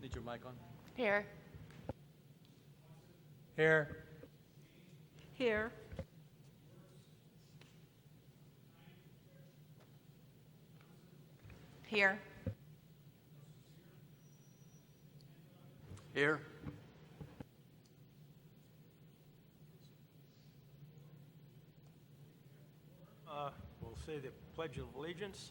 Need your mic on? Here. Here. Here. Here. Here. We'll say the Pledge of Allegiance.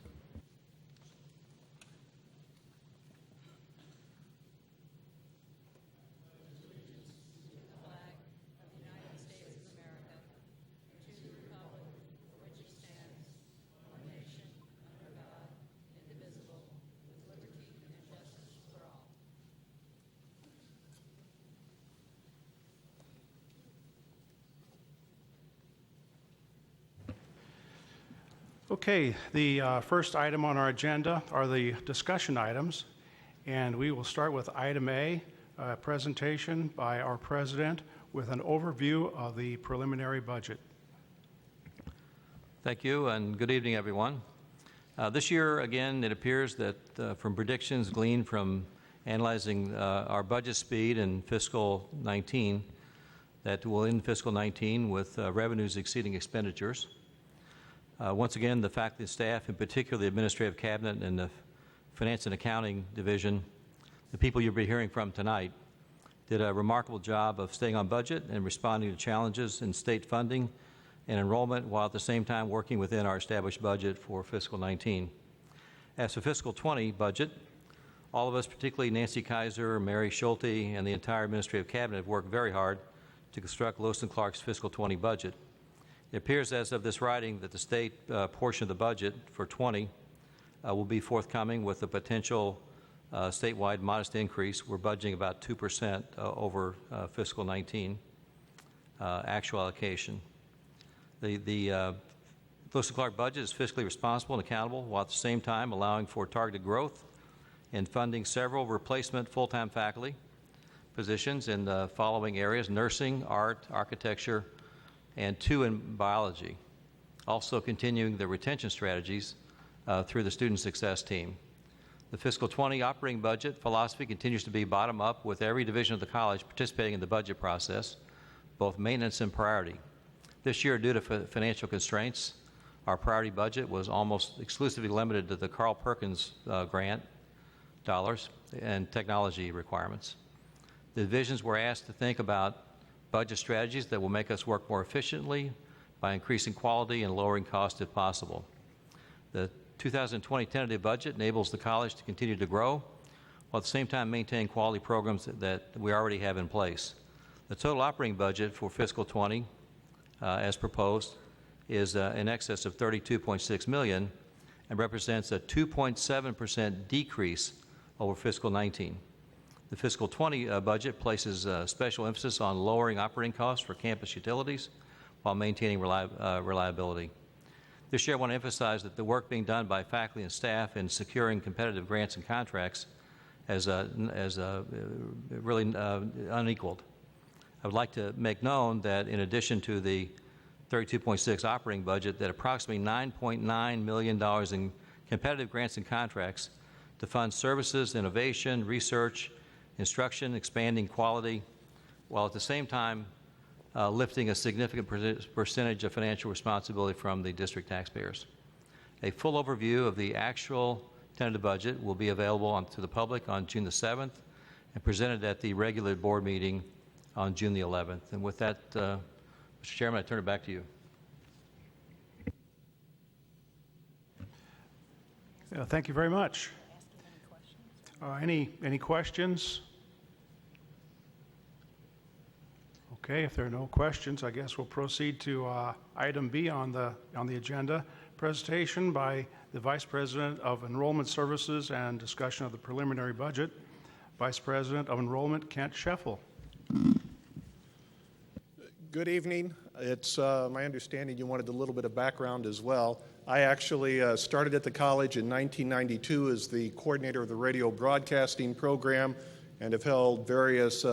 Okay, the first item on our agenda are the discussion items, and we will start with item A, a presentation by our president with an overview of the preliminary budget. Thank you, and good evening, everyone. This year, again, it appears that from predictions gleaned from analyzing our budget speed in fiscal 19, that we'll end fiscal 19 with revenues exceeding expenditures. Once again, the faculty and staff, in particular the administrative cabinet and the finance and accounting division, the people you'll be hearing from tonight, did a remarkable job of staying on budget and responding to challenges in state funding and enrollment, while at the same time working within our established budget for fiscal 19. As for fiscal 20 budget, all of us, particularly Nancy Kaiser, Mary Schulte, and the entire administrative cabinet, have worked very hard to construct Lewis and Clark's fiscal 20 budget. It appears as of this writing that the state portion of the budget for 20 will be forthcoming with a potential statewide modest increase. We're budgeting about 2% over fiscal 19 actual allocation. The Lewis and Clark budget is fiscally responsible and accountable, while at the same time allowing for targeted growth and funding several replacement full-time faculty positions in the following areas: nursing, art, architecture, and 2 in biology. Also continuing the retention strategies through the student success team. The fiscal 20 operating budget philosophy continues to be bottom up, with every division of the college participating in the budget process, both maintenance and priority. This year, due to financial constraints, our priority budget was almost exclusively limited to the Carl Perkins grant dollars and technology requirements. The divisions were asked to think about budget strategies that will make us work more efficiently by increasing quality and lowering cost if possible. The 2020 tentative budget enables the college to continue to grow, while at the same time maintain quality programs that we already have in place. The total operating budget for fiscal 20, as proposed, is in excess of $32.6 million and represents a 2.7% decrease over fiscal 19. The fiscal 20 budget places special emphasis on lowering operating costs for campus utilities while maintaining reliability. This year, I want to emphasize that the work being done by faculty and staff in securing competitive grants and contracts is really unequaled. I would like to make known that in addition to the 32.6 operating budget, that approximately $9.9 million in competitive grants and contracts to fund services, innovation, research, instruction, expanding quality, while at the same time lifting a significant percentage of financial responsibility from the district taxpayers. A full overview of the actual tentative budget will be available to the public on June the 7th and presented at the regular board meeting on June the 11th. And with that, Mr. Chairman, I turn it back to you. Thank you very much. Any questions? Okay, if there are no questions, I guess we'll proceed to item B on the agenda, presentation by the Vice President of Enrollment Services and discussion of the preliminary budget. Vice President of Enrollment, Kent Scheffel. Good evening. It's my understanding you wanted a little bit of background as well. I actually started at the college in 1992 as the coordinator of the radio broadcasting program and have held various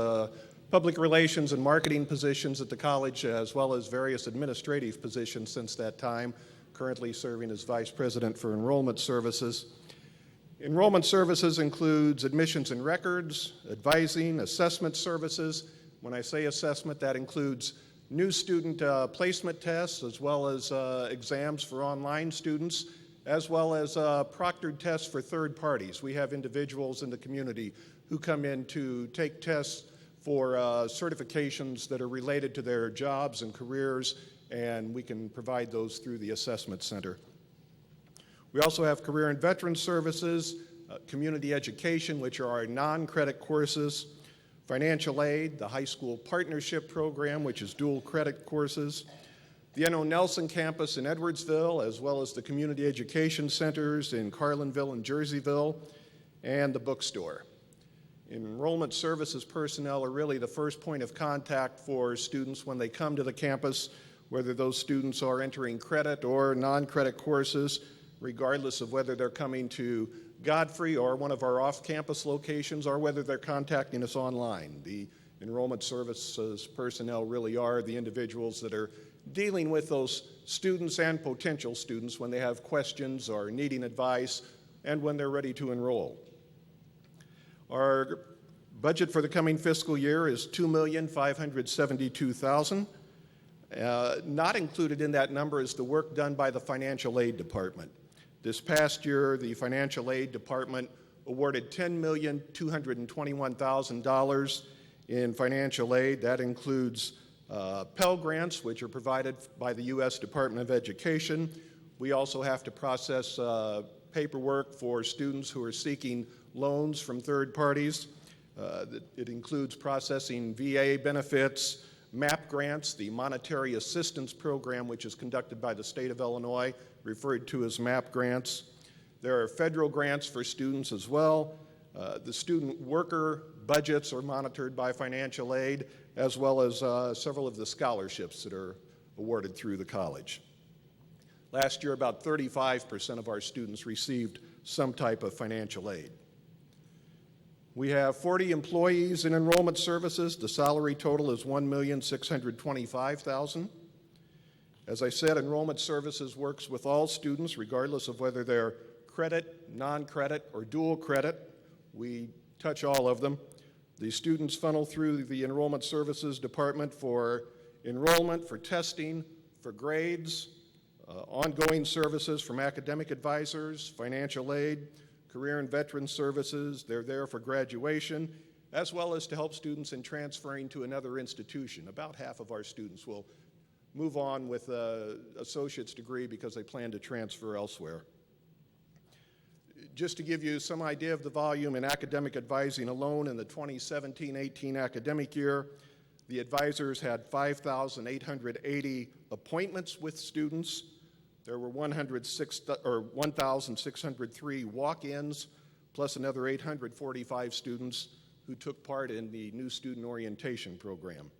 public relations and marketing positions at the college, as well as various administrative positions since that time, currently serving as Vice President for Enrollment Services. Enrollment services includes admissions and records, advising, assessment services. When I say assessment, that includes new student placement tests, as well as exams for online students, as well as proctored tests for third parties. We have individuals in the community who come in to take tests for certifications that are related to their jobs and careers, and we can provide those through the assessment center. We also have career and veteran services, community education, which are our non-credit courses, financial aid, the high school partnership program, which is dual credit courses, the N.O. Nelson campus in Edwardsville, as well as the community education centers in Carlinville and Jerseyville, and the bookstore. Enrollment services personnel are really the first point of contact for students when they come to the campus, whether those students are entering credit or non-credit courses, regardless of whether they're coming to Godfrey or one of our off-campus locations, or whether they're contacting us online. The enrollment services personnel really are the individuals that are dealing with those students and potential students when they have questions or needing advice and when they're ready to enroll. Our budget for the coming fiscal year is $2,572,000. Not included in that number is the work done by the financial aid department. This past year, the financial aid department awarded $10,221,000 in financial aid. That includes Pell Grants, which are provided by the U.S. Department of Education. We also have to process paperwork for students who are seeking loans from third parties. It includes processing VA benefits, MAP grants, the Monetary Assistance Program, which is conducted by the state of Illinois, referred to as MAP grants. There are federal grants for students as well. The student worker budgets are monitored by financial aid, as well as several of the scholarships that are awarded through the college. Last year, about 35% of our students received some type of financial aid. We have 40 employees in enrollment services. The salary total is $1,625,000. As I said, enrollment services works with all students, regardless of whether they're credit, non-credit, or dual credit. We touch all of them. The students funnel through the enrollment services department for enrollment, for testing, for grades, ongoing services from academic advisors, financial aid, career and veteran services. They're there for graduation, as well as to help students in transferring to another institution. About half of our students will move on with an associate's degree because they plan to transfer elsewhere. Just to give you some idea of the volume in academic advising alone in the 2017-18 academic year, the advisors had 5,880 appointments with students. There were 1,603 walk-ins, plus another 845 students who took part in the new student orientation program.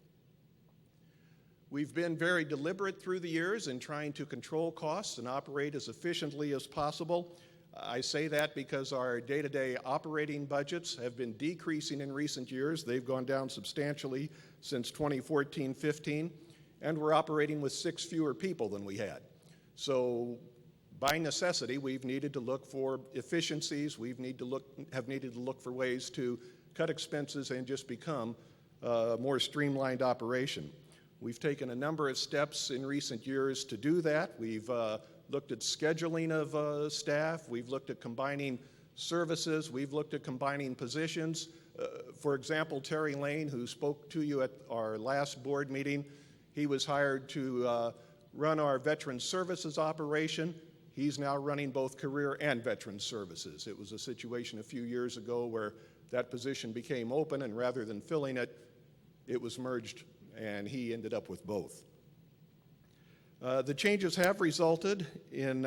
We've been very deliberate through the years in trying to control costs and operate as efficiently as possible. I say that because our day-to-day operating budgets have been decreasing in recent years. They've gone down substantially since 2014-15, and we're operating with 6 fewer people than we had. So by necessity, we've needed to look for efficiencies. Have needed to look for ways to cut expenses and just become a more streamlined operation. We've taken a number of steps in recent years to do that. We've looked at scheduling of staff. We've looked at combining services. We've looked at combining positions. For example, Terry Lane, who spoke to you at our last board meeting, he was hired to run our veteran services operation. He's now running both career and veteran services. It was a situation a few years ago where that position became open, and rather than filling it, it was merged, and he ended up with both. The changes have resulted in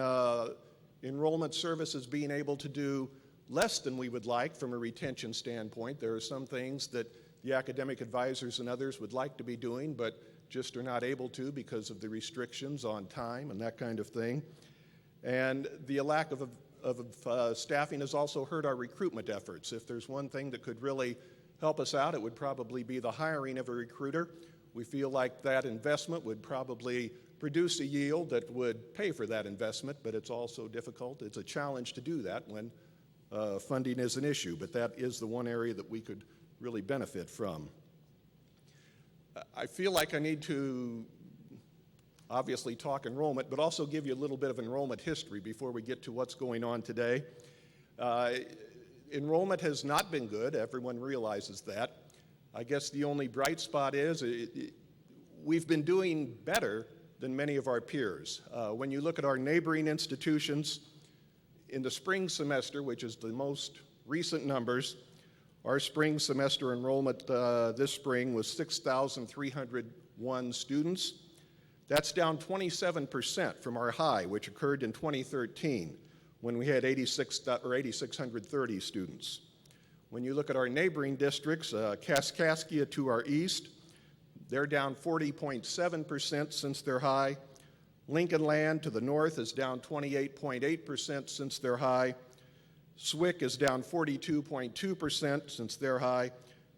enrollment services being able to do less than we would like from a retention standpoint. There are some things that the academic advisors and others would like to be doing, but just are not able to because of the restrictions on time and that kind of thing. And the lack of staffing has also hurt our recruitment efforts. If there's one thing that could really help us out, it would probably be the hiring of a recruiter. We feel like that investment would probably produce a yield that would pay for that investment, but it's also difficult. It's a challenge to do that when funding is an issue, but that is the one area that we could really benefit from. I feel like I need to obviously talk enrollment, but also give you a little bit of enrollment history before we get to what's going on today. Enrollment has not been good. Everyone realizes that. I guess the only bright spot is we've been doing better than many of our peers. When you look at our neighboring institutions, in the spring semester, which is the most recent numbers, our spring semester enrollment this spring was 6,301 students. That's down 27% from our high, which occurred in 2013, when we had 8,630 students. When you look at our neighboring districts, Kaskaskia to our east, they're down 40.7% since their high. Lincoln Land to the north is down 28.8% since their high. Swick is down 42.2% since their high.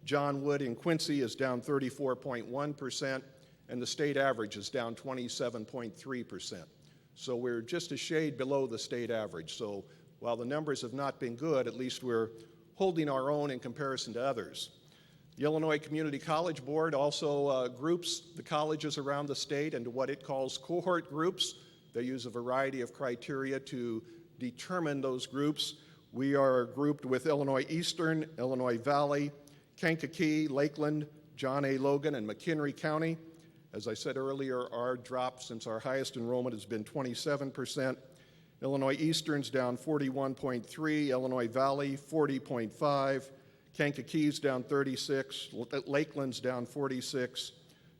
John Wood in Quincy is down 34.1%, and the state average is down 27.3%. So we're just a shade below the state average. So while the numbers have not been good, at least we're holding our own in comparison to others. The Illinois Community College Board also groups the colleges around the state into what it calls cohort groups. They use a variety of criteria to determine those groups. We are grouped with Illinois Eastern, Illinois Valley, Kankakee, Lakeland, John A. Logan, and McHenry County. As I said earlier, our drop since our highest enrollment has been 27%. Illinois Eastern's down 41.3, Illinois Valley 40.5, Kankakee's down 36, Lakeland's down 46,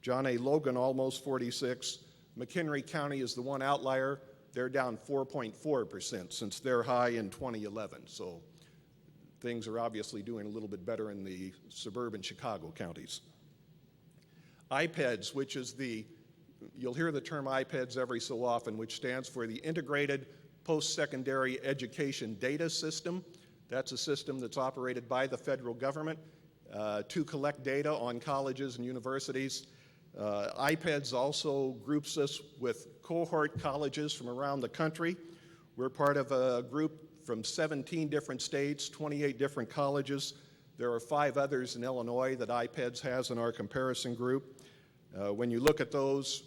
John A. Logan almost 46. McHenry County is the one outlier. They're down 4.4% since their high in 2011. So things are obviously doing a little bit better in the suburban Chicago counties. IPEDS, which is you'll hear the term IPEDS every so often, which stands for the Integrated Post-Secondary Education Data System. That's a system that's operated by the federal government to collect data on colleges and universities. IPEDS also groups us with cohort colleges from around the country. We're part of a group from 17 different states, 28 different colleges. There are 5 others in Illinois that IPEDS has in our comparison group. When you look at those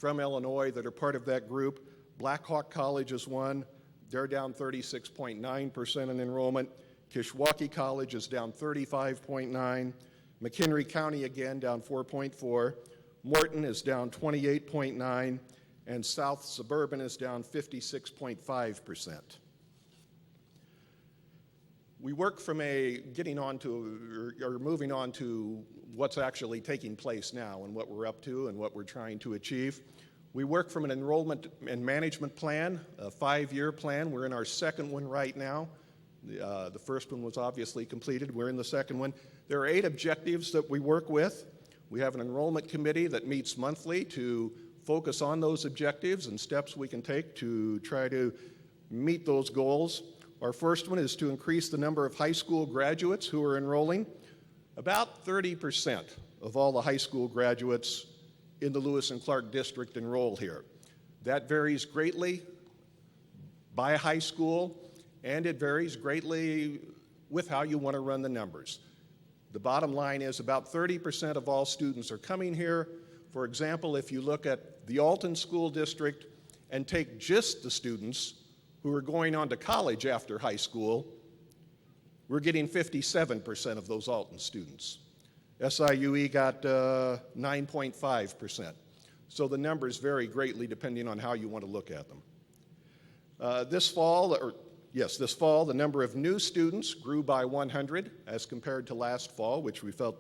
from Illinois that are part of that group, Black Hawk College is one. They're down 36.9% in enrollment. Kishwaukee College is down 35.9%. McHenry County, again, down 4.4%. Morton is down 28.9%. And South Suburban is down 56.5%. We work from moving on to what's actually taking place now and what we're up to and what we're trying to achieve. We work from an enrollment and management plan, a 5-year plan. We're in our second one right now. The first one was obviously completed. We're in the second one. There are 8 objectives that we work with. We have an enrollment committee that meets monthly to focus on those objectives and steps we can take to try to meet those goals. Our first one is to increase the number of high school graduates who are enrolling. About 30% of all the high school graduates in the Lewis and Clark district enroll here. That varies greatly by high school, and it varies greatly with how you want to run the numbers. The bottom line is about 30% of all students are coming here. For example, if you look at the Alton School District and take just the students who are going on to college after high school, we're getting 57% of those Alton students. SIUE got 9.5%. So the numbers vary greatly depending on how you want to look at them. This fall, the number of new students grew by 100 as compared to last fall, which we felt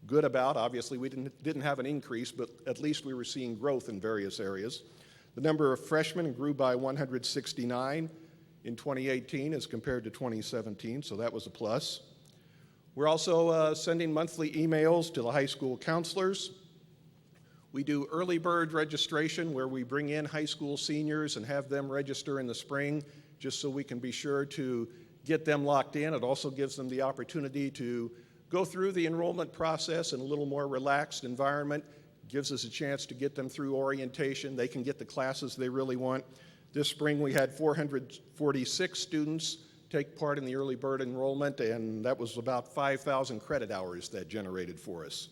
good about. Obviously, we didn't have an increase, but at least we were seeing growth in various areas. The number of freshmen grew by 169 in 2018 as compared to 2017, so that was a plus. We're also sending monthly emails to the high school counselors. We do early bird registration where we bring in high school seniors and have them register in the spring just so we can be sure to get them locked in. It also gives them the opportunity to go through the enrollment process in a little more relaxed environment, gives us a chance to get them through orientation. They can get the classes they really want. This spring we had 446 students take part in the early bird enrollment, and that was about 5,000 credit hours that generated for us.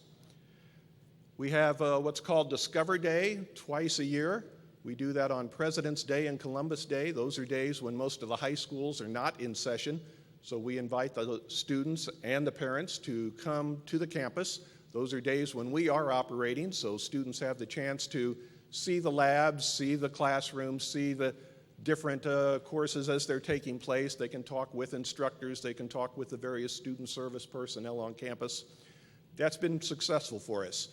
We have what's called Discover Day twice a year. We do that on President's Day and Columbus Day. Those are days when most of the high schools are not in session, so we invite the students and the parents to come to the campus. Those are days when we are operating, so students have the chance to see the labs, see the classrooms, see the different courses as they're taking place. They can talk with instructors. They can talk with the various student service personnel on campus. That's been successful for us.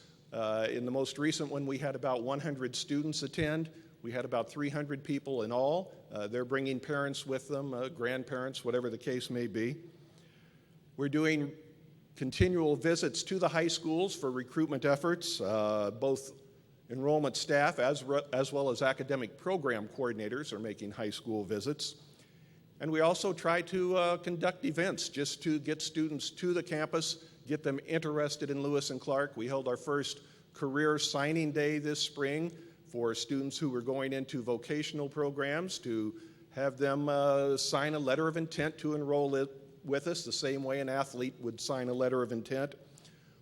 In the most recent one, we had about 100 students attend. We had about 300 people in all. They're bringing parents with them, grandparents, whatever the case may be. We're doing continual visits to the high schools for recruitment efforts. Both enrollment staff as well as academic program coordinators are making high school visits. And we also try to conduct events just to get students to the campus, get them interested in Lewis and Clark. We held our first career signing day this spring for students who were going into vocational programs to have them sign a letter of intent to enroll with us the same way an athlete would sign a letter of intent.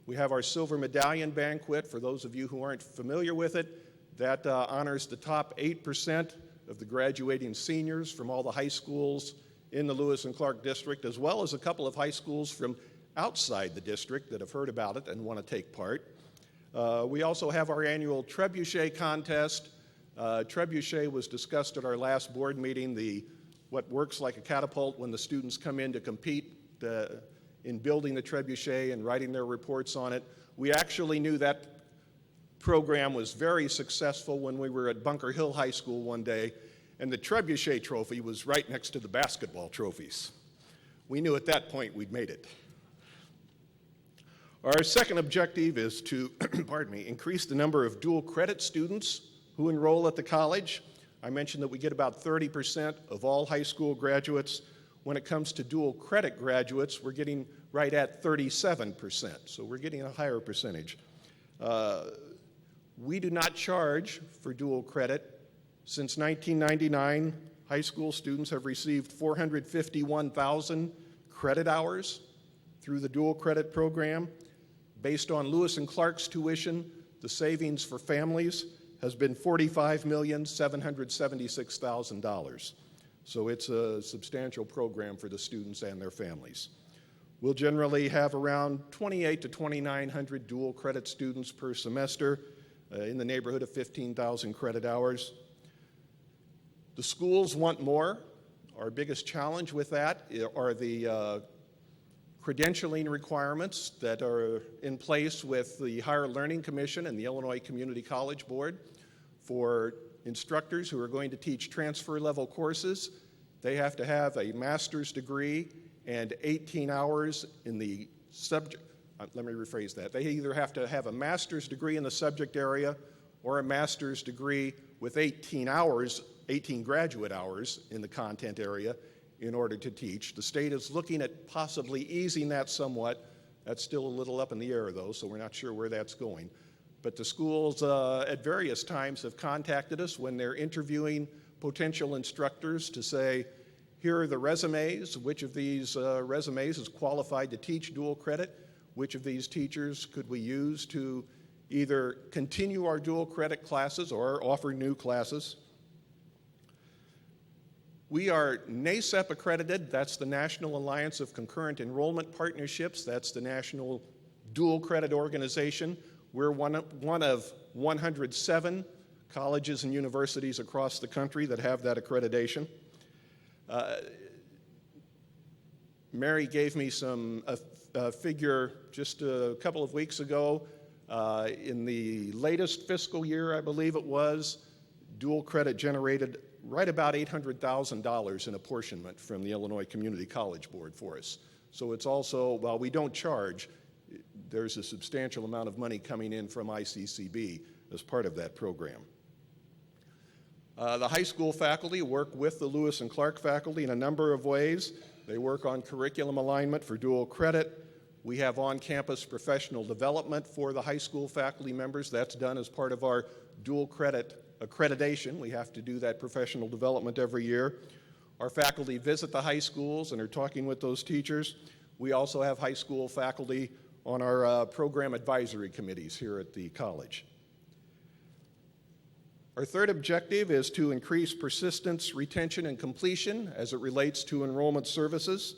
We have our Silver Medallion Banquet. For those of you who aren't familiar with it, that honors the top 8% of the graduating seniors from all the high schools in the Lewis and Clark district, as well as a couple of high schools from outside the district that have heard about it and want to take part. We also have our annual Trebuchet contest. Trebuchet was discussed at our last board meeting, what works like a catapult when the students come in to compete in building the trebuchet and writing their reports on it. We actually knew that program was very successful when we were at Bunker Hill High School one day, and the trebuchet trophy was right next to the basketball trophies. We knew at that point we'd made it. Our second objective is to increase the number of dual credit students who enroll at the college. I mentioned that we get about 30% of all high school graduates. When it comes to dual credit graduates, we're getting right at 37%, so we're getting a higher percentage. We do not charge for dual credit. Since 1999, high school students have received 451,000 credit hours through the dual credit program. Based on Lewis and Clark's tuition, the savings for families has been $45,776,000. So it's a substantial program for the students and their families. We'll generally have around 2,800 to 2,900 dual credit students per semester, in the neighborhood of 15,000 credit hours. The schools want more. Our biggest challenge with that are the credentialing requirements that are in place with the Higher Learning Commission and the Illinois Community College Board. For instructors who are going to teach transfer level courses, they have to have a master's degree and 18 hours in the subject. Let me rephrase that. They either have to have a master's degree in the subject area or a master's degree with 18 graduate hours in the content area in order to teach. The state is looking at possibly easing that somewhat. That's still a little up in the air, though, so we're not sure where that's going. But the schools at various times have contacted us when they're interviewing potential instructors to say, here are the resumes. Which of these resumes is qualified to teach dual credit? Which of these teachers could we use to either continue our dual credit classes or offer new classes? We are NACEP accredited. That's the National Alliance of Concurrent Enrollment Partnerships. That's the national dual credit organization. We're one of 107 colleges and universities across the country that have that accreditation. Mary gave me a figure just a couple of weeks ago. In the latest fiscal year, I believe it was, dual credit generated right about $800,000 in apportionment from the Illinois Community College Board for us. So it's also, while we don't charge, there's a substantial amount of money coming in from ICCB as part of that program. The high school faculty work with the Lewis and Clark faculty in a number of ways. They work on curriculum alignment for dual credit. We have on-campus professional development for the high school faculty members. That's done as part of our dual credit accreditation. We have to do that professional development every year. Our faculty visit the high schools and are talking with those teachers. We also have high school faculty on our program advisory committees here at the college. Our third objective is to increase persistence, retention, and completion as it relates to enrollment services.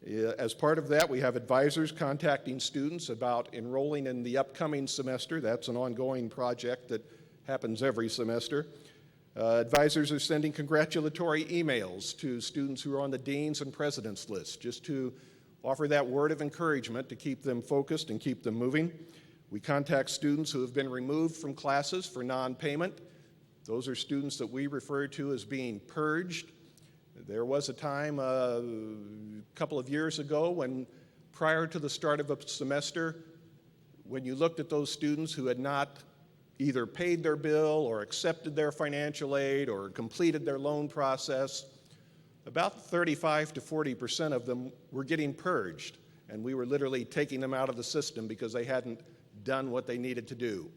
As part of that, we have advisors contacting students about enrolling in the upcoming semester. That's an ongoing project that happens every semester. Advisors are sending congratulatory emails to students who are on the dean's and president's list, just to offer that word of encouragement to keep them focused and keep them moving. We contact students who have been removed from classes for non-payment. Those are students that we refer to as being purged. There was a time a couple of years ago when, prior to the start of a semester, when you looked at those students who had not either paid their bill or accepted their financial aid or completed their loan process, about 35 to 40% of them were getting purged, and we were literally taking them out of the system because they hadn't done what they needed to do.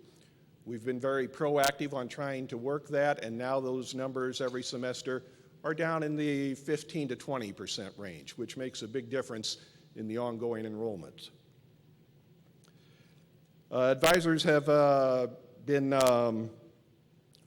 We've been very proactive on trying to work that, and now those numbers every semester are down in the 15 to 20% range, which makes a big difference in the ongoing enrollment. Advisors have been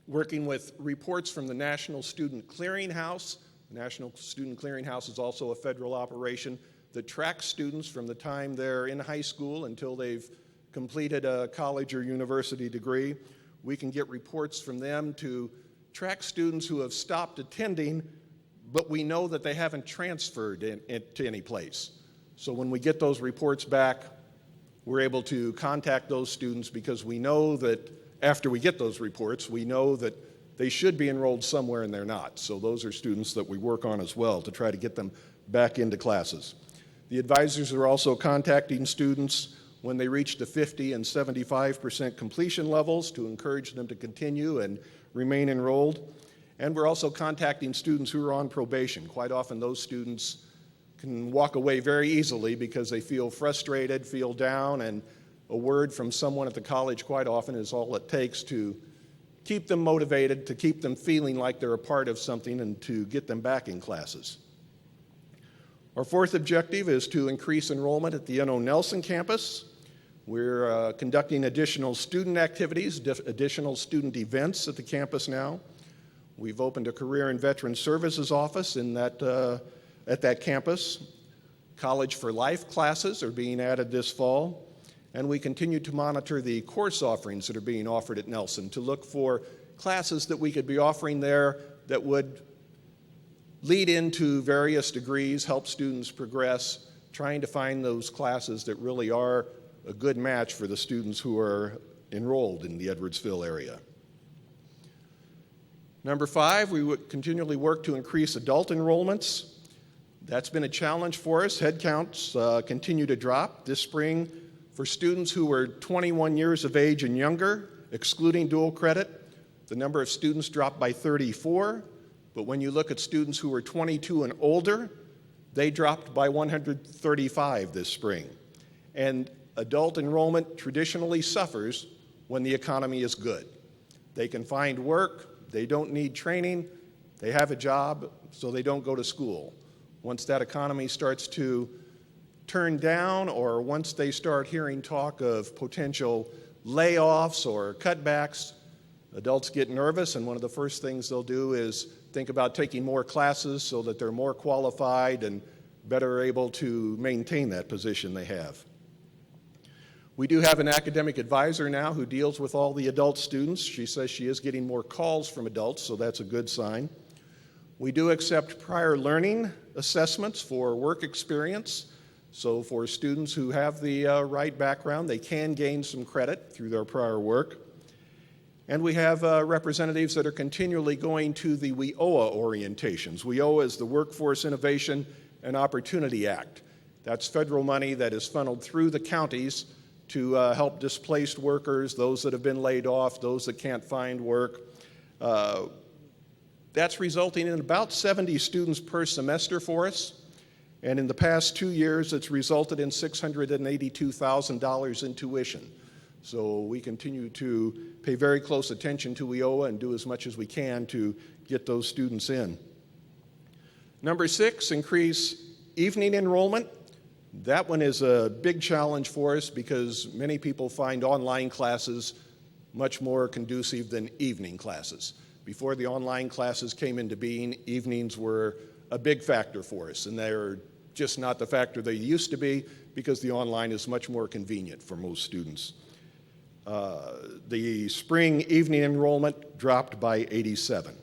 working with reports from the National Student Clearinghouse. The National Student Clearinghouse is also a federal operation that tracks students from the time they're in high school until they've completed a college or university degree. We can get reports from them to track students who have stopped attending, but we know that they haven't transferred to any place. So when we get those reports back, we're able to contact those students because we know that after we get those reports, we know that they should be enrolled somewhere and they're not. So those are students that we work on as well to try to get them back into classes. The advisors are also contacting students when they reach the 50 and 75% completion levels to encourage them to continue and remain enrolled. And we're also contacting students who are on probation. Quite often those students can walk away very easily because they feel frustrated, feel down, and a word from someone at the college quite often is all it takes to keep them motivated, to keep them feeling like they're a part of something, and to get them back in classes. Our fourth objective is to increase enrollment at the N.O. Nelson campus. We're conducting additional student activities, additional student events at the campus now. We've opened a Career and Veteran Services office at that campus. College for Life classes are being added this fall. And we continue to monitor the course offerings that are being offered at Nelson to look for classes that we could be offering there that would lead into various degrees, help students progress, trying to find those classes that really are a good match for the students who are enrolled in the Edwardsville area. Number 5, we would continually work to increase adult enrollments. That's been a challenge for us. Head counts continue to drop. This spring, for students who were 21 years of age and younger, excluding dual credit, the number of students dropped by 34. But when you look at students who were 22 and older, they dropped by 135 this spring. And adult enrollment traditionally suffers when the economy is good. They can find work, they don't need training, they have a job, so they don't go to school. Once that economy starts to turn down, or once they start hearing talk of potential layoffs or cutbacks, adults get nervous, and one of the first things they'll do is think about taking more classes so that they're more qualified and better able to maintain that position they have. We do have an academic advisor now who deals with all the adult students. She says she is getting more calls from adults, so that's a good sign. We do accept prior learning assessments for work experience. So for students who have the right background, they can gain some credit through their prior work. And we have representatives that are continually going to the WIOA orientations. WIOA is the Workforce Innovation and Opportunity Act. That's federal money that is funneled through the counties to help displaced workers, those that have been laid off, those that can't find work. That's resulting in about 70 students per semester for us. And in the past 2 years, it's resulted in $682,000 in tuition. So we continue to pay very close attention to WIOA and do as much as we can to get those students in. Number 6, increase evening enrollment. That one is a big challenge for us because many people find online classes much more conducive than evening classes. Before the online classes came into being, evenings were a big factor for us, and they're just not the factor they used to be because the online is much more convenient for most students. The spring evening enrollment dropped by 87.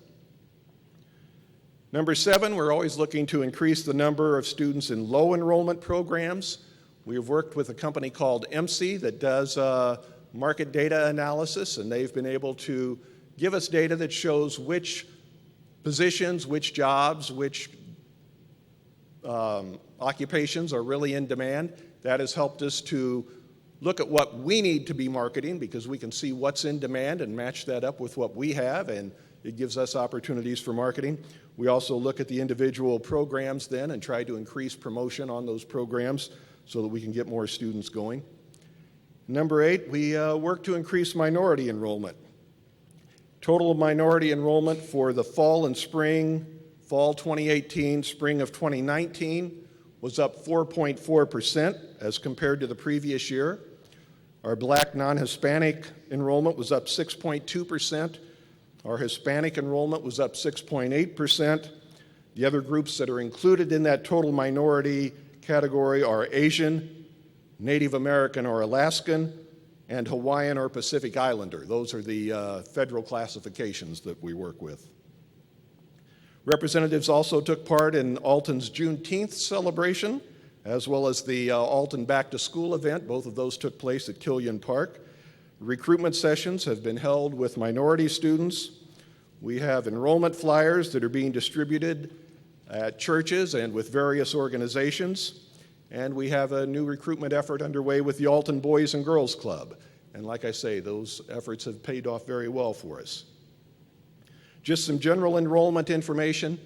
Number 7, we're always looking to increase the number of students in low enrollment programs. We have worked with a company called MC that does market data analysis, and they've been able to give us data that shows which positions, which jobs, which occupations are really in demand. That has helped us to look at what we need to be marketing because we can see what's in demand and match that up with what we have, and it gives us opportunities for marketing. We also look at the individual programs then and try to increase promotion on those programs so that we can get more students going. Number 8, we work to increase minority enrollment. Total minority enrollment for the fall and spring, fall 2018, spring of 2019, was up 4.4% as compared to the previous year. Our black non-Hispanic enrollment was up 6.2%. Our Hispanic enrollment was up 6.8%. The other groups that are included in that total minority category are Asian, Native American or Alaskan, and Hawaiian or Pacific Islander. Those are the federal classifications that we work with. Representatives also took part in Alton's Juneteenth celebration, as well as the Alton Back to School event. Both of those took place at Killian Park. Recruitment sessions have been held with minority students. We have enrollment flyers that are being distributed at churches and with various organizations. And we have a new recruitment effort underway with the Alton Boys and Girls Club. And like I say, those efforts have paid off very well for us. Just some general enrollment information.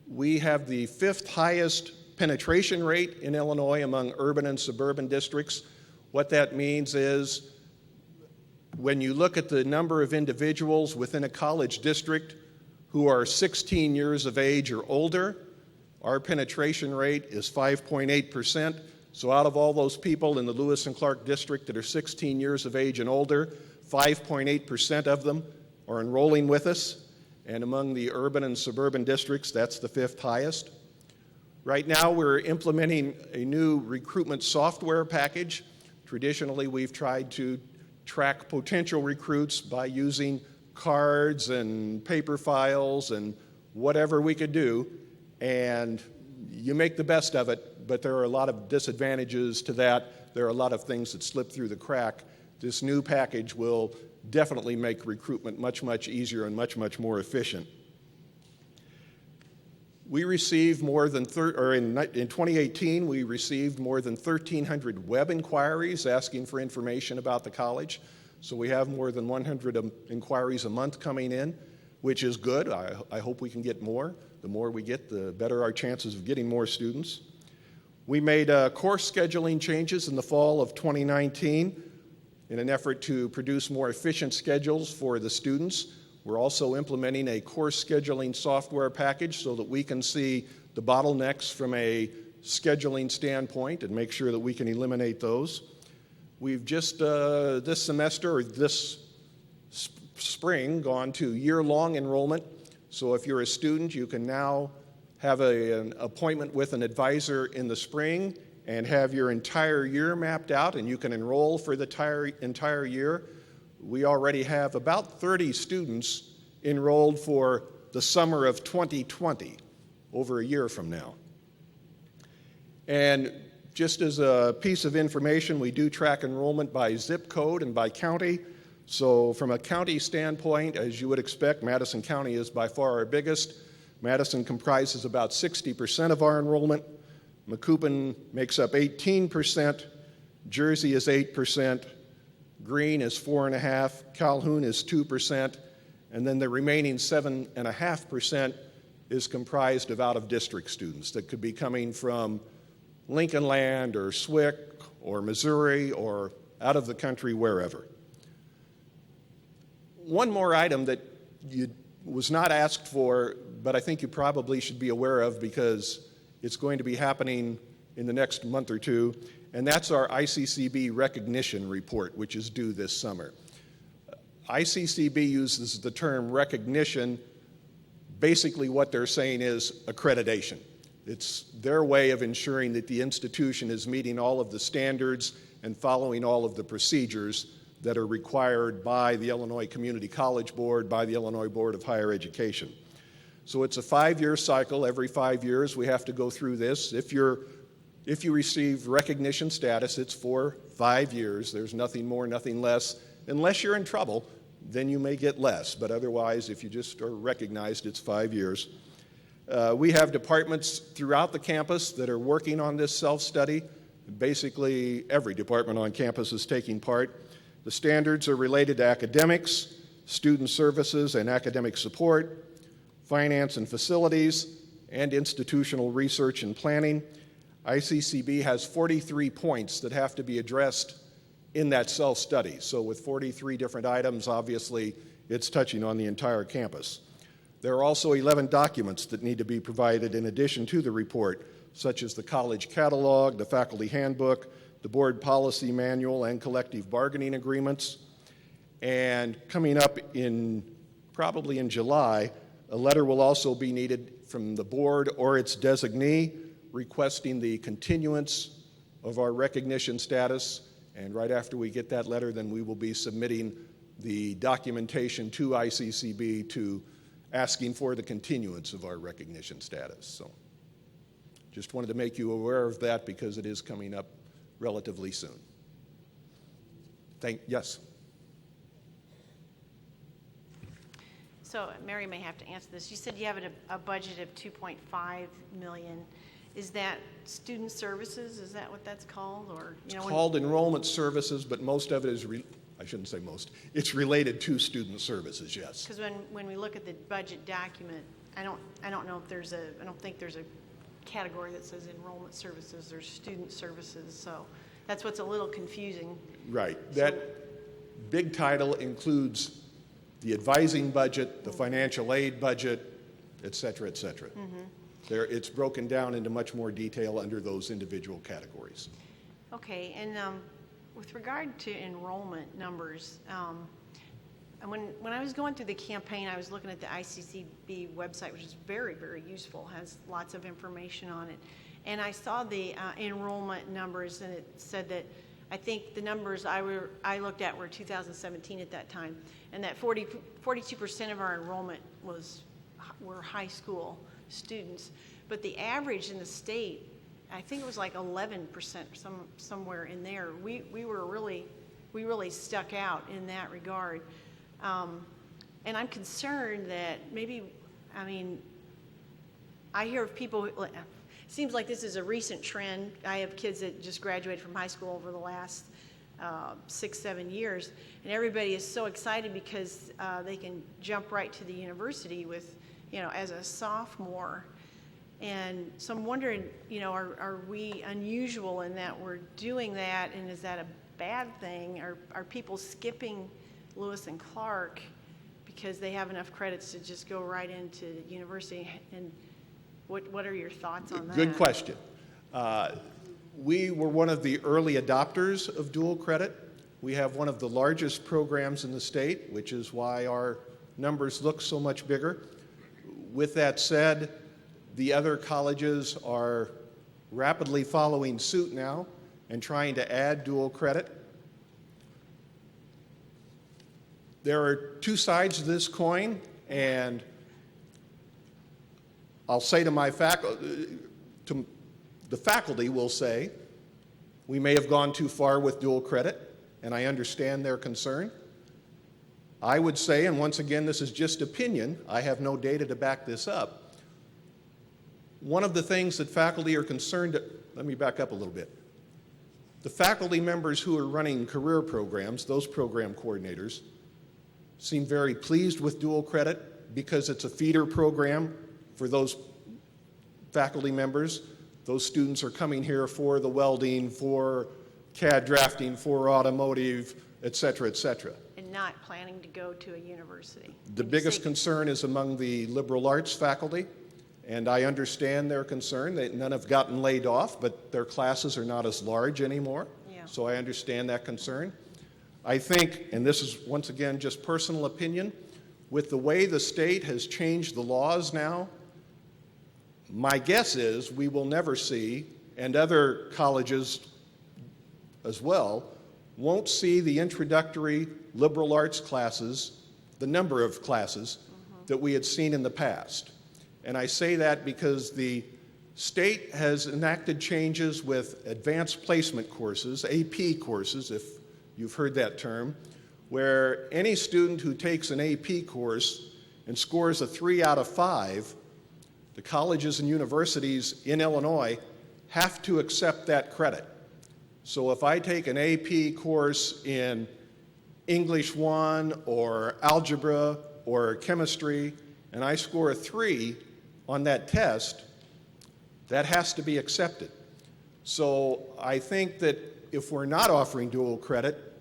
We have the 5th highest penetration rate in Illinois among urban and suburban districts. What that means is when you look at the number of individuals within a college district who are 16 years of age or older, our penetration rate is 5.8%. So out of all those people in the Lewis and Clark district that are 16 years of age and older, 5.8% of them are enrolling with us. And among the urban and suburban districts, that's the 5th highest. Right now, we're implementing a new recruitment software package. Traditionally, we've tried to track potential recruits by using cards and paper files and whatever we could do. And you make the best of it, but there are a lot of disadvantages to that. There are a lot of things that slip through the crack. This new package will definitely make recruitment much, much easier and much, much more efficient. We received more than, in 2018, we received more than 1,300 web inquiries asking for information about the college. So we have more than 100 inquiries a month coming in, which is good. I hope we can get more. The more we get, the better our chances of getting more students. We made course scheduling changes in the fall of 2019 in an effort to produce more efficient schedules for the students. We're also implementing a course scheduling software package so that we can see the bottlenecks from a scheduling standpoint and make sure that we can eliminate those. We've just this semester or this spring gone to year-long enrollment. So if you're a student, you can now have an appointment with an advisor in the spring and have your entire year mapped out, and you can enroll for the entire year. We already have about 30 students enrolled for the summer of 2020, over a year from now. And just as a piece of information, we do track enrollment by zip code and by county. So from a county standpoint, as you would expect, Madison County is by far our biggest. Madison comprises about 60% of our enrollment. Macoupin makes up 18%, Jersey is 8%, Greene is 4.5%, Calhoun is 2%, and then the remaining 7.5% is comprised of out-of-district students that could be coming from Lincoln Land or SWIC or Missouri or out of the country, wherever. One more item that you was not asked for, but I think you probably should be aware of because it's going to be happening in the next month or two, and that's our ICCB recognition report, which is due this summer. ICCB uses the term recognition. Basically what they're saying is accreditation. It's their way of ensuring that the institution is meeting all of the standards and following all of the procedures that are required by the Illinois Community College Board, by the Illinois Board of Higher Education. So it's a 5-year cycle. Every 5 years we have to go through this. If you receive recognition status, it's for 5 years. There's nothing more, nothing less. Unless you're in trouble, then you may get less. But otherwise, if you just are recognized, it's 5 years. We have departments throughout the campus that are working on this self-study. Basically, every department on campus is taking part. The standards are related to academics, student services and academic support, finance and facilities, and institutional research and planning. ICCB has 43 points that have to be addressed in that self-study. So with 43 different items, obviously, it's touching on the entire campus. There are also 11 documents that need to be provided in addition to the report, such as the college catalog, the faculty handbook, the board policy manual, and collective bargaining agreements. And coming up probably in July, a letter will also be needed from the board or its designee requesting the continuance of our recognition status. And right after we get that letter, then we will be submitting the documentation to ICCB to asking for the continuance of our recognition status. So just wanted to make you aware of that because it is coming up relatively soon. Yes? So Mary may have to answer this. You said you have a budget of $2.5 million. Is that student services? Is that what that's called? Or it's called enrollment services, but most of it is, I shouldn't say most, it's related to student services, yes. Because when we look at the budget document, I don't know if I don't think there's a category that says enrollment services or student services, so that's what's a little confusing. Right. That big title includes the advising budget, the financial aid budget, et cetera, et cetera. It's broken down into much more detail under those individual categories. Okay, and with regard to enrollment numbers, and when I was going through the campaign, I was looking at the ICCB website, which is very, very useful, has lots of information on it. And I saw the enrollment numbers, and it said that I think the numbers I looked at were 2017 at that time, and that 42% of our enrollment were high school students. But the average in the state, I think it was like 11%, somewhere in there. We really stuck out in that regard. And I'm concerned that I hear of people, it seems like this is a recent trend. I have kids that just graduated from high school over the last 6-7 years, and everybody is so excited because they can jump right to the university with, as a sophomore. And so I'm wondering, are we unusual in that we're doing that, and is that a bad thing? Are people skipping Lewis and Clark because they have enough credits to just go right into university? And what are your thoughts on that? Good question. We were one of the early adopters of dual credit. We have one of the largest programs in the state, which is why our numbers look so much bigger. With that said, the other colleges are rapidly following suit now and trying to add dual credit. There are two sides to this coin, and I'll say to the faculty will say, we may have gone too far with dual credit, and I understand their concern. I would say, and once again, this is just opinion, I have no data to back this up. One of the things that faculty are concerned, let me back up a little bit. The faculty members who are running career programs, those program coordinators, seem very pleased with dual credit because it's a feeder program for those faculty members. Those students are coming here for the welding, for CAD drafting, for automotive, et cetera, et cetera. And not planning to go to a university? The biggest concern is among the liberal arts faculty, and I understand their concern. None have gotten laid off, but their classes are not as large anymore. Yeah. So I understand that concern. I think, and this is once again just personal opinion, with the way the state has changed the laws now, my guess is we will never see, and other colleges as well, won't see the introductory liberal arts classes, the number of classes that we had seen in the past. And I say that because the state has enacted changes with advanced placement courses, AP courses, if you've heard that term, where any student who takes an AP course and scores a 3 out of 5, the colleges and universities in Illinois have to accept that credit. So if I take an AP course in English 1 or algebra or chemistry and I score a 3 on that test, that has to be accepted. So I think that if we're not offering dual credit,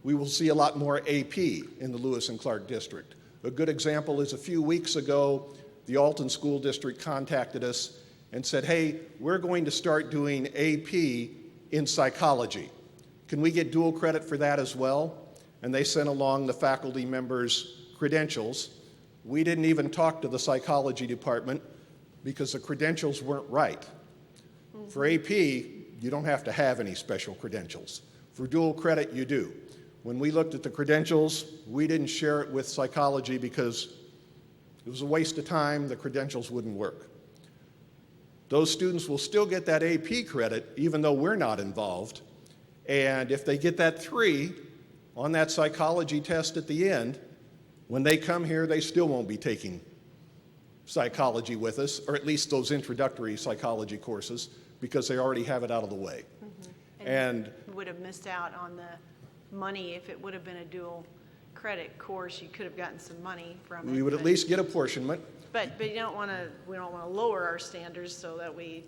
we will see a lot more AP in the Lewis and Clark district. A good example is a few weeks ago, the Alton School District contacted us and said, hey, we're going to start doing AP in psychology. Can we get dual credit for that as well? And they sent along the faculty members' credentials. We didn't even talk to the psychology department because the credentials weren't right. For AP, you don't have to have any special credentials. For dual credit, you do. When we looked at the credentials, we didn't share it with psychology because it was a waste of time. The credentials wouldn't work. Those students will still get that AP credit even though we're not involved. And if they get that 3 on that psychology test at the end, when they come here, they still won't be taking psychology with us, or at least those introductory psychology courses, because they already have it out of the way. And would have missed out on the money if it would have been a dual credit course. You could have gotten some money from it. We would at least get apportionment. But we don't want to lower our standards so that we,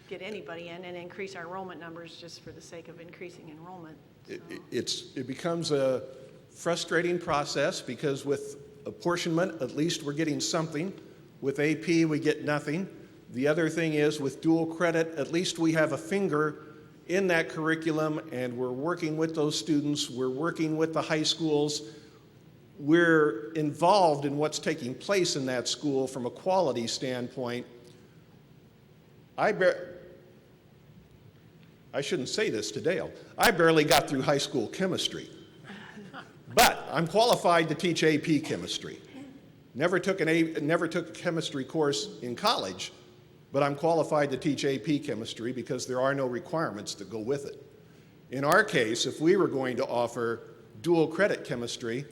get anybody in and increase our enrollment numbers just for the sake of increasing enrollment. So. It becomes a frustrating process because with apportionment, at least we're getting something. With AP, we get nothing. The other thing is with dual credit, at least we have a finger in that curriculum, and we're working with those students, we're working with the high schools, we're involved in what's taking place in that school from a quality standpoint. I shouldn't say this to Dale. I barely got through high school chemistry, but I'm qualified to teach AP chemistry. Never took a chemistry course in college, but I'm qualified to teach AP chemistry because there are no requirements that go with it. In our case, if we were going to offer dual credit chemistry,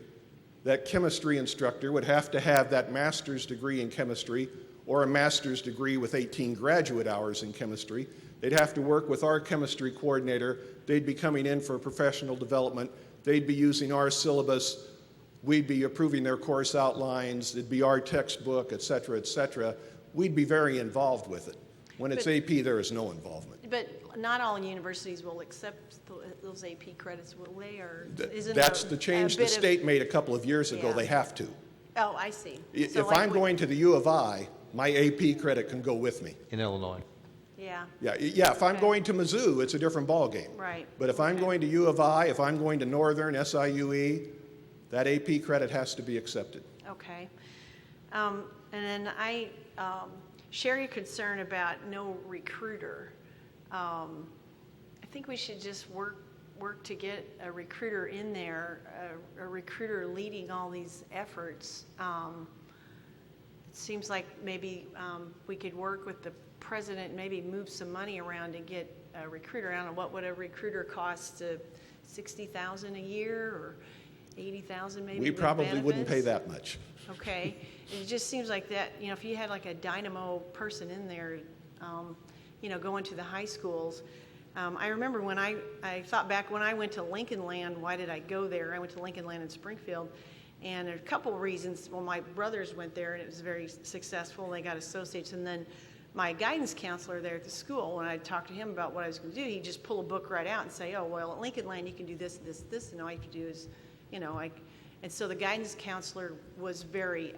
that chemistry instructor would have to have that master's degree in chemistry or a master's degree with 18 graduate hours in chemistry. They'd have to work with our chemistry coordinator. They'd be coming in for professional development. They'd be using our syllabus. We'd be approving their course outlines. It'd be our textbook, et cetera, et cetera. We'd be very involved with it. When it's AP, there is no involvement. But not all universities will accept those AP credits, will they? Or That's the change the state made a couple of years ago. Yeah. They have to. Oh, I see. If I'm going to the U of I, my AP credit can go with me. In Illinois. Yeah. Yeah. If I'm going to Mizzou, it's a different ballgame. Right. But if I'm going to U of I, if I'm going to Northern, SIUE, that AP credit has to be accepted. Okay. And then I share your concern about no recruiter. I think we should just work to get a recruiter in there, a recruiter leading all these efforts. It seems like maybe we could work with the president, maybe move some money around to get a recruiter. I don't know, what would a recruiter cost? $60,000 a year or $80,000 maybe? We probably wouldn't pay benefits? that much. Okay. It just seems like that, if you had like a dynamo person in there, going to the high schools. I remember when I thought back when I went to Lincoln Land, why did I go there? I went to Lincoln Land in Springfield, and there are a couple of reasons. Well, my brothers went there, and it was very successful. They got associates, and then my guidance counselor there at the school, when I talked to him about what I was going to do, he'd just pull a book right out and say, oh, well, at Lincoln Land you can do this, this, this, and all you have to do is, and so the guidance counselor was very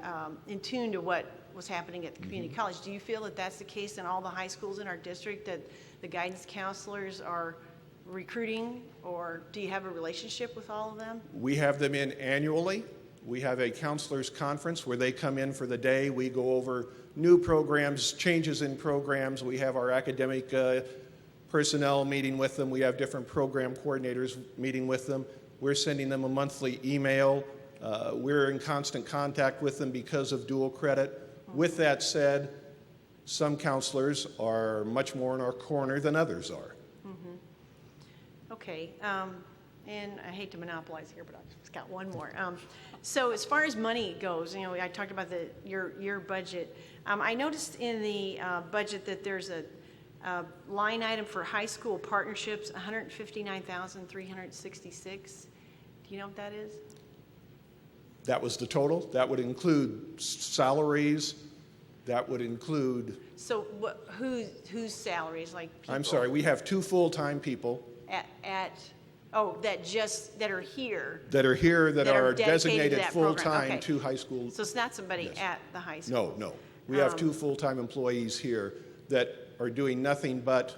in tune to what was happening at the community college. Do you feel that that's the case in all the high schools in our district, that the guidance counselors are recruiting, or do you have a relationship with all of them? We have them in annually. We have a counselors conference where they come in for the day. We go over new programs, changes in programs. We have our academic personnel meeting with them. We have different program coordinators meeting with them. We're sending them a monthly email. We're in constant contact with them because of dual credit. With that said, some counselors are much more in our corner than others are. Okay, and I hate to monopolize here, but I've just got one more. So as far as money goes, I talked about your budget. I noticed in the budget that there's a line item for high school partnerships, $159,366. Do you know what that is? That was the total. That would include salaries. That would include... So whose salaries, like people? I'm sorry, we have 2 full-time people. That are here. That are here, that are dedicated designated to that program. full-time Okay. to high school. So it's not somebody Yes. at the high school? No. We have 2 full-time employees here that are doing nothing but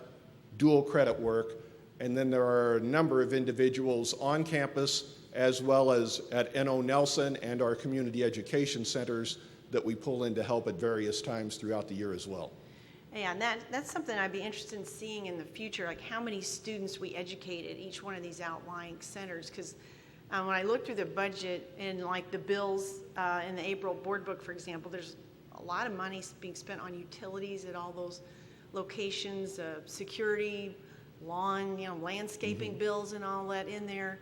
dual credit work. And then there are a number of individuals on campus as well as at N.O. Nelson and our community education centers that we pull in to help at various times throughout the year as well. Yeah, and that's something I'd be interested in seeing in the future, like how many students we educate at each one of these outlying centers. Because when I look through the budget and like the bills in the April board book, for example, there's a lot of money being spent on utilities at all those locations, security, lawn, landscaping bills and all that in there.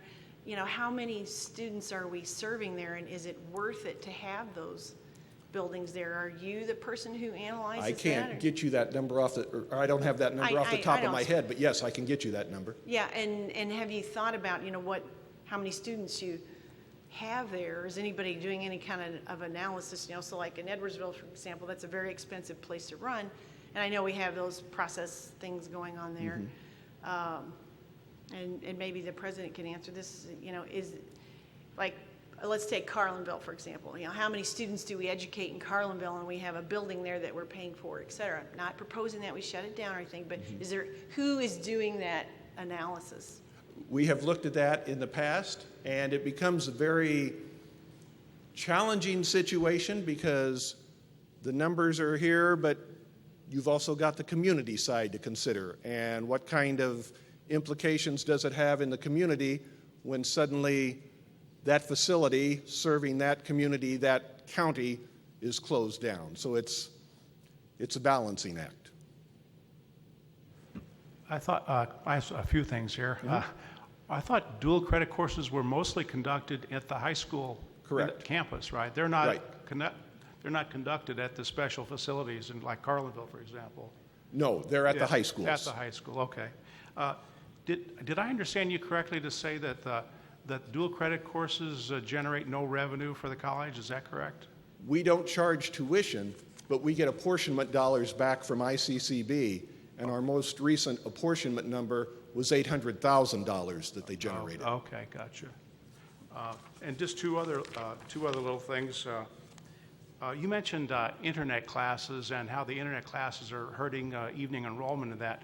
How many students are we serving there, and is it worth it to have those buildings there? Are you the person who analyzes that? I can't get you that number or I don't have that number off the top of my head, but yes, I can get you that number. Yeah, and have you thought about, how many students you have there? Is anybody doing any kind of analysis? So like in Edwardsville, for example, that's a very expensive place to run, and I know we have those process things going on there. And maybe the president can answer this, is like, let's take Carlinville, for example. How many students do we educate in Carlinville, and we have a building there that we're paying for, et cetera? Not proposing that we shut it down or anything, but who is doing that analysis? We have looked at that in the past, and it becomes a very challenging situation because the numbers are here, but you've also got the community side to consider. And what kind of implications does it have in the community when suddenly that facility serving that community, that county, is closed down? So it's a balancing act. I thought, I have a few things here. I thought dual credit courses were mostly conducted at the high school Correct. campus, right? They're not, Right. they're not conducted at the special facilities in like Carlinville, for example. No, they're at the high schools. At the high school, okay. Did I understand you correctly to say that that dual credit courses generate no revenue for the college? Is that correct? We don't charge tuition, but we get apportionment dollars back from ICCB, and our most recent apportionment number was $800,000 that they generated. Oh, okay, gotcha. And just two other little things. You mentioned internet classes and how the internet classes are hurting evening enrollment in that.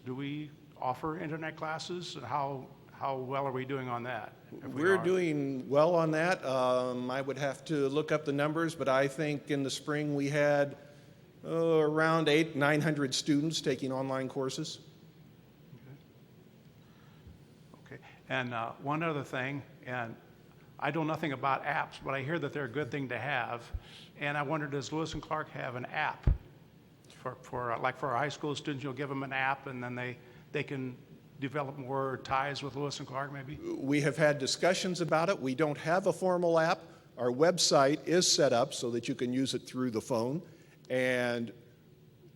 Do we offer internet classes? How well are we doing on that? We're doing well on that. I would have to look up the numbers, but I think in the spring we had around 900 students taking online courses. Okay. And one other thing, and I know nothing about apps, but I hear that they're a good thing to have. And I wonder, does Lewis and Clark have an app for our high school students? You'll give them an app, and then they can develop more ties with Lewis and Clark, maybe? We have had discussions about it. We don't have a formal app. Our website is set up so that you can use it through the phone. And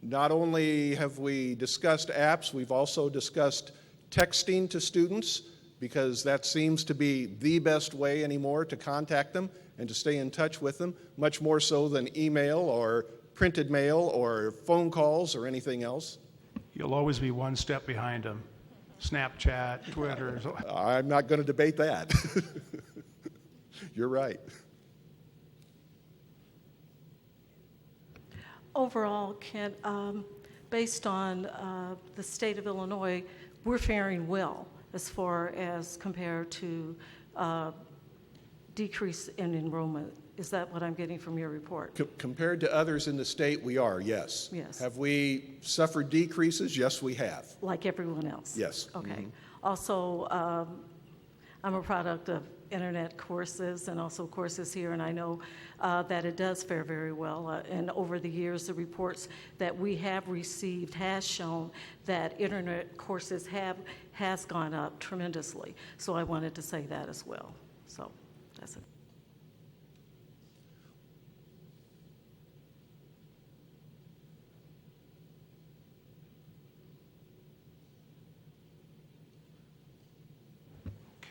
not only have we discussed apps, we've also discussed texting to students, because that seems to be the best way anymore to contact them and to stay in touch with them, much more so than email or printed mail or phone calls or anything else. You'll always be one step behind them. Snapchat, Twitter. I'm not going to debate that. You're right. Overall, Kent, based on the state of Illinois, we're faring well as far as compared to decrease in enrollment. Is that what I'm getting from your report? Compared to others in the state, we are, yes. Yes. Have we suffered decreases? Yes, we have. Like everyone else? Yes. Okay. Also, I'm a product of internet courses and also courses here, and I know that it does fare very well. And over the years, the reports that we have received has shown that internet courses has gone up tremendously. So I wanted to say that as well. So that's it.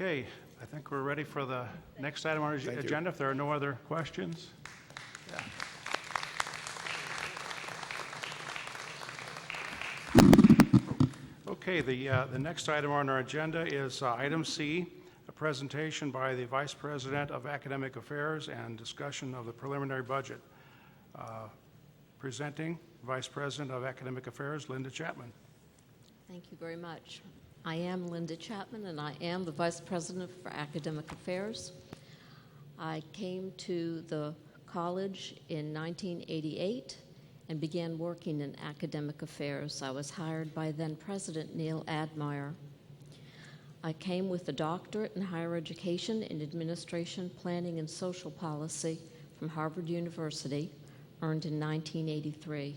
Okay, I think we're ready for the next item on our Thank you. agenda, if there are no other questions. Yeah. Okay, the next item on our agenda is item C, a presentation by the Vice President of Academic Affairs and discussion of the preliminary budget. Presenting Vice President of Academic Affairs, Linda Chapman. Thank you very much. I am Linda Chapman, and I am the Vice President for Academic Affairs. I came to the college in 1988 and began working in academic affairs. I was hired by then President Neil Admire. I came with a doctorate in higher education in administration, planning, and social policy from Harvard University, earned in 1983.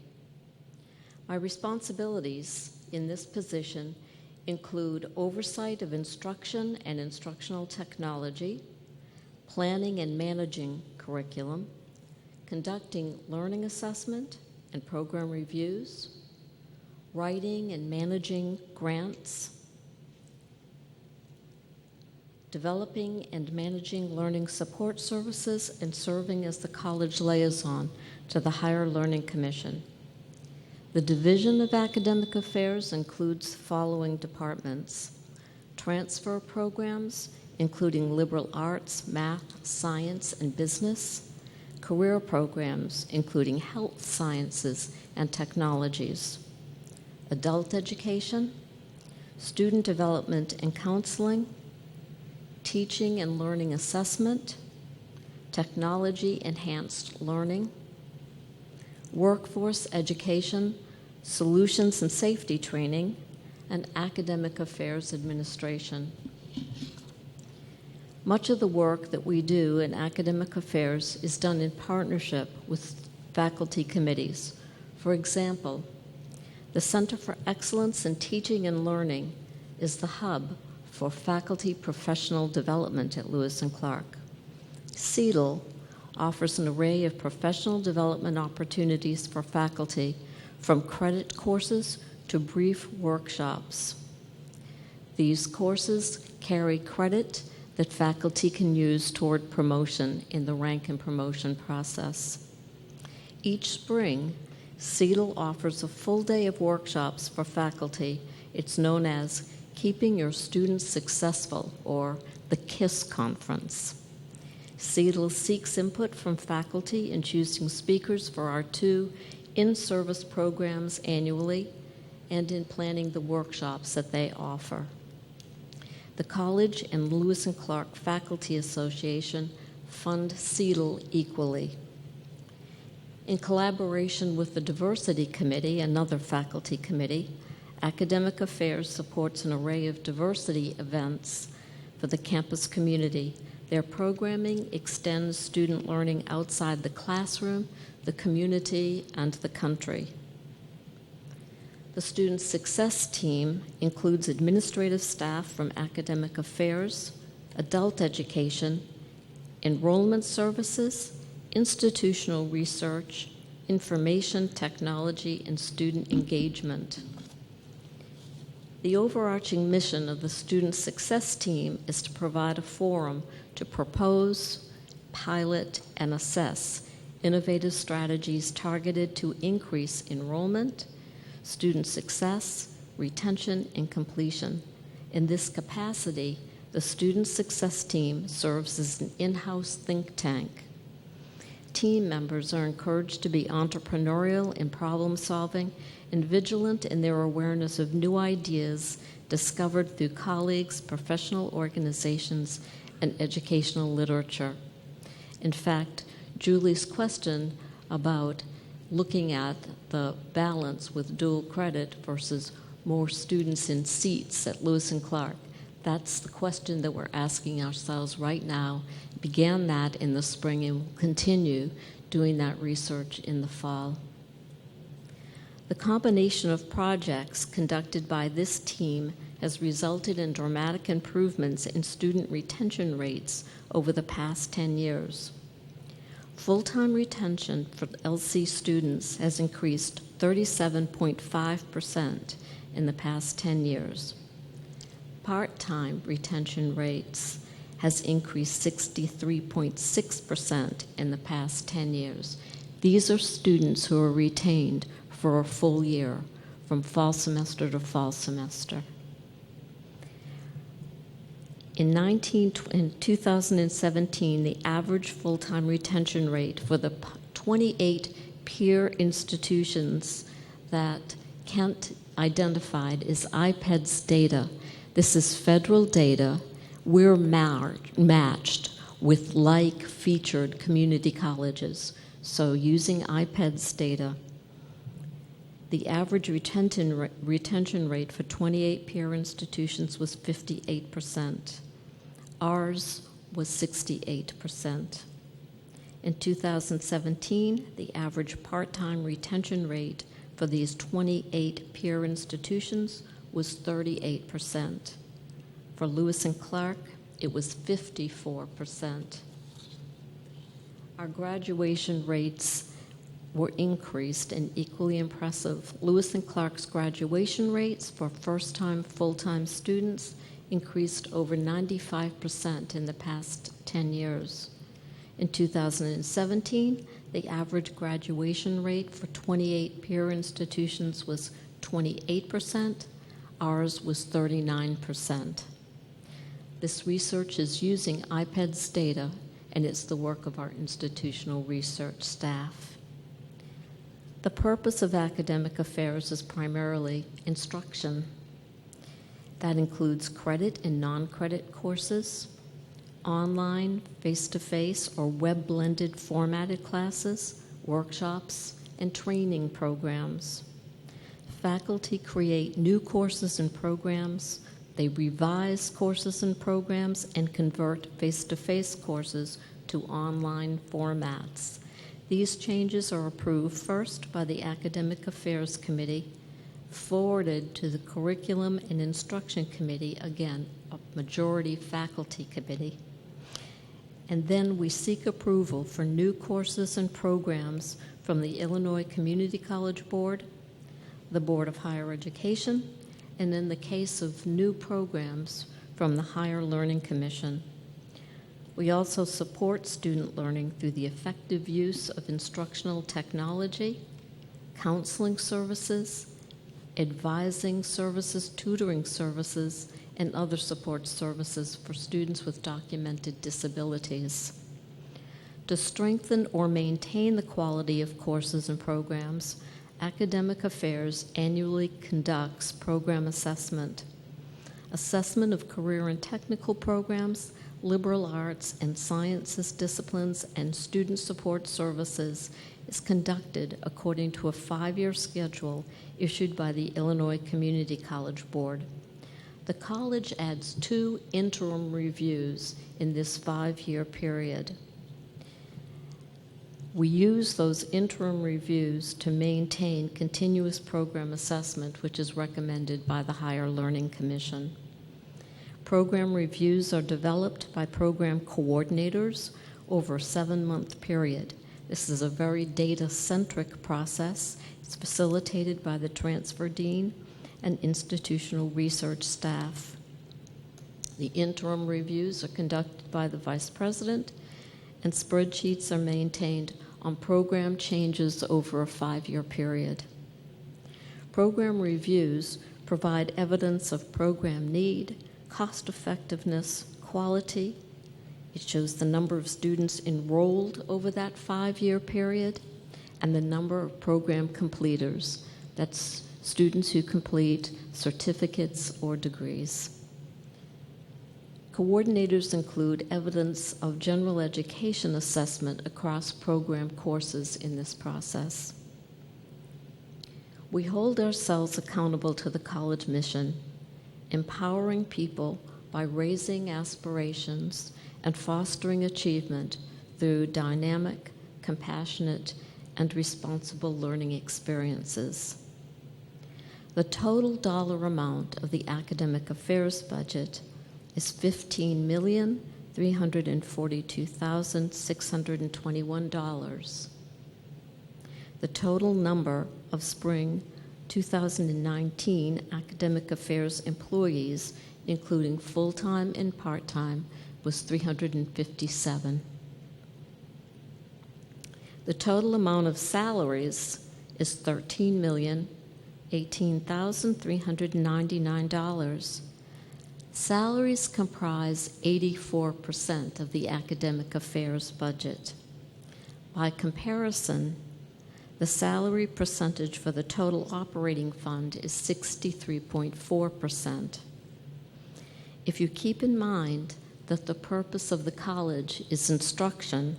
My responsibilities in this position include oversight of instruction and instructional technology, planning and managing curriculum, conducting learning assessment and program reviews, writing and managing grants, developing and managing learning support services, and serving as the college liaison to the Higher Learning Commission. The Division of Academic Affairs includes the following departments: transfer programs, including liberal arts, math, science, and business; career programs, including health sciences and technologies; adult education; student development and counseling; teaching and learning assessment; technology-enhanced learning; workforce education, solutions and safety training, and academic affairs administration. Much of the work that we do in academic affairs is done in partnership with faculty committees. For example, the Center for Excellence in Teaching and Learning is the hub for faculty professional development at Lewis and Clark. CEDL offers an array of professional development opportunities for faculty, from credit courses to brief workshops. These courses carry credit that faculty can use toward promotion in the rank and promotion process. Each spring, CEDL offers a full day of workshops for faculty. It's known as Keeping Your Students Successful, or the KISS Conference. CEDL seeks input from faculty in choosing speakers for our 2 in-service programs annually and in planning the workshops that they offer. The College and Lewis and Clark Faculty Association fund CEDL equally. In collaboration with the Diversity Committee, another faculty committee, Academic Affairs supports an array of diversity events for the campus community. Their programming extends student learning outside the classroom, the community, and the country. The Student Success Team includes administrative staff from Academic Affairs, Adult Education, Enrollment Services, Institutional Research, Information Technology, and Student Engagement. The overarching mission of the Student Success Team is to provide a forum to propose, pilot, and assess innovative strategies targeted to increase enrollment, student success, retention, and completion. In this capacity, the Student Success Team serves as an in-house think tank. Team members are encouraged to be entrepreneurial in problem solving and vigilant in their awareness of new ideas discovered through colleagues, professional organizations, and educational literature. In fact, Julie's question about looking at the balance with dual credit versus more students in seats at Lewis and Clark, that's the question that we're asking ourselves right now. Began that in the spring and will continue doing that research in the fall. The combination of projects conducted by this team has resulted in dramatic improvements in student retention rates over the past 10 years. Full-time retention for LC students has increased 37.5% in the past 10 years. Part-time retention rates has increased 63.6% in the past 10 years. These are students who are retained for a full year, from fall semester to fall semester. In 2017, the average full-time retention rate for the 28 peer institutions that Kent identified is IPEDS data. This is federal data. We're matched with like-featured community colleges. So using IPEDS data, the average retention rate for 28 peer institutions was 58%. Ours was 68%. In 2017, the average part-time retention rate for these 28 peer institutions was 38%. For Lewis and Clark, it was 54%. Our graduation rates were increased and equally impressive. Lewis and Clark's graduation rates for first-time, full-time students increased over 95% in the past 10 years. In 2017, the average graduation rate for 28 peer institutions was 28%. Ours was 39%. This research is using IPEDS data, and it's the work of our institutional research staff. The purpose of academic affairs is primarily instruction. That includes credit and non-credit courses, online, face-to-face, or web-blended formatted classes, workshops, and training programs. Faculty create new courses and programs. They revise courses and programs and convert face-to-face courses to online formats. These changes are approved first by the Academic Affairs Committee, forwarded to the Curriculum and Instruction Committee, again, a majority faculty committee. And then we seek approval for new courses and programs from the Illinois Community College Board, the Board of Higher Education, and in the case of new programs, from the Higher Learning Commission. We also support student learning through the effective use of instructional technology, counseling services, advising services, tutoring services, and other support services for students with documented disabilities. To strengthen or maintain the quality of courses and programs, Academic Affairs annually conducts program assessment. Assessment of career and technical programs, liberal arts and sciences disciplines, and student support services is conducted according to a 5-year schedule issued by the Illinois Community College Board. The college adds 2 interim reviews in this 5-year period. We use those interim reviews to maintain continuous program assessment, which is recommended by the Higher Learning Commission. Program reviews are developed by program coordinators over a 7-month period. This is a very data-centric process. It's facilitated by the transfer dean and institutional research staff. The interim reviews are conducted by the vice president, and spreadsheets are maintained on program changes over a 5-year period. Program reviews provide evidence of program need, cost effectiveness, quality. It shows the number of students enrolled over that 5-year period and the number of program completers. That's students who complete certificates or degrees. Coordinators include evidence of general education assessment across program courses in this process. We hold ourselves accountable to the college mission, empowering people by raising aspirations and fostering achievement through dynamic, compassionate, and responsible learning experiences. The total dollar amount of the academic affairs budget is $15,342,621. The total number of spring 2019 academic affairs employees, including full-time and part-time, was 357. The total amount of salaries is $13,018,399. Salaries comprise 84% of the academic affairs budget. By comparison, the salary percentage for the total operating fund is 63.4%. If you keep in mind that the purpose of the college is instruction,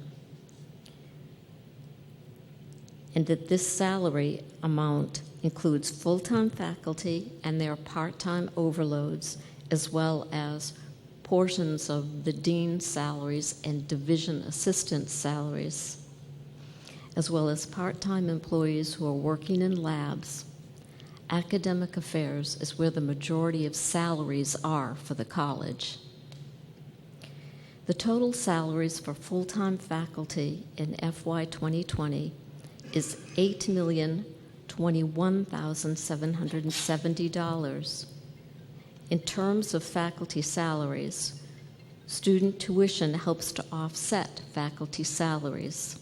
and that this salary amount includes full-time faculty and their part-time overloads, as well as portions of the dean's salaries and division assistant salaries, as well as part-time employees who are working in labs. Academic affairs is where the majority of salaries are for the college. The total salaries for full-time faculty in FY 2020 is $8,021,770. In terms of faculty salaries, student tuition helps to offset faculty salaries.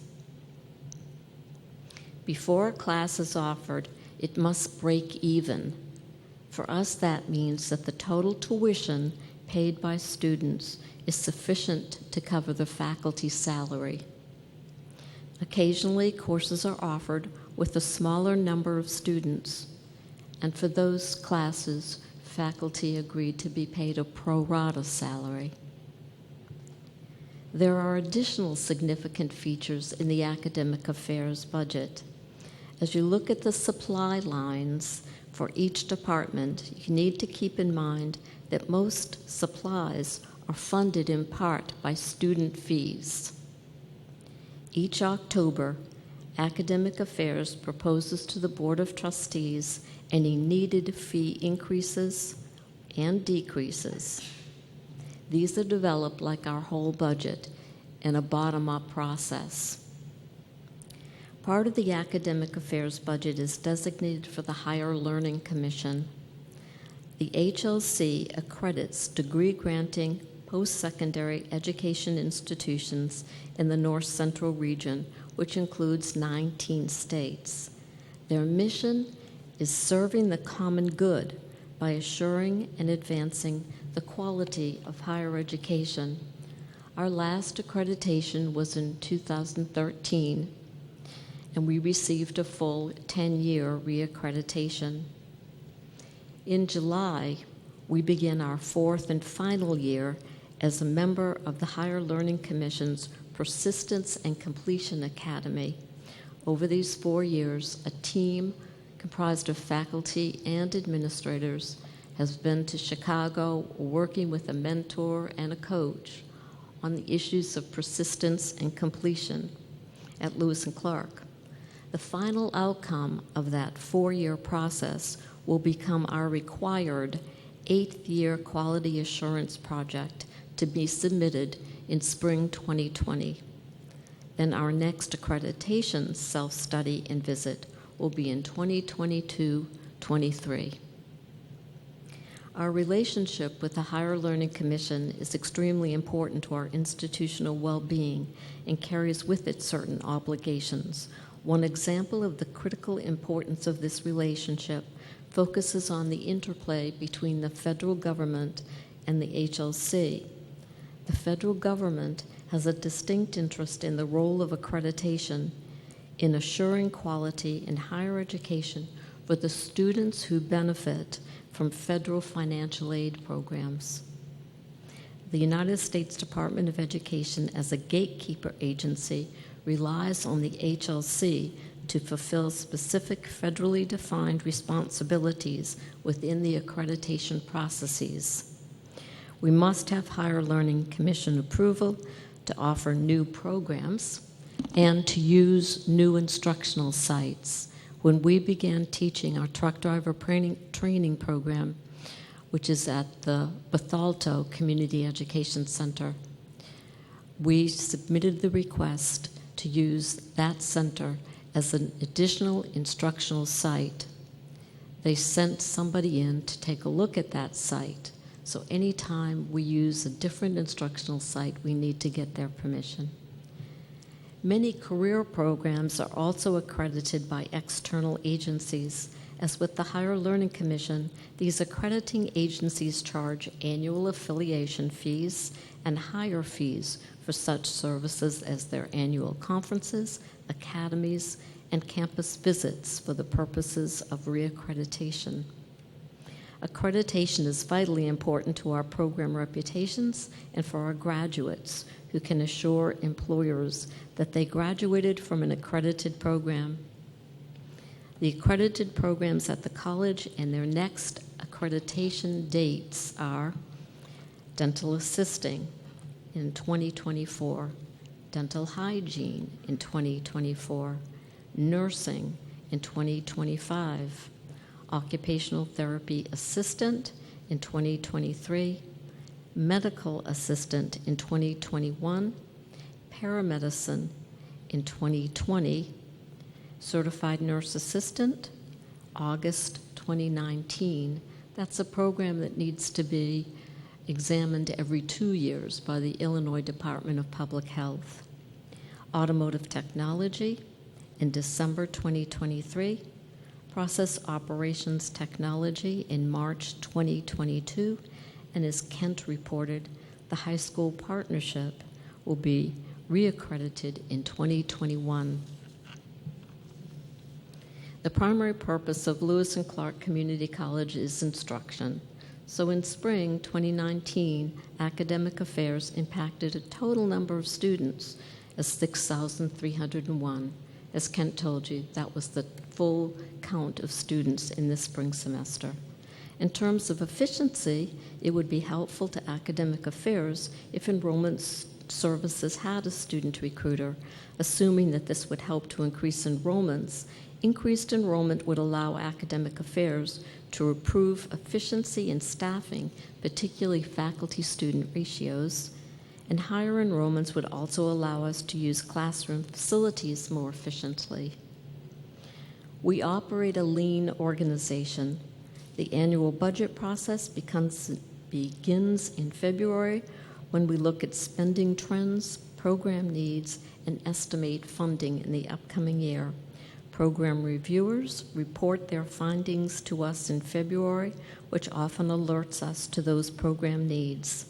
Before a class is offered, it must break even. For us, that means that the total tuition paid by students is sufficient to cover the faculty salary. Occasionally, courses are offered with a smaller number of students, and for those classes, faculty agreed to be paid a pro rata salary. There are additional significant features in the academic affairs budget. As you look at the supply lines for each department, you need to keep in mind that most supplies are funded in part by student fees. Each October, Academic Affairs proposes to the Board of Trustees any needed fee increases and decreases. These are developed like our whole budget in a bottom-up process. Part of the Academic Affairs budget is designated for the Higher Learning Commission. The HLC accredits degree-granting post-secondary education institutions in the North Central region, which includes 19 states. Their mission is serving the common good by assuring and advancing the quality of higher education. Our last accreditation was in 2013, and we received a full 10-year reaccreditation. In July, we begin our 4th and final year as a member of the Higher Learning Commission's Persistence and Completion Academy. Over these 4 years, a team comprised of faculty and administrators has been to Chicago working with a mentor and a coach on the issues of persistence and completion at Lewis and Clark. The final outcome of that 4-year process will become our required 8th-year quality assurance project to be submitted in spring 2020. Then our next accreditation self-study and visit will be in 2022-23. Our relationship with the Higher Learning Commission is extremely important to our institutional well-being and carries with it certain obligations. One example of the critical importance of this relationship focuses on the interplay between the federal government and the HLC. The federal government has a distinct interest in the role of accreditation in assuring quality in higher education for the students who benefit from federal financial aid programs. The United States Department of Education, as a gatekeeper agency, relies on the HLC to fulfill specific federally defined responsibilities within the accreditation processes. We must have Higher Learning Commission approval to offer new programs and to use new instructional sites. When we began teaching our truck driver training program, which is at the Bethalto Community Education Center, we submitted the request to use that center as an additional instructional site. They sent somebody in to take a look at that site. So anytime we use a different instructional site, we need to get their permission. Many career programs are also accredited by external agencies. As with the Higher Learning Commission, these accrediting agencies charge annual affiliation fees and higher fees for such services as their annual conferences, academies, and campus visits for the purposes of reaccreditation. Accreditation is vitally important to our program reputations and for our graduates, who can assure employers that they graduated from an accredited program. The accredited programs at the college and their next accreditation dates are dental assisting in 2024, dental hygiene in 2024, nursing in 2025, occupational therapy assistant in 2023, medical assistant in 2021, paramedicine in 2020, certified nurse assistant, August 2019. That's a program that needs to be examined every 2 years by the Illinois Department of Public Health. Automotive technology in December 2023, process operations technology in March 2022, and as Kent reported, the high school partnership will be reaccredited in 2021. The primary purpose of Lewis and Clark Community College is instruction. So in spring 2019, academic affairs impacted a total number of students as 6,301. As Kent told you, that was the full count of students in this spring semester. In terms of efficiency, it would be helpful to academic affairs if enrollment services had a student recruiter, assuming that this would help to increase enrollments. Increased enrollment would allow academic affairs to improve efficiency in staffing, particularly faculty-student ratios, and higher enrollments would also allow us to use classroom facilities more efficiently. We operate a lean organization. The annual budget process begins in February when we look at spending trends, program needs, and estimate funding in the upcoming year. Program reviewers report their findings to us in February, which often alerts us to those program needs.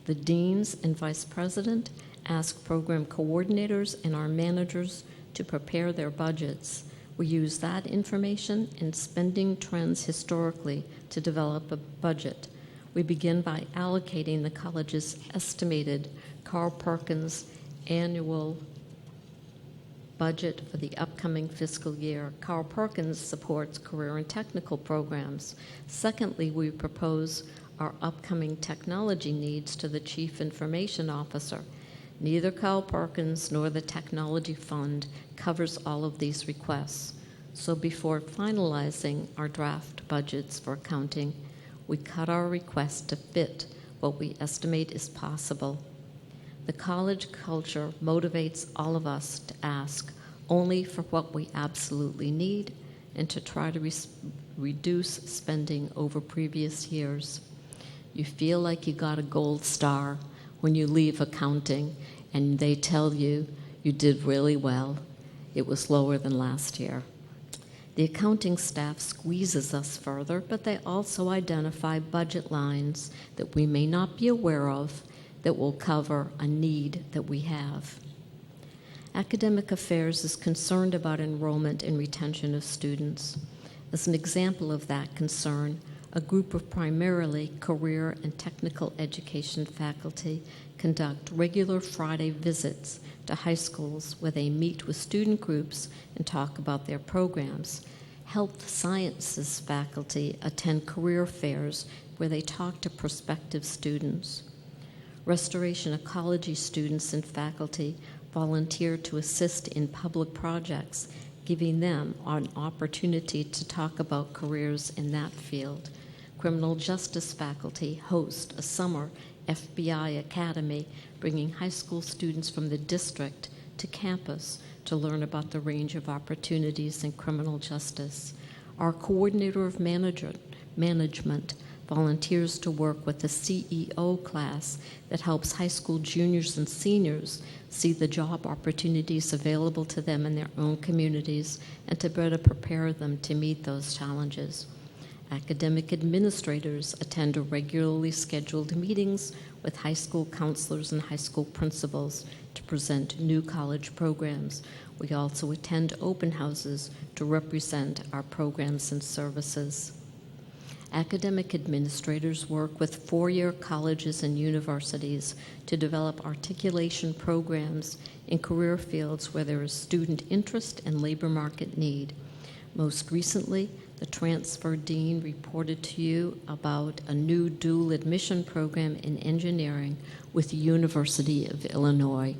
The deans and vice president ask program coordinators and our managers to prepare their budgets. We use that information and spending trends historically to develop a budget. We begin by allocating the college's estimated Carl Perkins annual budget for the upcoming fiscal year. Carl Perkins supports career and technical programs. Secondly, we propose our upcoming technology needs to the Chief Information Officer. Neither Carl Perkins nor the Technology Fund covers all of these requests. So before finalizing our draft budgets for accounting, we cut our request to fit what we estimate is possible. The college culture motivates all of us to ask only for what we absolutely need and to try to reduce spending over previous years. You feel like you got a gold star when you leave accounting and they tell you you did really well. It was lower than last year. The accounting staff squeezes us further, but they also identify budget lines that we may not be aware of that will cover a need that we have. Academic Affairs is concerned about enrollment and retention of students. As an example of that concern, a group of primarily career and technical education faculty conduct regular Friday visits to high schools where they meet with student groups and talk about their programs. Health sciences faculty attend career fairs where they talk to prospective students. Restoration ecology students and faculty volunteer to assist in public projects, giving them an opportunity to talk about careers in that field. Criminal justice faculty host a summer FBI Academy, bringing high school students from the district to campus to learn about the range of opportunities in criminal justice. Our coordinator of management volunteers to work with the CEO class that helps high school juniors and seniors see the job opportunities available to them in their own communities and to better prepare them to meet those challenges. Academic administrators attend regularly scheduled meetings with high school counselors and high school principals to present new college programs. We also attend open houses to represent our programs and services. Academic administrators work with four-year colleges and universities to develop articulation programs in career fields where there is student interest and labor market need. Most recently, the transfer dean reported to you about a new dual admission program in engineering with the University of Illinois.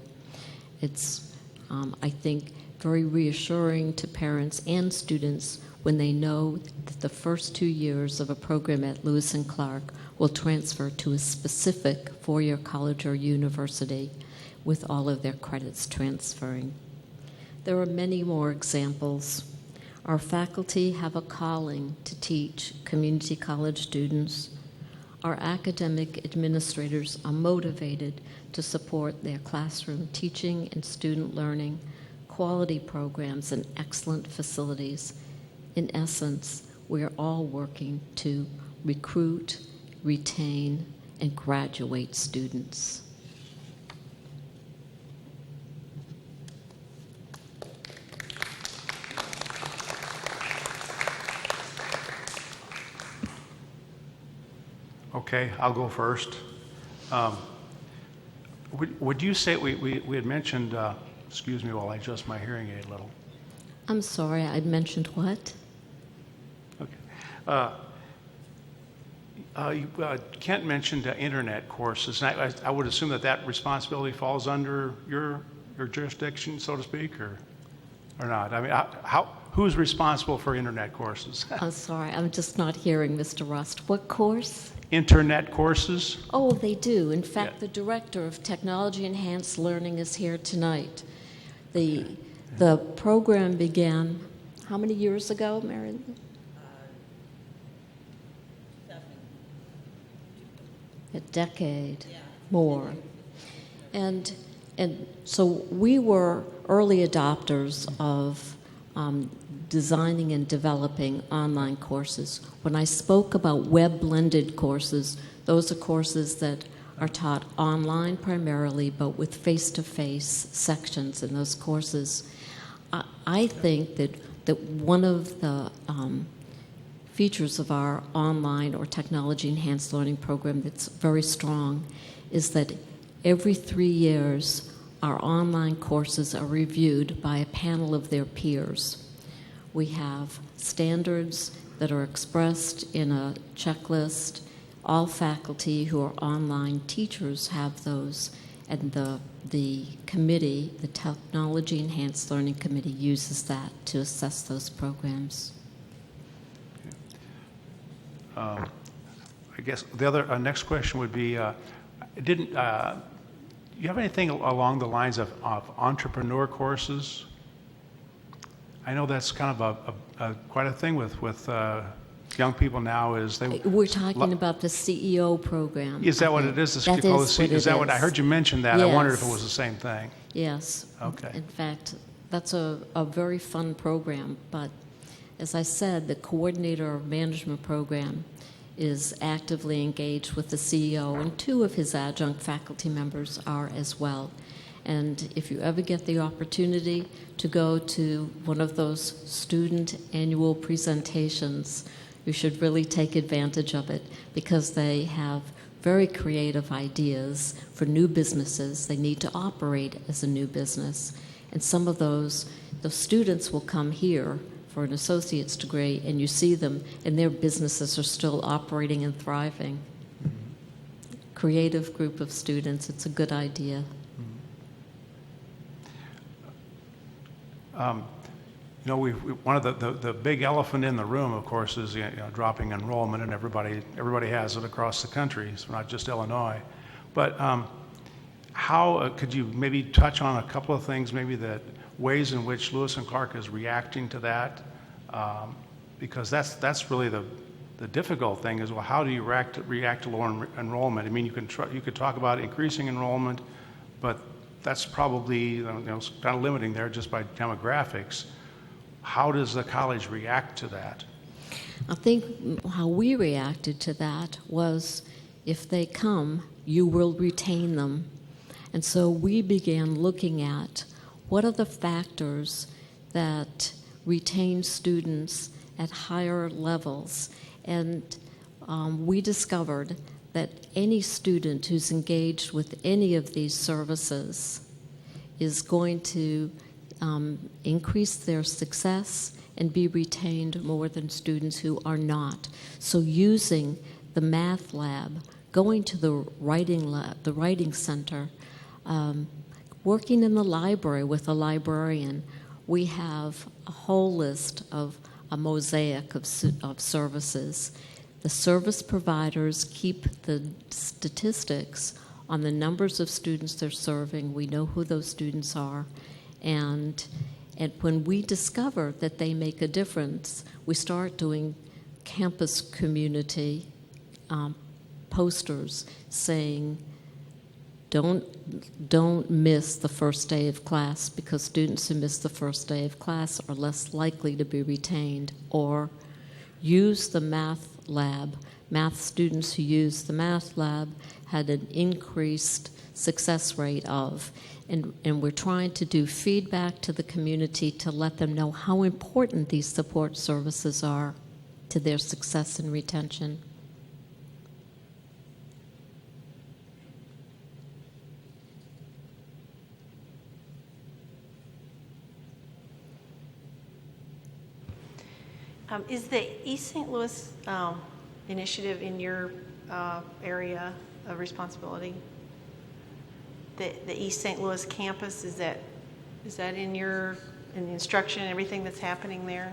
It's, I think, very reassuring to parents and students when they know that the first 2 years of a program at Lewis and Clark will transfer to a specific four-year college or university with all of their credits transferring. There are many more examples. Our faculty have a calling to teach community college students. Our academic administrators are motivated to support their classroom teaching and student learning, quality programs, and excellent facilities. In essence, we are all working to recruit, retain, and graduate students. Okay, I'll go first. Would you say, we had mentioned, excuse me while I adjust my hearing aid a little. I'm sorry, I mentioned what? Okay. Kent mentioned internet courses. And I would assume that responsibility falls under your jurisdiction, so to speak, or not? I mean, who's responsible for internet courses? I'm sorry, I'm just not hearing, Mr. Rust. What course? Internet courses? Oh, they do. In fact, Yeah. the director of Technology Enhanced Learning is here tonight. The program began how many years ago, Mary? 7. A decade, Yeah. more. And so we were early adopters of designing and developing online courses. When I spoke about web-blended courses, those are courses that are taught online primarily, but with face-to-face sections in those courses. I think that one of the features of our online or technology-enhanced learning program that's very strong is that every 3 years, our online courses are reviewed by a panel of their peers. We have standards that are expressed in a checklist. All faculty who are online teachers have those, and the committee, the Technology Enhanced Learning Committee, uses that to assess those programs. I guess the other next question would be, do you have anything along the lines of entrepreneur courses? I know that's kind of quite a thing with young people now is they. We're talking about the CEO program. Is that what it is? That is what Is that what I heard you mention that? I wondered if it Yes. was the same thing. Yes. Okay. In fact, that's a very fun program, but as I said, the coordinator of management program is actively engaged with the CEO, and 2 of his adjunct faculty members are as well. And if you ever get the opportunity to go to one of those student annual presentations, you should really take advantage of it because they have very creative ideas for new businesses. They need to operate as a new business. And some of those students will come here for an associate's degree, and you see them, and their businesses are still operating and thriving. Creative group of students, it's a good idea. You know, one of the big elephant in the room, of course, is dropping enrollment, and everybody has it across the country. It's not just Illinois. But how could you maybe touch on a couple of things, maybe that ways in which Lewis and Clark is reacting to that? Because that's really the difficult thing is, well, how do you react to lower enrollment? I mean, you could talk about increasing enrollment, but that's probably kind of limiting there just by demographics. How does the college react to that? I think how we reacted to that was, if they come, you will retain them. And so we began looking at what are the factors that retain students at higher levels. And we discovered that any student who's engaged with any of these services is going to increase their success and be retained more than students who are not. So using the math lab, going to the writing lab, the writing center, working in the library with a librarian, we have a whole list of a mosaic of services. The service providers keep the statistics on the numbers of students they're serving. We know who those students are. And when we discover that they make a difference, we start doing campus community posters saying, don't miss the first day of class, because students who miss the first day of class are less likely to be retained. Or use the math lab. Math students who use the math lab had an increased success rate of. And we're trying to do feedback to the community to let them know how important these support services are to their success and retention. Is the East St. Louis initiative in your area of responsibility? The East St. Louis campus, is that in the instruction and everything that's happening there?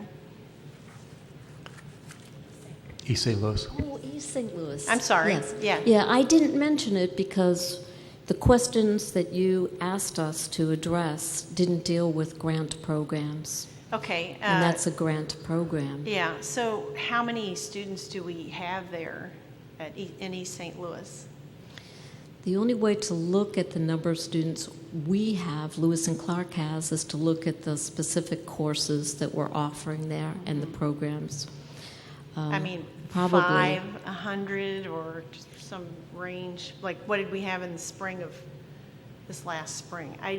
East St. Louis. Oh, East St. Louis. I'm sorry. Yes. Yeah. Yeah, I didn't mention it because the questions that you asked us to address didn't deal with grant programs. Okay. And that's a grant program. Yeah. So how many students do we have there in East St. Louis? The only way to look at the number of students we have, Lewis and Clark has, is to look at the specific courses that we're offering there and the programs. I mean, probably 5, 100, or just some range? Like, what did we have in the spring of this last spring? I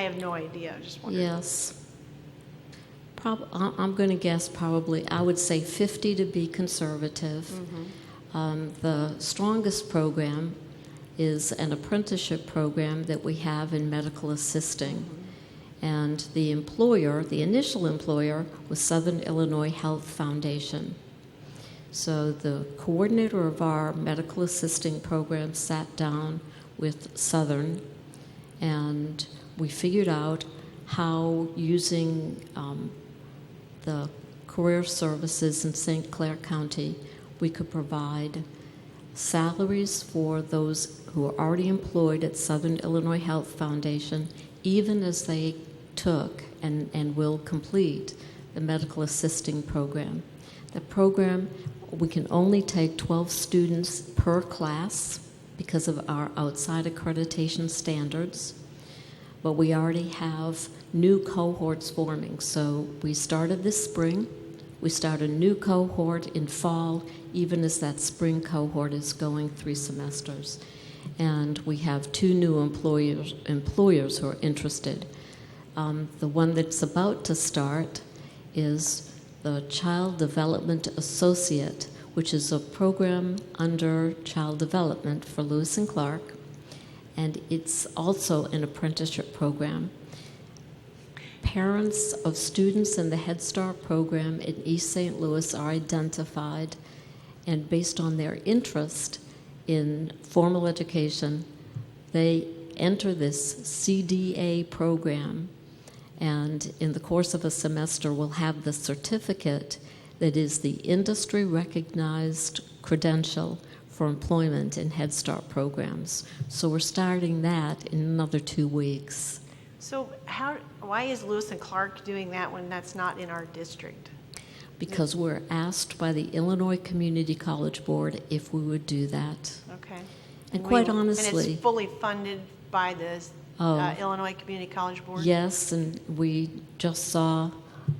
have no idea. I just wondered. Yes. I'm going to guess probably, I would say 50 to be conservative. Mm-hmm. The strongest program is an apprenticeship program that we have in medical assisting. Mm-hmm. And the initial employer, was Southern Illinois Health Foundation. So the coordinator of our medical assisting program sat down with Southern, and we figured out how, using the career services in St. Clair County, we could provide salaries for those who are already employed at Southern Illinois Health Foundation, even as they took and will complete the medical assisting program. The program, we can only take 12 students per class because of our outside accreditation standards, but we already have new cohorts forming. So we started this spring. We start a new cohort in fall, even as that spring cohort is going 3 semesters. And we have 2 new employers who are interested. The one that's about to start is the Child Development Associate, which is a program under Child Development for Lewis and Clark, and it's also an apprenticeship program. Parents of students in the Head Start program in East St. Louis are identified, and based on their interest in formal education, they enter this CDA program, and in the course of a semester will have the certificate that is the industry-recognized credential for employment in Head Start programs. So we're starting that in another 2 weeks. So why is Lewis and Clark doing that when that's not in our district? Because we're asked by the Illinois Community College Board if we would do that. Okay. And quite And honestly, it's fully funded by the Illinois Community College Board? yes, and we just saw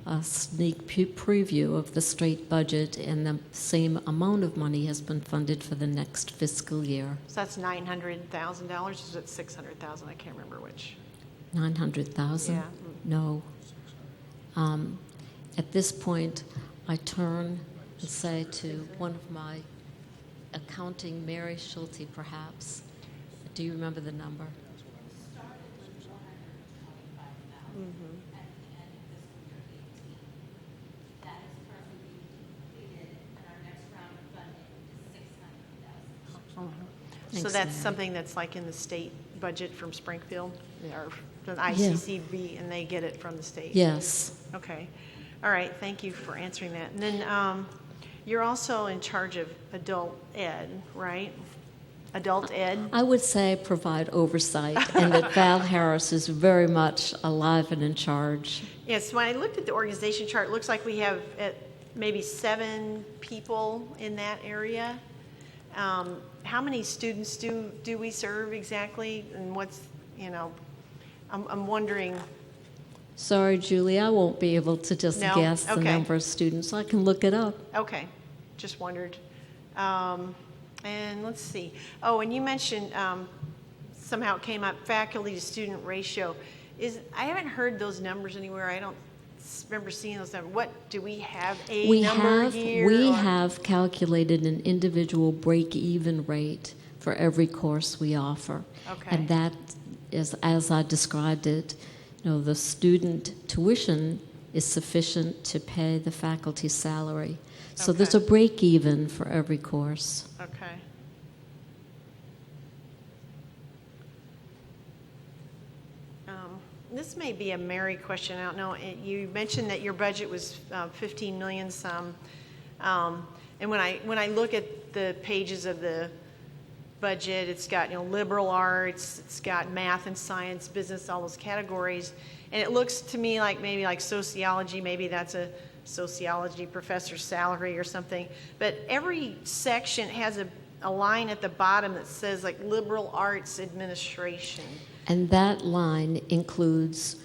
a sneak preview of the state budget, and the same amount of money has been funded for the next fiscal year. So that's $900,000, or is it $600,000? I can't remember which. 900,000? Yeah. No. At this point, I turn and say to one of my accounting, Mary Schulte, perhaps. Do you remember the number? So Thanks, that's Mary. something that's like in the state budget from Springfield, or the ICCB, and they get it from the state? Yes. Okay. All right, thank you for answering that. And then you're also in charge of adult ed, right? Adult ed? I would say provide oversight, and that Val Harris is very much alive and in charge. Yes, when I looked at the organization chart, it looks like we have maybe 7 people in that area. How many students do we serve exactly, and what's, I'm wondering. Sorry, Julie, I won't be able to just No? guess the Okay. number of students. I can look it up. Okay, just wondered. And let's see. Oh, and you mentioned somehow it came up, faculty to student ratio. I haven't heard those numbers anywhere. I don't remember seeing those numbers. What do we have? Number here? We have calculated an individual break-even rate for every course we offer. Okay. And that is, as I described it, the student tuition is sufficient to pay the faculty salary. So Okay. there's a break-even for every course. Okay. This may be a Mary question. I don't know. You mentioned that your budget was 15 million some, and when I look at the pages of the budget, it's got liberal arts, it's got math and science, business, all those categories, and it looks to me like maybe like sociology. Maybe that's a sociology professor's salary or something. But every section has a line at the bottom that says like liberal arts administration. And that line includes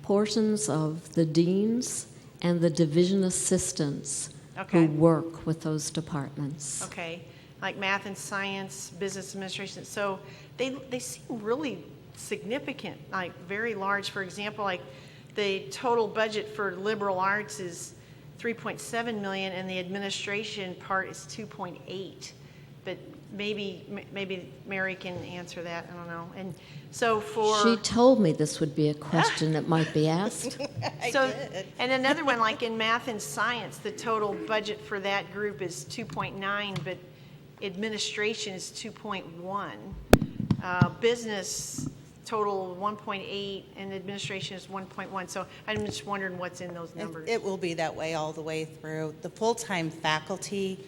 portions of the deans and the division assistants Okay. who work with those departments. Okay, like math and science, business administration. So they seem really significant, like very large. For example, like the total budget for liberal arts is 3.7 million, and the administration part is 2.8. But maybe Mary can answer that. I don't know. And so She told me this would be a question that might be asked. and another one, like in math and science, the total budget for that group is 2.9, but administration is 2.1. Business total 1.8, and administration is 1.1. So I'm just wondering what's in those numbers. It will be that way all the way through. The full-time faculty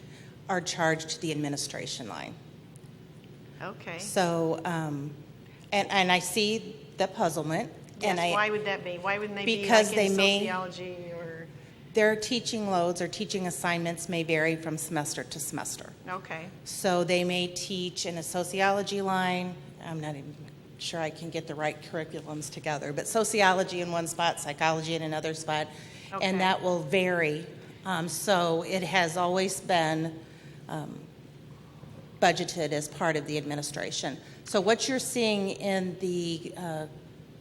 are charged to the administration line. Okay. So, and I see the puzzlement. Yes, and why would that be? Why wouldn't they be because like they in may- sociology or? Their teaching loads or teaching assignments may vary from semester to semester. Okay. So they may teach in a sociology line. I'm not even sure I can get the right curriculums together, but sociology in one spot, psychology in another spot, Okay. and that will vary. So it has always been budgeted as part of the administration. So what you're seeing in the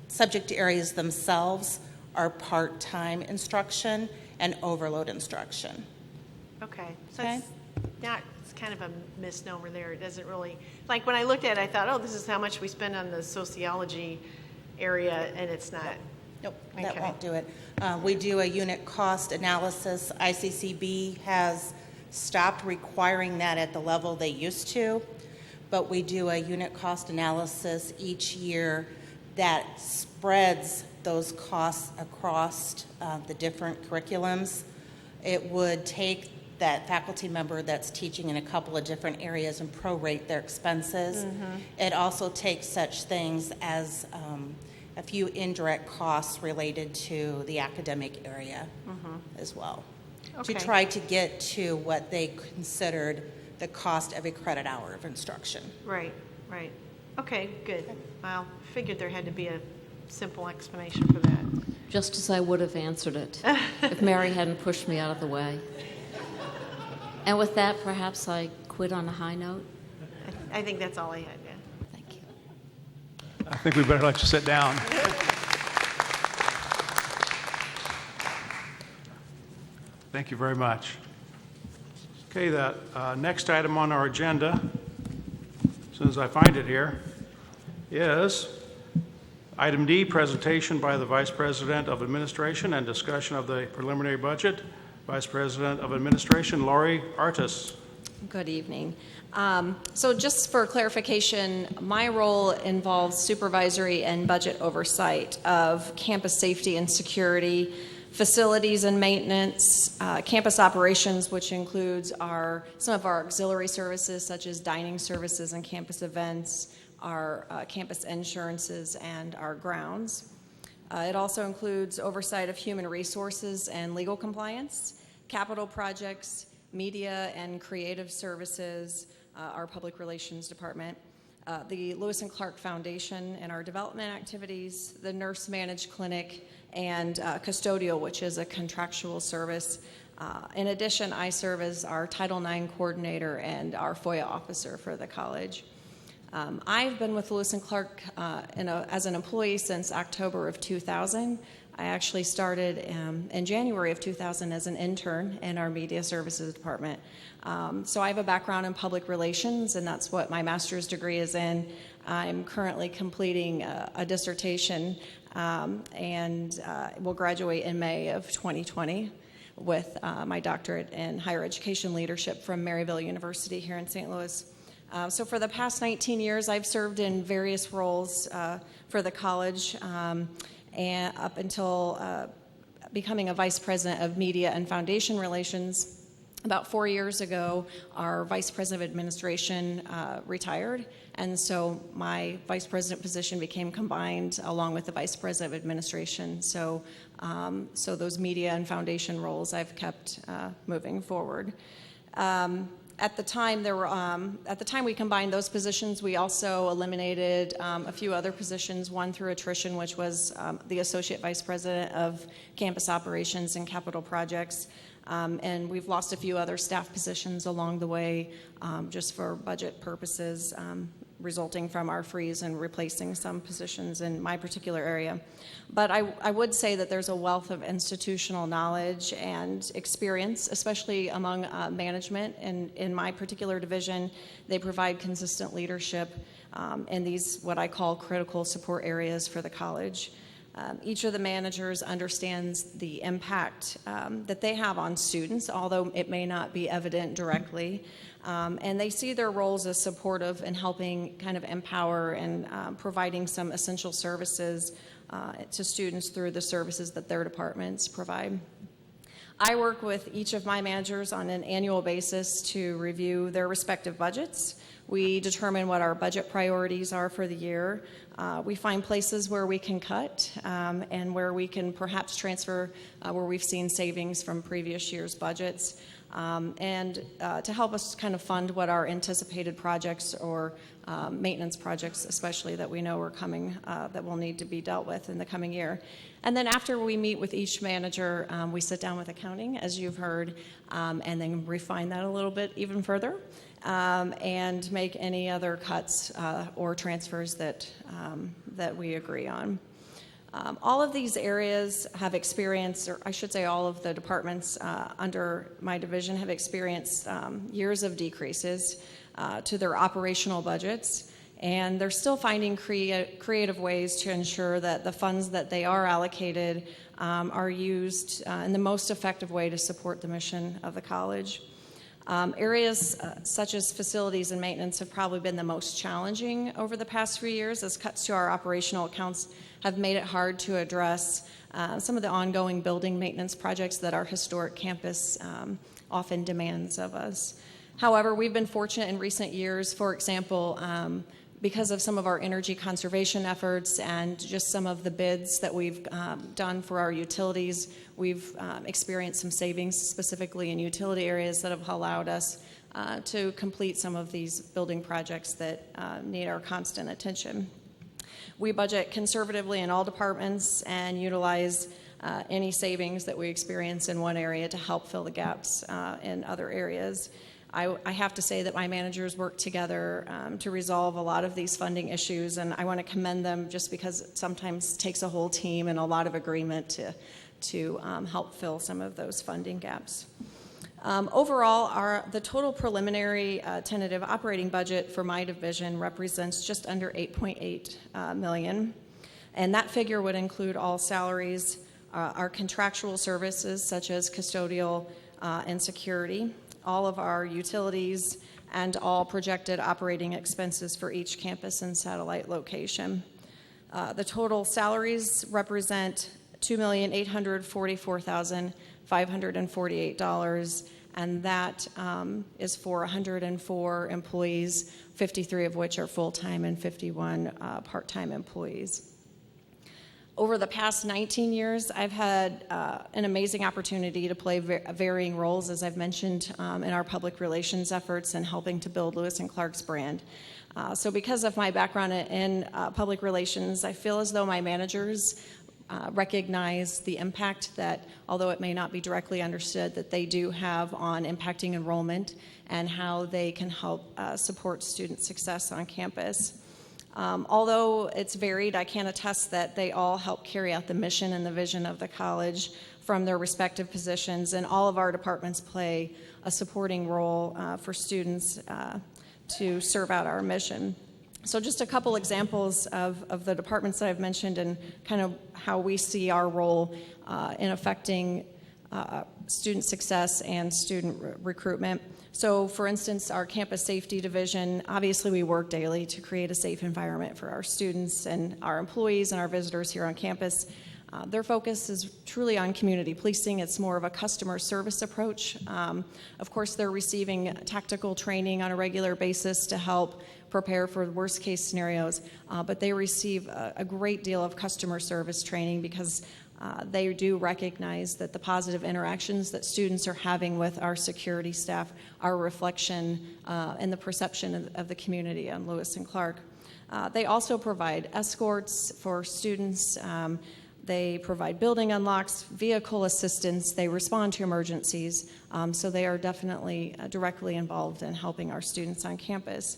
subject areas themselves are part-time instruction and overload instruction. Okay. So Okay. it's kind of a misnomer there. It doesn't really, like when I looked at it, I thought, oh, this is how much we spend on the sociology area, and it's not. Nope, that Okay. won't do it. We do a unit cost analysis. ICCB has stopped requiring that at the level they used to, but we do a unit cost analysis each year that spreads those costs across the different curriculums. It would take that faculty member that's teaching in a couple of different areas and prorate their expenses. It also takes such things as a few indirect costs related to the academic area as well, Okay. to try to get to what they considered the cost of a credit hour of instruction. Right, right. Okay, good. Well, figured there had to be a simple explanation for that. Just as I would have answered it if Mary hadn't pushed me out of the way. And with that, perhaps I quit on a high note. I think that's all I had, yeah. Thank you. I think we better let you sit down. Thank you very much. Okay, that next item on our agenda, as soon as I find it here, is item D, presentation by the Vice President of Administration and discussion of the preliminary budget. Vice President of Administration, Lori Artis. Good evening. So just for clarification, my role involves supervisory and budget oversight of campus safety and security, facilities and maintenance, campus operations, which includes some of our auxiliary services such as dining services and campus events, our campus insurances, and our grounds. It also includes oversight of human resources and legal compliance, capital projects, media and creative services, our public relations department, the Lewis and Clark Foundation and our development activities, the nurse managed clinic, and custodial, which is a contractual service. In addition, I serve as our Title IX coordinator and our FOIA officer for the college. I've been with Lewis and Clark as an employee since October of 2000. I actually started in January of 2000 as an intern in our media services department. So I have a background in public relations, and that's what my master's degree is in. I'm currently completing a dissertation and will graduate in May of 2020 with my doctorate in higher education leadership from Maryville University here in St. Louis. So for the past 19 years, I've served in various roles for the college, and up until becoming a vice president of media and foundation relations. About 4 years ago, our vice president of administration retired, and so my vice president position became combined along with the vice president of administration. So those media and foundation roles I've kept moving forward. At the time we combined those positions, we also eliminated a few other positions, one through attrition, which was the Associate Vice President of Campus Operations and Capital Projects. And we've lost a few other staff positions along the way just for budget purposes, resulting from our freeze and replacing some positions in my particular area. But I would say that there's a wealth of institutional knowledge and experience, especially among management. And in my particular division, they provide consistent leadership in these, what I call, critical support areas for the college. Each of the managers understands the impact that they have on students, although it may not be evident directly. And they see their roles as supportive in helping kind of empower and providing some essential services to students through the services that their departments provide. I work with each of my managers on an annual basis to review their respective budgets. We determine what our budget priorities are for the year. We find places where we can cut and where we can perhaps transfer where we've seen savings from previous year's budgets. And to help us kind of fund what our anticipated projects or maintenance projects, especially that we know are coming, that will need to be dealt with in the coming year. And then after we meet with each manager, we sit down with accounting, as you've heard, and then refine that a little bit even further, and make any other cuts or transfers that we agree on. All of these areas have experienced, or I should say all of the departments under my division have experienced years of decreases to their operational budgets, and they're still finding creative ways to ensure that the funds that they are allocated are used in the most effective way to support the mission of the college. Areas such as facilities and maintenance have probably been the most challenging over the past few years, as cuts to our operational accounts have made it hard to address some of the ongoing building maintenance projects that our historic campus often demands of us. However, we've been fortunate in recent years, for example, because of some of our energy conservation efforts and just some of the bids that we've done for our utilities, we've experienced some savings specifically in utility areas that have allowed us to complete some of these building projects that need our constant attention. We budget conservatively in all departments and utilize any savings that we experience in one area to help fill the gaps in other areas. I have to say that my managers work together to resolve a lot of these funding issues, and I want to commend them just because it sometimes takes a whole team and a lot of agreement to help fill some of those funding gaps. Overall, the total preliminary tentative operating budget for my division represents just under $8.8 million, and that figure would include all salaries, our contractual services such as custodial and security, all of our utilities, and all projected operating expenses for each campus and satellite location. The total salaries represent $2,844,548, and that is for 104 employees, 53 of which are full-time and 51 part-time employees. Over the past 19 years, I've had an amazing opportunity to play varying roles, as I've mentioned, in our public relations efforts and helping to build Lewis & Clark's brand. So because of my background in public relations, I feel as though my managers recognize the impact that, although it may not be directly understood, that they do have on impacting enrollment and how they can help support student success on campus. Although it's varied, I can attest that they all help carry out the mission and the vision of the college from their respective positions, and all of our departments play a supporting role for students to serve out our mission. So just a couple examples of the departments that I've mentioned and kind of how we see our role in affecting student success and student recruitment. So, for instance, our campus safety division, obviously we work daily to create a safe environment for our students and our employees and our visitors here on campus. Their focus is truly on community policing. It's more of a customer service approach. Of course, they're receiving tactical training on a regular basis to help prepare for worst case scenarios, but they receive a great deal of customer service training because they do recognize that the positive interactions that students are having with our security staff are a reflection and the perception of the community on Lewis & Clark. They also provide escorts for students. They provide building unlocks, vehicle assistance. They respond to emergencies. So they are definitely directly involved in helping our students on campus.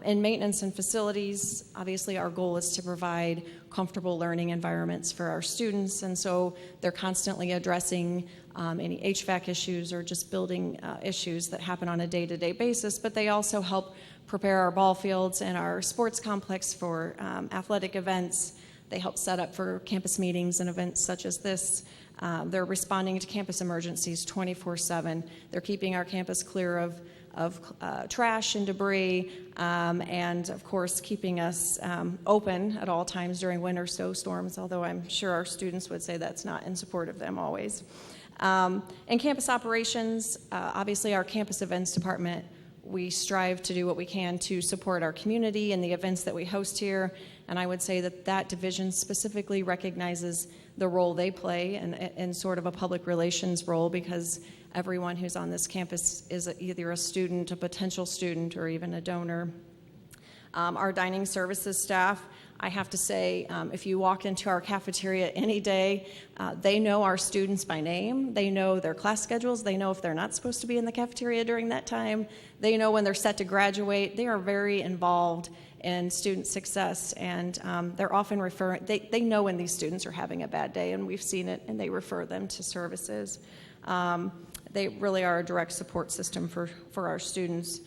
In maintenance and facilities, obviously our goal is to provide comfortable learning environments for our students, and so they're constantly addressing any HVAC issues or just building issues that happen on a day-to-day basis, but they also help prepare our ball fields and our sports complex for athletic events. They help set up for campus meetings and events such as this. They're responding to campus emergencies 24/7. They're keeping our campus clear of trash and debris, and of course keeping us open at all times during winter snowstorms, although I'm sure our students would say that's not in support of them always. In campus operations, obviously our campus events department we strive to do what we can to support our community and the events that we host here. And I would say that that division specifically recognizes the role they play in sort of a public relations role, because everyone who's on this campus is either a student, a potential student, or even a donor. Our dining services staff, I have to say, if you walk into our cafeteria any day, they know our students by name. They know their class schedules. They know if they're not supposed to be in the cafeteria during that time. They know when they're set to graduate. They are very involved in student success, and they're often referring, they know when these students are having a bad day, and we've seen it, and they refer them to services. They really are a direct support system for our students.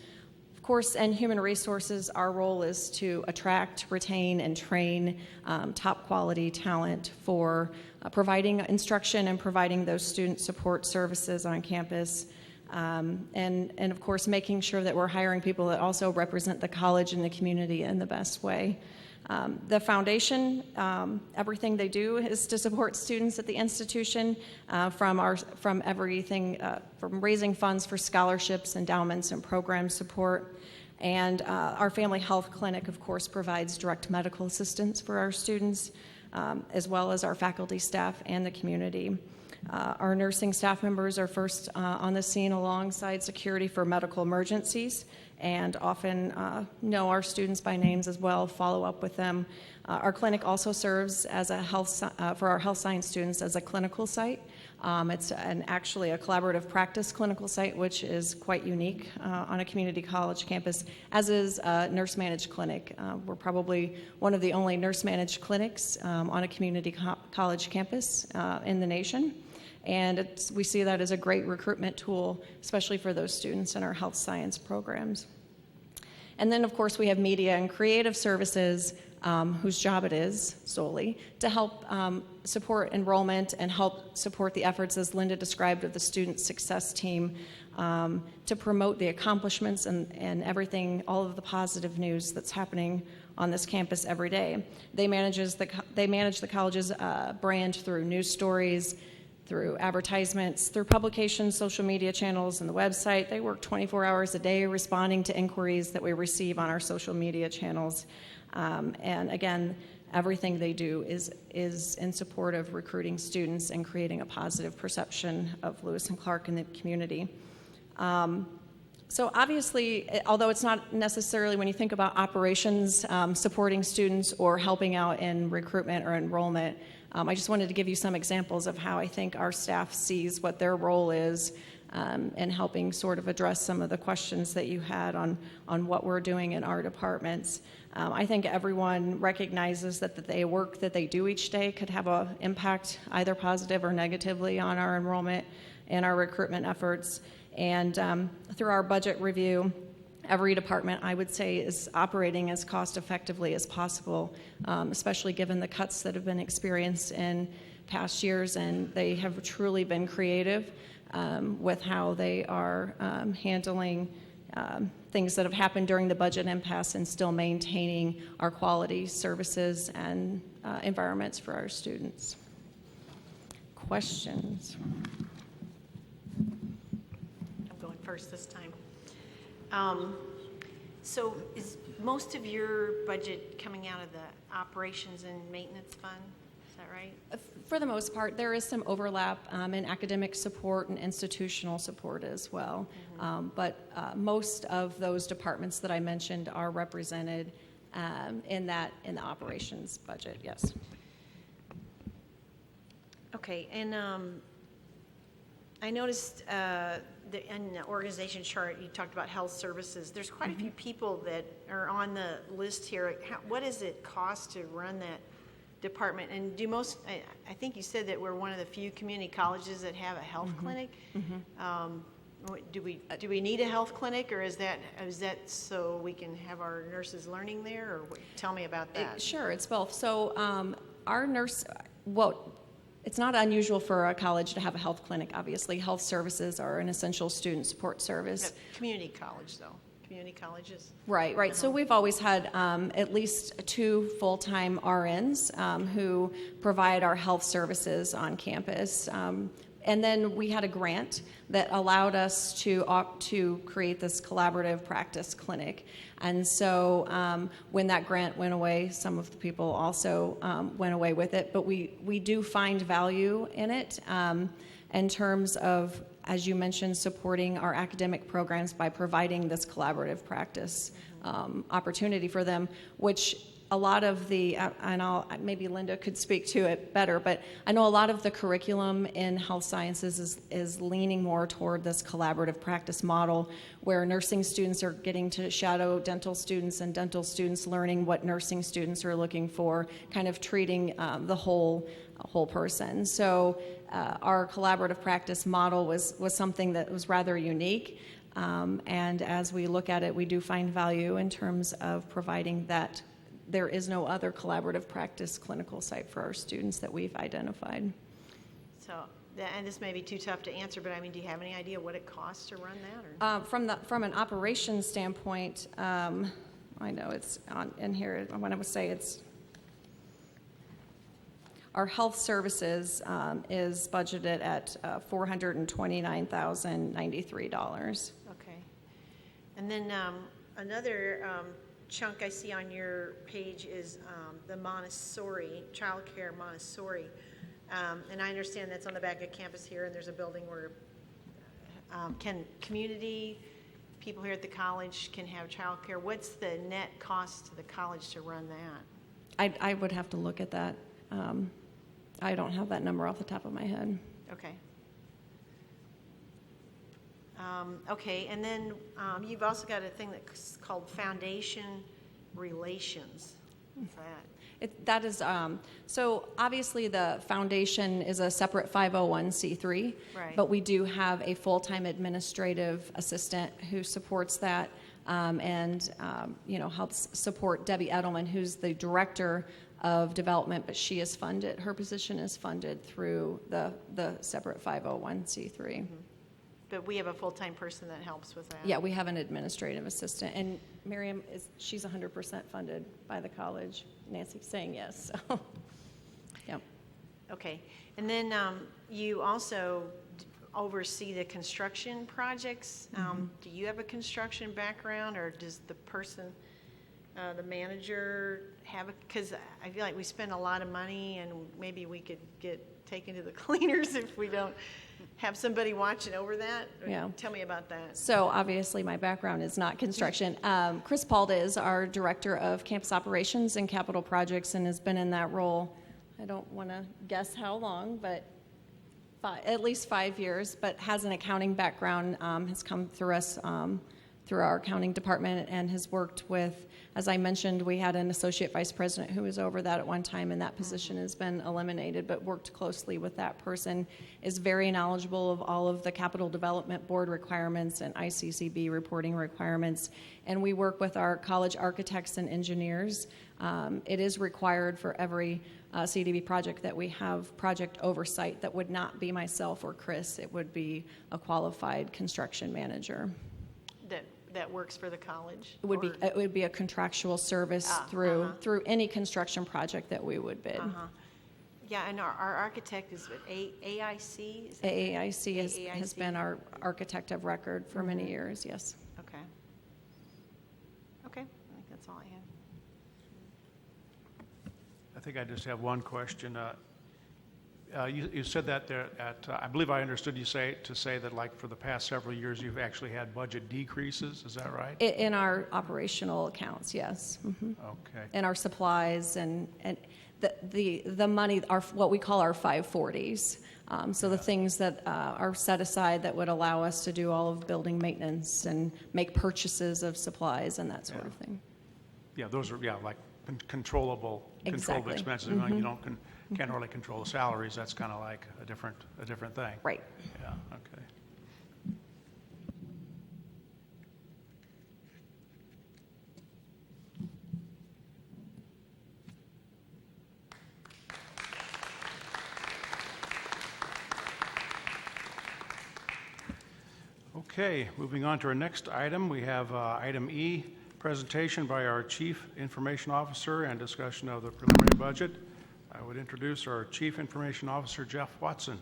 Of course, in human resources, our role is to attract, retain, and train top quality talent for providing instruction and providing those student support services on campus. And of course, making sure that we're hiring people that also represent the college and the community in the best way. The foundation, everything they do is to support students at the institution, from everything, from raising funds for scholarships, endowments, and program support. And our family health clinic, of course, provides direct medical assistance for our students, as well as our faculty, staff, and the community. Our nursing staff members are first on the scene alongside security for medical emergencies, and often know our students by names as well, follow up with them. Our clinic also serves as a for our health science students as a clinical site. It's actually a collaborative practice clinical site, which is quite unique on a community college campus, as is a nurse-managed clinic. We're probably one of the only nurse-managed clinics on a community college campus in the nation. And we see that as a great recruitment tool, especially for those students in our health science programs. And then, of course, we have media and creative services, whose job it is solely to help support enrollment and help support the efforts, as Linda described, of the student success team to promote the accomplishments and everything, all of the positive news that's happening on this campus every day. They manage the college's brand through news stories, through advertisements, through publications, social media channels, and the website. They work 24 hours a day responding to inquiries that we receive on our social media channels. And again, everything they do is in support of recruiting students and creating a positive perception of Lewis and Clark in the community. So obviously, although it's not necessarily, when you think about operations, supporting students or helping out in recruitment or enrollment, I just wanted to give you some examples of how I think our staff sees what their role is in helping sort of address some of the questions that you had on what we're doing in our departments. I think everyone recognizes that the work that they do each day could have an impact, either positive or negatively, on our enrollment and our recruitment efforts. And through our budget review, every department, I would say, is operating as cost effectively as possible, especially given the cuts that have been experienced in past years, and they have truly been creative with how they are handling things that have happened during the budget impasse and still maintaining our quality services and environments for our students. Questions? I'm going first this time. So is most of your budget coming out of the operations and maintenance fund? Is that right? For the most part, there is some overlap in academic support and institutional support as well. Mm-hmm. But most of those departments that I mentioned are represented in the operations budget, yes. Okay, and I noticed in the organization chart, you talked about health services. There's quite a few people that are on the list here. What does it cost to run that department? And I think you said that we're one of the few community colleges that have a health clinic. Mm-hmm. Do we need a health clinic, or is that so we can have our nurses learning there? Or tell me about that. Sure, it's both. So it's not unusual for a college to have a health clinic, obviously. Health services are an essential student support service. Community college, though. Community colleges. Right. Uh-huh. So we've always had at least 2 full-time RNs who provide our health services on campus. And then we had a grant that allowed us to opt to create this collaborative practice clinic. And so when that grant went away, some of the people also went away with it. But we do find value in it in terms of, as you mentioned, supporting our academic programs by providing this collaborative practice opportunity for them, which a lot of the, maybe Linda could speak to it better, but I know a lot of the curriculum in health sciences is leaning more toward this collaborative practice model where nursing students are getting to shadow dental students and dental students learning what nursing students are looking for, kind of treating the whole person. So our collaborative practice model was something that was rather unique. And as we look at it, we do find value in terms of providing that there is no other collaborative practice clinical site for our students that we've identified. So, and this may be too tough to answer, but I mean, do you have any idea what it costs to run that? Or? From an operations standpoint, I know it's in here. I want to say it's our health services is budgeted at $429,093. Okay, and then another chunk I see on your page is the Montessori, childcare Montessori. And I understand that's on the back of campus here, and there's a building where can community people here at the college can have childcare. What's the net cost to the college to run that? I would have to look at that. I don't have that number off the top of my head. Okay. Okay, and then you've also got a thing that's called Foundation Relations. What's that? That is, so obviously the foundation is a separate 501c3, Right. but we do have a full-time administrative assistant who supports that and helps support Debbie Edelman, who's the director of development, but she is funded, her position is funded through the separate 501c3. Mm-hmm. But we have a full-time person that helps with that. Yeah, we have an administrative assistant, and Miriam she's 100% funded by the college. Nancy's saying yes. So, yeah. Okay, and then you also oversee the construction projects. Do you have a construction background, or does the person, the manager, have a? Because I feel like we spend a lot of money, and maybe we could get taken to the cleaners if we don't have somebody watching over that. Yeah. Tell me about that. So obviously my background is not construction. Chris Palda is our director of campus operations and capital projects and has been in that role, I don't want to guess how long, but at least 5 years, but has an accounting background, has come through us, through our accounting department, and has worked with, as I mentioned, we had an associate vice president who was over that at one time, and that position has been eliminated, but worked closely with that person, is very knowledgeable of all of the capital development board requirements and ICCB reporting requirements, and we work with our college architects and engineers. It is required for every CDB project that we have project oversight. That would not be myself or Chris. It would be a qualified construction manager. That works for the college? It would be a contractual service through any construction project that we would bid. Yeah, and our architect is what, AIC? Is that AAIC has been our architect of record for many years, yes. Okay. Okay, I think that's all I have. I think I just have one question. You said that there I believe I understood you say that like for the past several years you've actually had budget decreases. Is that right? In our operational accounts, yes. Mm-hmm. Okay. And our supplies and the money, what we call our 540s. So the things that are set aside that would allow us to do all of building maintenance and make purchases of supplies and that sort of thing. Yeah, those are like controllable Exactly. expenses. Mm-hmm. You can't really control the salaries. That's kind of like a different thing. Right. Yeah. Okay. Okay, moving on to our next item, we have item E, presentation by our Chief Information Officer and discussion of the preliminary budget. I would introduce our Chief Information Officer, Jeff Watson.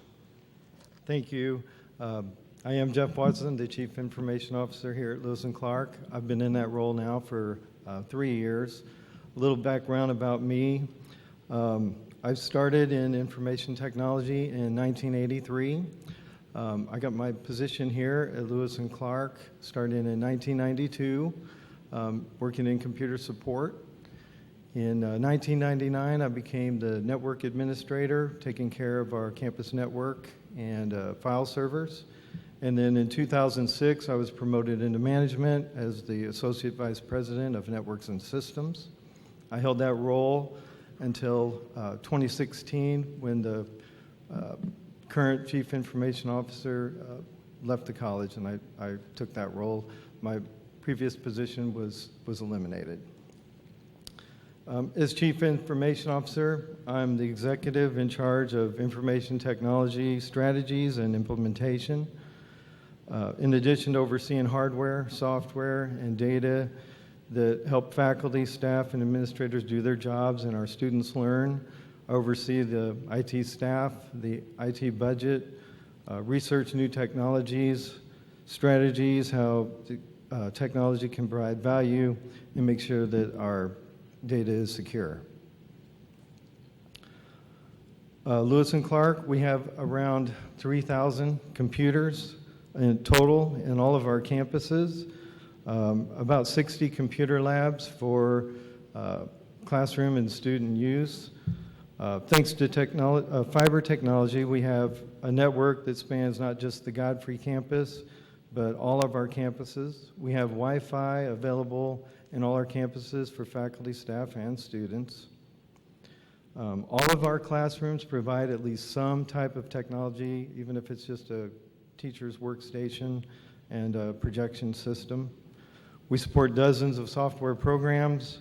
Thank you. I am Jeff Watson, the Chief Information Officer here at Lewis & Clark. I've been in that role now for 3 years. A little background about me. I started in information technology in 1983. I got my position here at Lewis & Clark starting in 1992, working in computer support. In 1999, I became the network administrator, taking care of our campus network and file servers. And then in 2006, I was promoted into management as the Associate Vice President of Networks and Systems. I held that role until 2016 when the current Chief Information Officer left the college, and I took that role. My previous position was eliminated. As Chief Information Officer, I'm the executive in charge of information technology strategies and implementation. In addition to overseeing hardware, software, and data that help faculty, staff, and administrators do their jobs and our students learn, I oversee the IT staff, the IT budget, research new technologies, strategies, how technology can provide value, and make sure that our data is secure. Lewis & Clark, we have around 3,000 computers in total in all of our campuses, about 60 computer labs for classroom and student use. Thanks to fiber technology, we have a network that spans not just the Godfrey campus, but all of our campuses. We have Wi-Fi available in all our campuses for faculty, staff, and students. All of our classrooms provide at least some type of technology, even if it's just a teacher's workstation and a projection system. We support dozens of software programs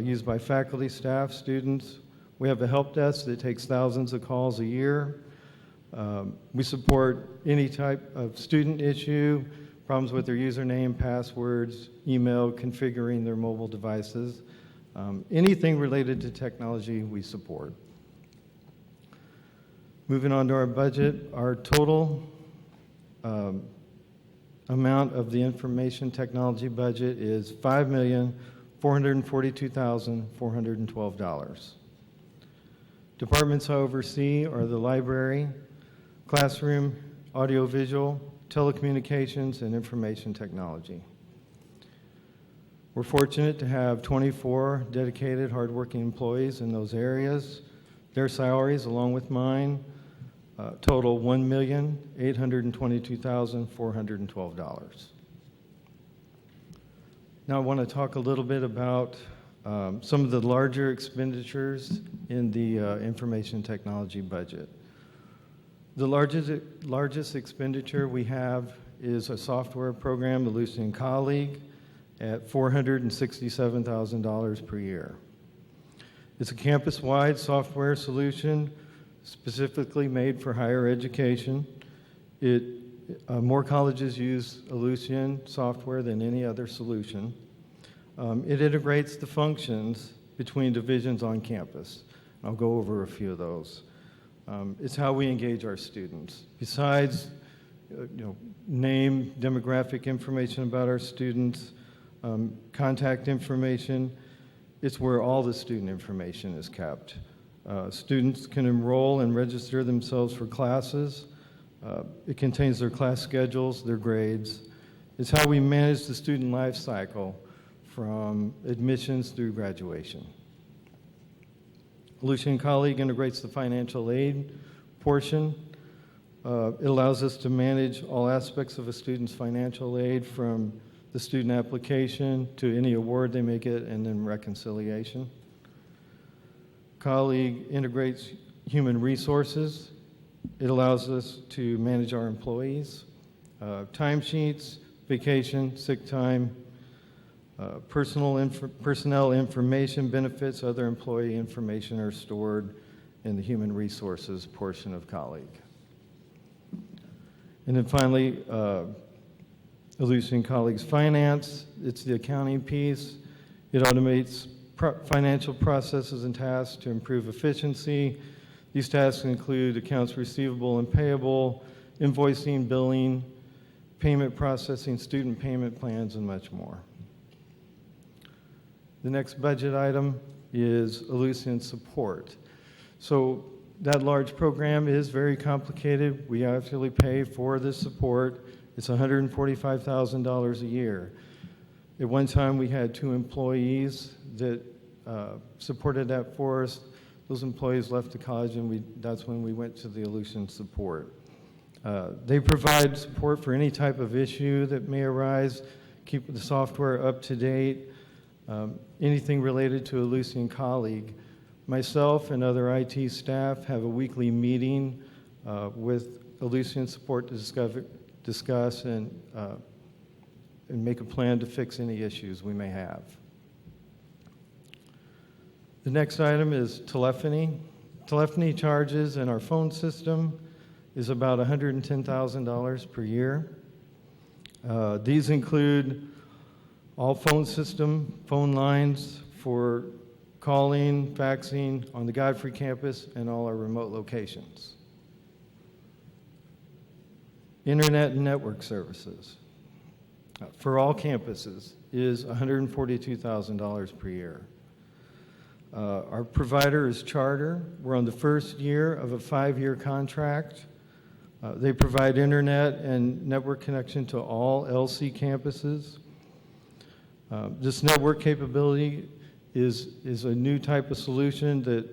used by faculty, staff, students. We have a help desk that takes thousands of calls a year. We support any type of student issue, problems with their username, passwords, email, configuring their mobile devices. Anything related to technology, we support. Moving on to our budget, our total amount of the information technology budget is $5,442,412. Departments I oversee are the library, classroom, audiovisual, telecommunications, and information technology. We're fortunate to have 24 dedicated, hardworking employees in those areas. Their salaries, along with mine, total $1,822,412. Now I want to talk a little bit about some of the larger expenditures in the information technology budget. The largest expenditure we have is a software program, the Lucian Colleague, at $467,000 per year. It's a campus-wide software solution specifically made for higher education. More colleges use Lucian software than any other solution. It integrates the functions between divisions on campus. I'll go over a few of those. It's how we engage our students. Besides, name, demographic information about our students, contact information, it's where all the student information is kept. Students can enroll and register themselves for classes. It contains their class schedules, their grades. It's how we manage the student life cycle from admissions through graduation. Lucian Colleague integrates the financial aid portion. It allows us to manage all aspects of a student's financial aid, from the student application to any award they may get, and then reconciliation. Colleague integrates human resources. It allows us to manage our employees, timesheets, vacation, sick time, personnel information, benefits, other employee information are stored in the human resources portion of Colleague. And then finally, Lucian Colleague's finance, it's the accounting piece. It automates financial processes and tasks to improve efficiency. These tasks include accounts receivable and payable, invoicing, billing, payment processing, student payment plans, and much more. The next budget item is Ellucian support. So that large program is very complicated. We actually pay for this support. It's $145,000 a year. At one time, we had 2 employees that supported that for us. Those employees left the college, and that's when we went to the Ellucian support. They provide support for any type of issue that may arise, keep the software up to date, anything related to Ellucian colleague. Myself and other IT staff have a weekly meeting with Ellucian support to discuss and make a plan to fix any issues we may have. The next item is telephony. Telephony charges in our phone system is about $110,000 per year. These include all phone lines for calling, faxing on the Godfrey campus and all our remote locations. Internet and network services for all campuses is $142,000 per year. Our provider is Charter. We're on the first year of a 5-year contract. They provide internet and network connection to all LC campuses. This network capability is a new type of solution that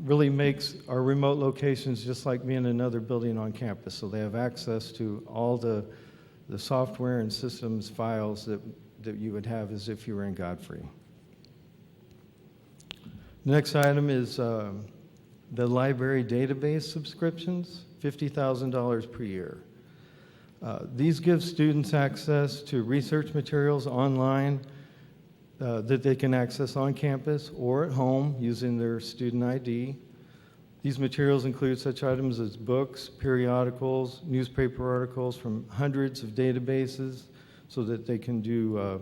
really makes our remote locations just like being another building on campus. So they have access to all the software and systems files that you would have as if you were in Godfrey. The next item is the library database subscriptions, $50,000 per year. These give students access to research materials online that they can access on campus or at home using their student ID. These materials include such items as books, periodicals, newspaper articles from hundreds of databases so that they can do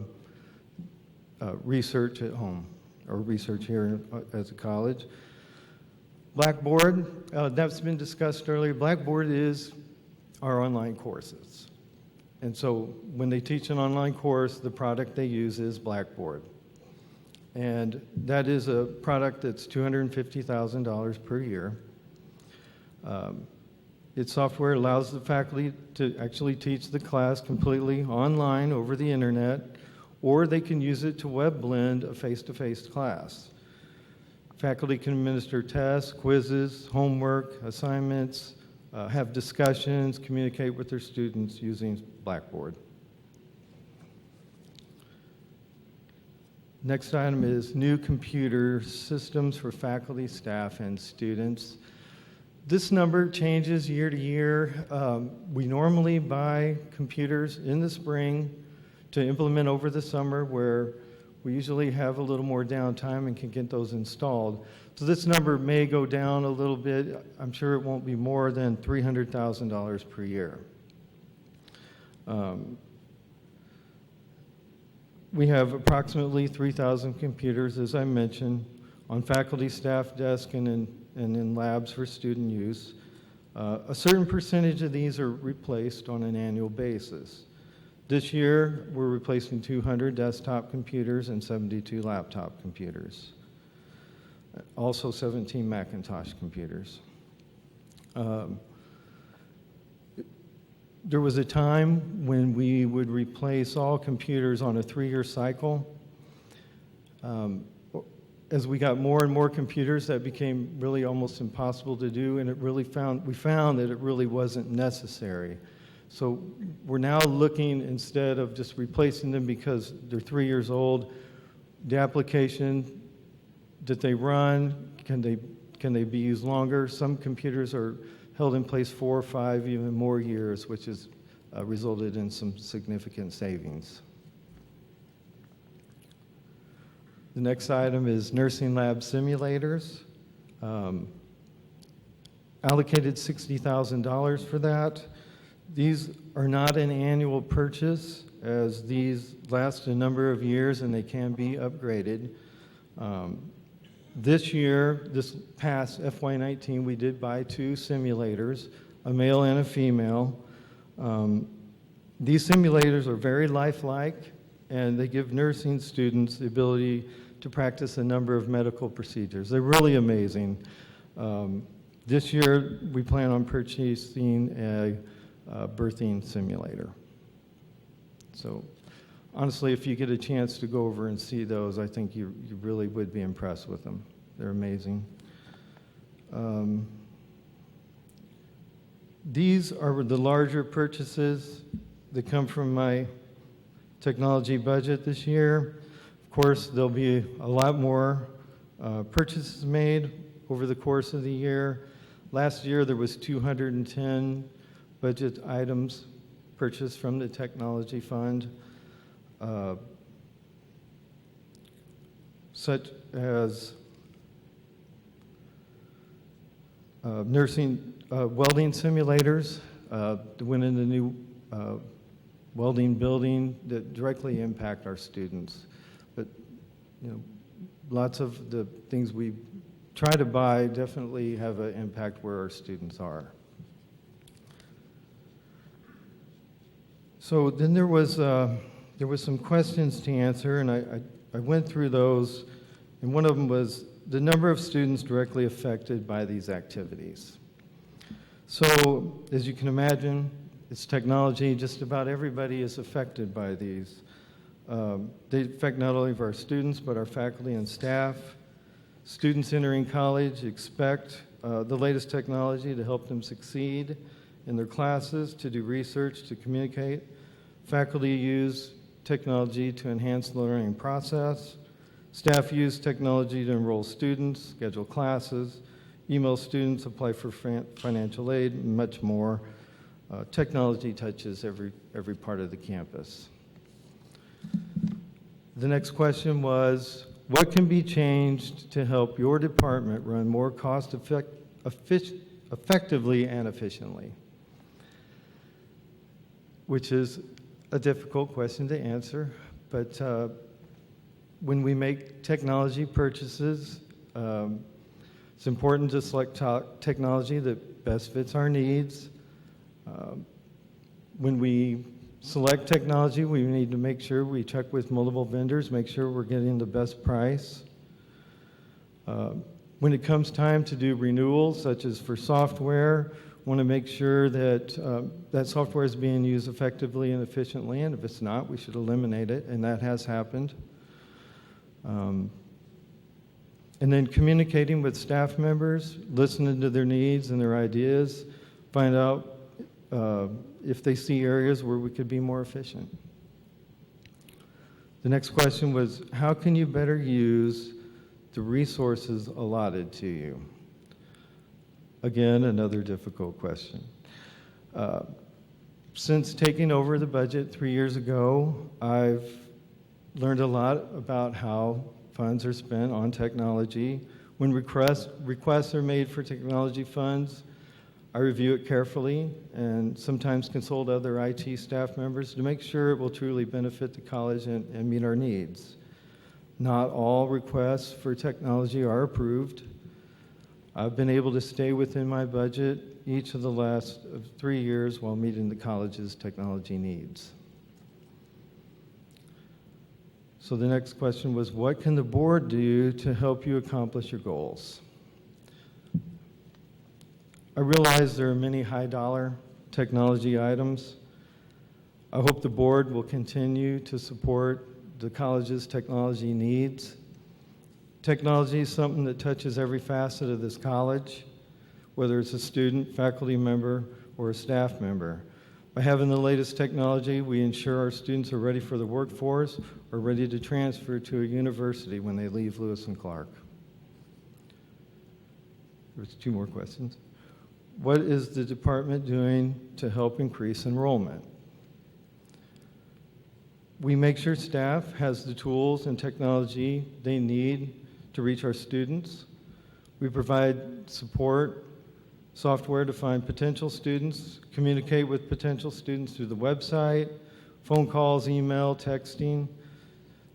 research at home or research here at the college. Blackboard, that's been discussed earlier. Blackboard is our online courses. And so when they teach an online course, the product they use is Blackboard. And that is a product that's $250,000 per year. Its software allows the faculty to actually teach the class completely online over the internet, or they can use it to web blend a face-to-face class. Faculty can administer tests, quizzes, homework, assignments, have discussions, communicate with their students using Blackboard. Next item is new computer systems for faculty, staff, and students. This number changes year to year. We normally buy computers in the spring to implement over the summer, where we usually have a little more downtime and can get those installed. So this number may go down a little bit. I'm sure it won't be more than $300,000 per year. We have approximately 3,000 computers, as I mentioned, on faculty, staff desk, and in labs for student use. A certain percentage of these are replaced on an annual basis. This year, we're replacing 200 desktop computers and 72 laptop computers. Also 17 Macintosh computers. There was a time when we would replace all computers on a 3-year cycle. As we got more and more computers, that became really almost impossible to do, and we found that it really wasn't necessary. So we're now looking, instead of just replacing them because they're 3 years old, the application that they run, can they be used longer? Some computers are held in place 4 or 5, even more years, which has resulted in some significant savings. The next item is nursing lab simulators. Allocated $60,000 for that. These are not an annual purchase, as these last a number of years and they can be upgraded. This year, this past FY19, we did buy 2 simulators. a male and a female. These simulators are very lifelike, and they give nursing students the ability to practice a number of medical procedures. They're really amazing. This year, we plan on purchasing a birthing simulator. So honestly, if you get a chance to go over and see those, I think you really would be impressed with them. They're amazing. These are the larger purchases that come from my technology budget this year. Of course, there'll be a lot more purchases made over the course of the year. Last year, there was 210 budget items purchased from the technology fund, such as nursing welding simulators that went in the new welding building that directly impact our students. But lots of the things we try to buy definitely have an impact where our students are. So then there was some questions to answer, and I went through those, and one of them was the number of students directly affected by these activities. So as you can imagine, it's technology. Just about everybody is affected by these. They affect not only our students, but our faculty and staff. Students entering college expect the latest technology to help them succeed in their classes, to do research, to communicate. Faculty use technology to enhance the learning process. Staff use technology to enroll students, schedule classes, email students, apply for financial aid, and much more. Technology touches every part of the campus. The next question was, what can be changed to help your department run more effectively and efficiently? Which is a difficult question to answer, but when we make technology purchases, it's important to select technology that best fits our needs. When we select technology, we need to make sure we check with multiple vendors, make sure we're getting the best price. When it comes time to do renewals, such as for software, want to make sure that that software is being used effectively and efficiently, and if it's not, we should eliminate it, and that has happened. And then communicating with staff members, listening to their needs and their ideas, find out if they see areas where we could be more efficient. The next question was, how can you better use the resources allotted to you? Again, another difficult question. Since taking over the budget 3 years ago, I've learned a lot about how funds are spent on technology. When requests are made for technology funds, I review it carefully and sometimes consult other IT staff members to make sure it will truly benefit the college and meet our needs. Not all requests for technology are approved. I've been able to stay within my budget each of the last 3 years while meeting the college's technology needs. So the next question was, what can the board do to help you accomplish your goals? I realize there are many high-dollar technology items. I hope the board will continue to support the college's technology needs. Technology is something that touches every facet of this college, whether it's a student, faculty member, or a staff member. By having the latest technology, we ensure our students are ready for the workforce or ready to transfer to a university when they leave Lewis and Clark. There's 2 more questions. What is the department doing to help increase enrollment? We make sure staff has the tools and technology they need to reach our students. We provide support, software to find potential students, communicate with potential students through the website, phone calls, email, texting.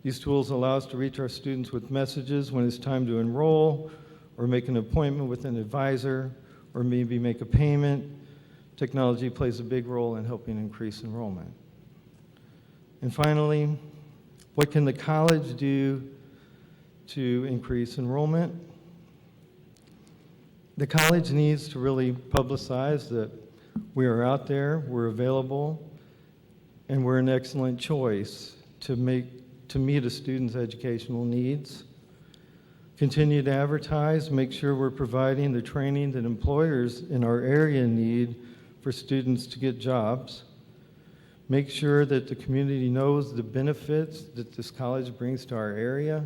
These tools allow us to reach our students with messages when it's time to enroll or make an appointment with an advisor or maybe make a payment. technology plays a big role in helping increase enrollment. And finally, what can the college do to increase enrollment? The college needs to really publicize that we are out there, we're available, and we're an excellent choice to meet a student's educational needs. Continue to advertise, make sure we're providing the training that employers in our area need for students to get jobs. Make sure that the community knows the benefits that this college brings to our area,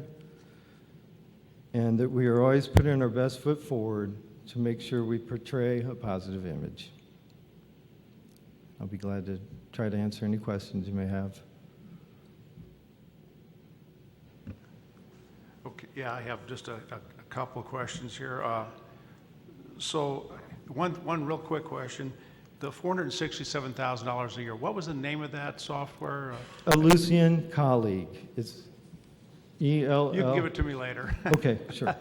and that we are always putting our best foot forward to make sure we portray a positive image. I'll be glad to try to answer any questions you may have. Okay, yeah, I have just a couple of questions here. So one real quick question. The $467,000 a year, what was the name of that software? A Lucian colleague. It's ELL. You can give it to me later. Okay, sure.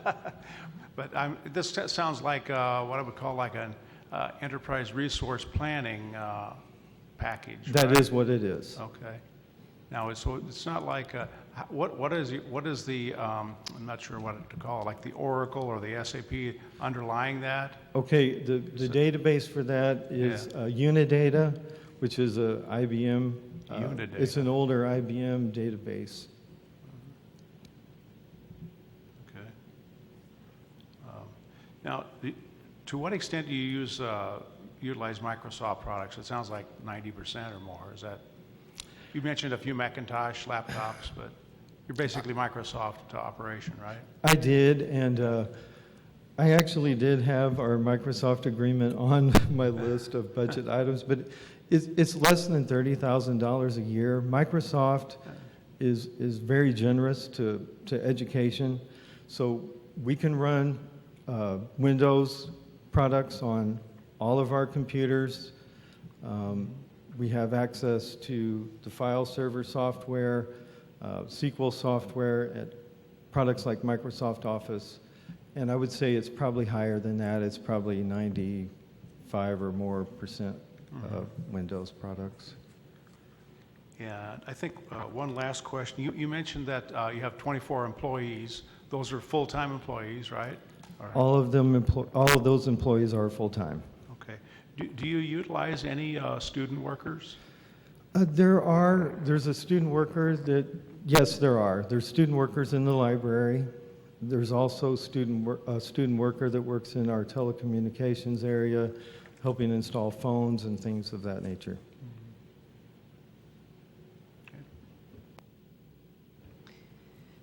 But this sounds like what I would call like an enterprise resource planning package. That right? is what it is. Okay. Now, it's not like, what is the, I'm not sure what to call it, like the Oracle or the SAP underlying that? Okay, the database for that is Unidata, which is a IBM. Unidata. It's an older IBM database. Okay. Now, to what extent do you utilize Microsoft products? It sounds like 90% or more. Is that? You mentioned a few Macintosh laptops, but you're basically Microsoft operation, right? I did, and I actually did have our Microsoft agreement on my list of budget items, but it's less than $30,000 a year. Microsoft is very generous to education, so we can run Windows products on all of our computers. We have access to the file server software, SQL software at products like Microsoft Office, and I would say it's probably higher than that. It's probably 95 or more percent of Windows products. Yeah, I think one last question. You mentioned that you have 24 employees. Those are full-time employees, right? All of those employees are full-time. Okay. Do you utilize any student workers? There's a student worker that, yes, there are. There's student workers in the library. There's also a student worker that works in our telecommunications area, helping install phones and things of that nature.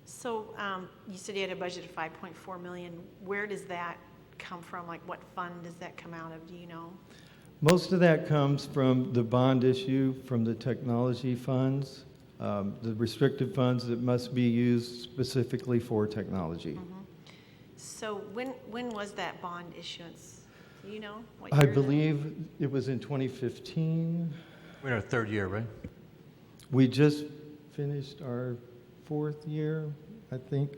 So you said you had a budget of $5.4 million. Where does that come from? Like, what fund does that come out of? Do you know? Most of that comes from the bond issue from the technology funds, the restricted funds that must be used specifically for technology. Mm-hmm. So when was that bond issuance? Do you know? What I year believe it was in 2015. We're in our third year, right? We just finished our fourth year, I think.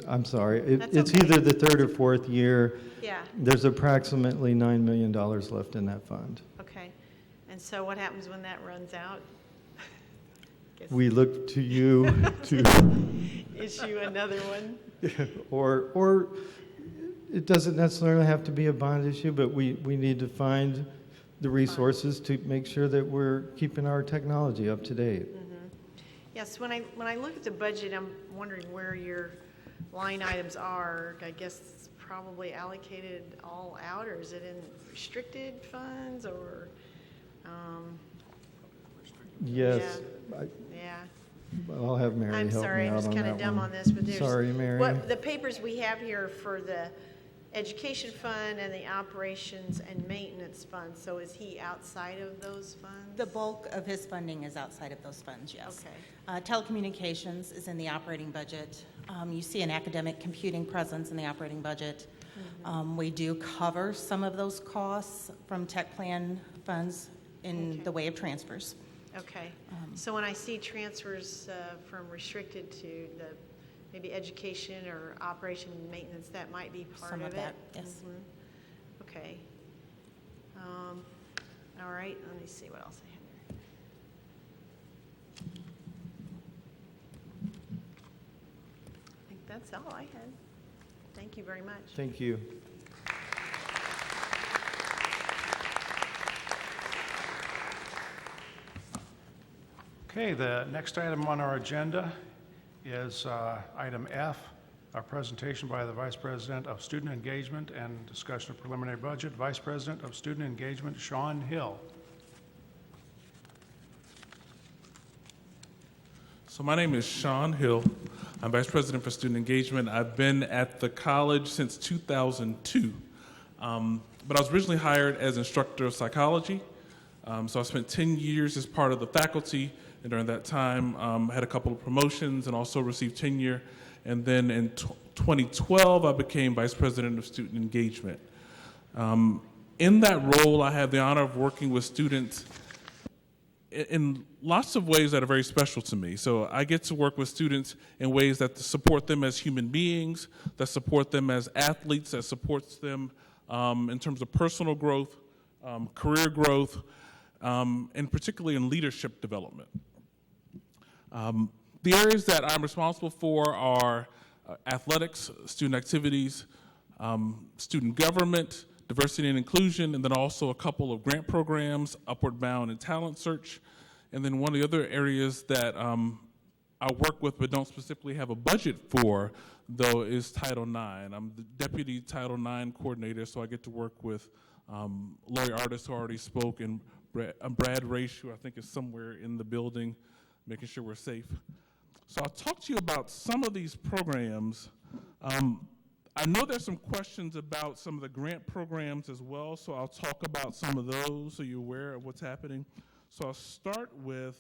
I'm sorry. It's okay. either the third or fourth year. Yeah. There's approximately $9 million left in that fund. Okay. And so what happens when that runs out? We look to you to issue another one. or it doesn't necessarily have to be a bond issue, but we need to find the resources to make sure that we're keeping our technology up to date. Mm-hmm. Yes, when I look at the budget, I'm wondering where your line items are. I guess it's probably allocated all out, or is it in restricted funds, or? Yes. Yeah. I'll have Mary I'm help sorry, me I'm out just on kind that of dumb one. on this, but there's. Sorry, Mary. The papers we have here for the education fund and the operations and maintenance fund, so is he outside of those funds? The bulk of his funding is outside of those funds, yes. Okay. Telecommunications is in the operating budget. You see an academic computing presence in the operating budget. Mm-hmm. We do cover some of those costs from tech plan funds in the way of transfers. Okay, so when I see transfers from restricted to the maybe education or operation and maintenance, that might be part Some of of it? that, yes. Mhm. Okay. All right, let me see what else I have here. I think that's all I had. Thank you very much. Thank you. Okay, the next item on our agenda is item F, a presentation by the Vice President of Student Engagement and discussion of preliminary budget. Vice President of Student Engagement, Sean Hill. So my name is Sean Hill. I'm Vice President for Student Engagement. I've been at the college since 2002, but I was originally hired as instructor of psychology. So I spent 10 years as part of the faculty, and during that time had a couple of promotions and also received tenure. And then in 2012, I became Vice President of Student Engagement. In that role, I have the honor of working with students in lots of ways that are very special to me. So I get to work with students in ways that support them as human beings, that support them as athletes, that supports them in terms of personal growth, career growth, and particularly in leadership development. The areas that I'm responsible for are athletics, student activities, student government, diversity and inclusion, and then also a couple of grant programs, Upward Bound and Talent Search. And then one of the other areas that I work with but don't specifically have a budget for, though, is Title IX. I'm the Deputy Title IX Coordinator, so I get to work with Lori Artis, who already spoke, and Brad Raish, who I think is somewhere in the building, making sure we're safe. So I'll talk to you about some of these programs. I know there's some questions about some of the grant programs as well, so I'll talk about some of those so you're aware of what's happening. So I'll start with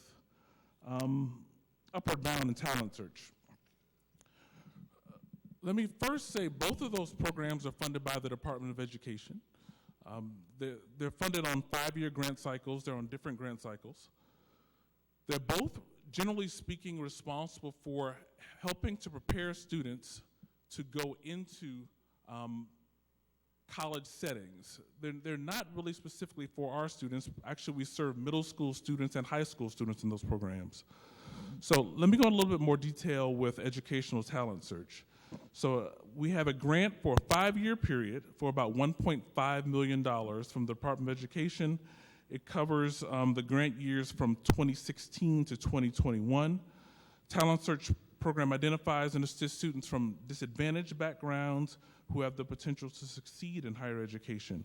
Upward Bound and Talent Search. Let me first say both of those programs are funded by the Department of Education. They're funded on 5-year grant cycles. They're on different grant cycles. They're both, generally speaking, responsible for helping to prepare students to go into college settings. They're not really specifically for our students. Actually, we serve middle school students and high school students in those programs. So let me go in a little bit more detail with Educational Talent Search. So we have a grant for a 5-year period for about $1.5 million from the Department of Education. It covers the grant years from 2016 to 2021. Talent Search program identifies and assists students from disadvantaged backgrounds who have the potential to succeed in higher education.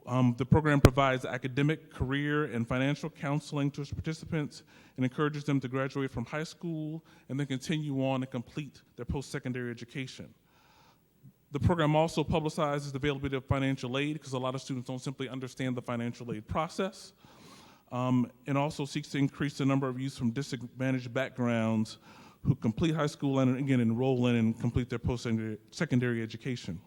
The program provides academic, career, and financial counseling to its participants and encourages them to graduate from high school and then continue on and complete their post-secondary education. The program also publicizes the availability of financial aid because a lot of students don't simply understand the financial aid process, and also seeks to increase the number of youth from disadvantaged backgrounds who complete high school and, again, enroll in and complete their post-secondary education.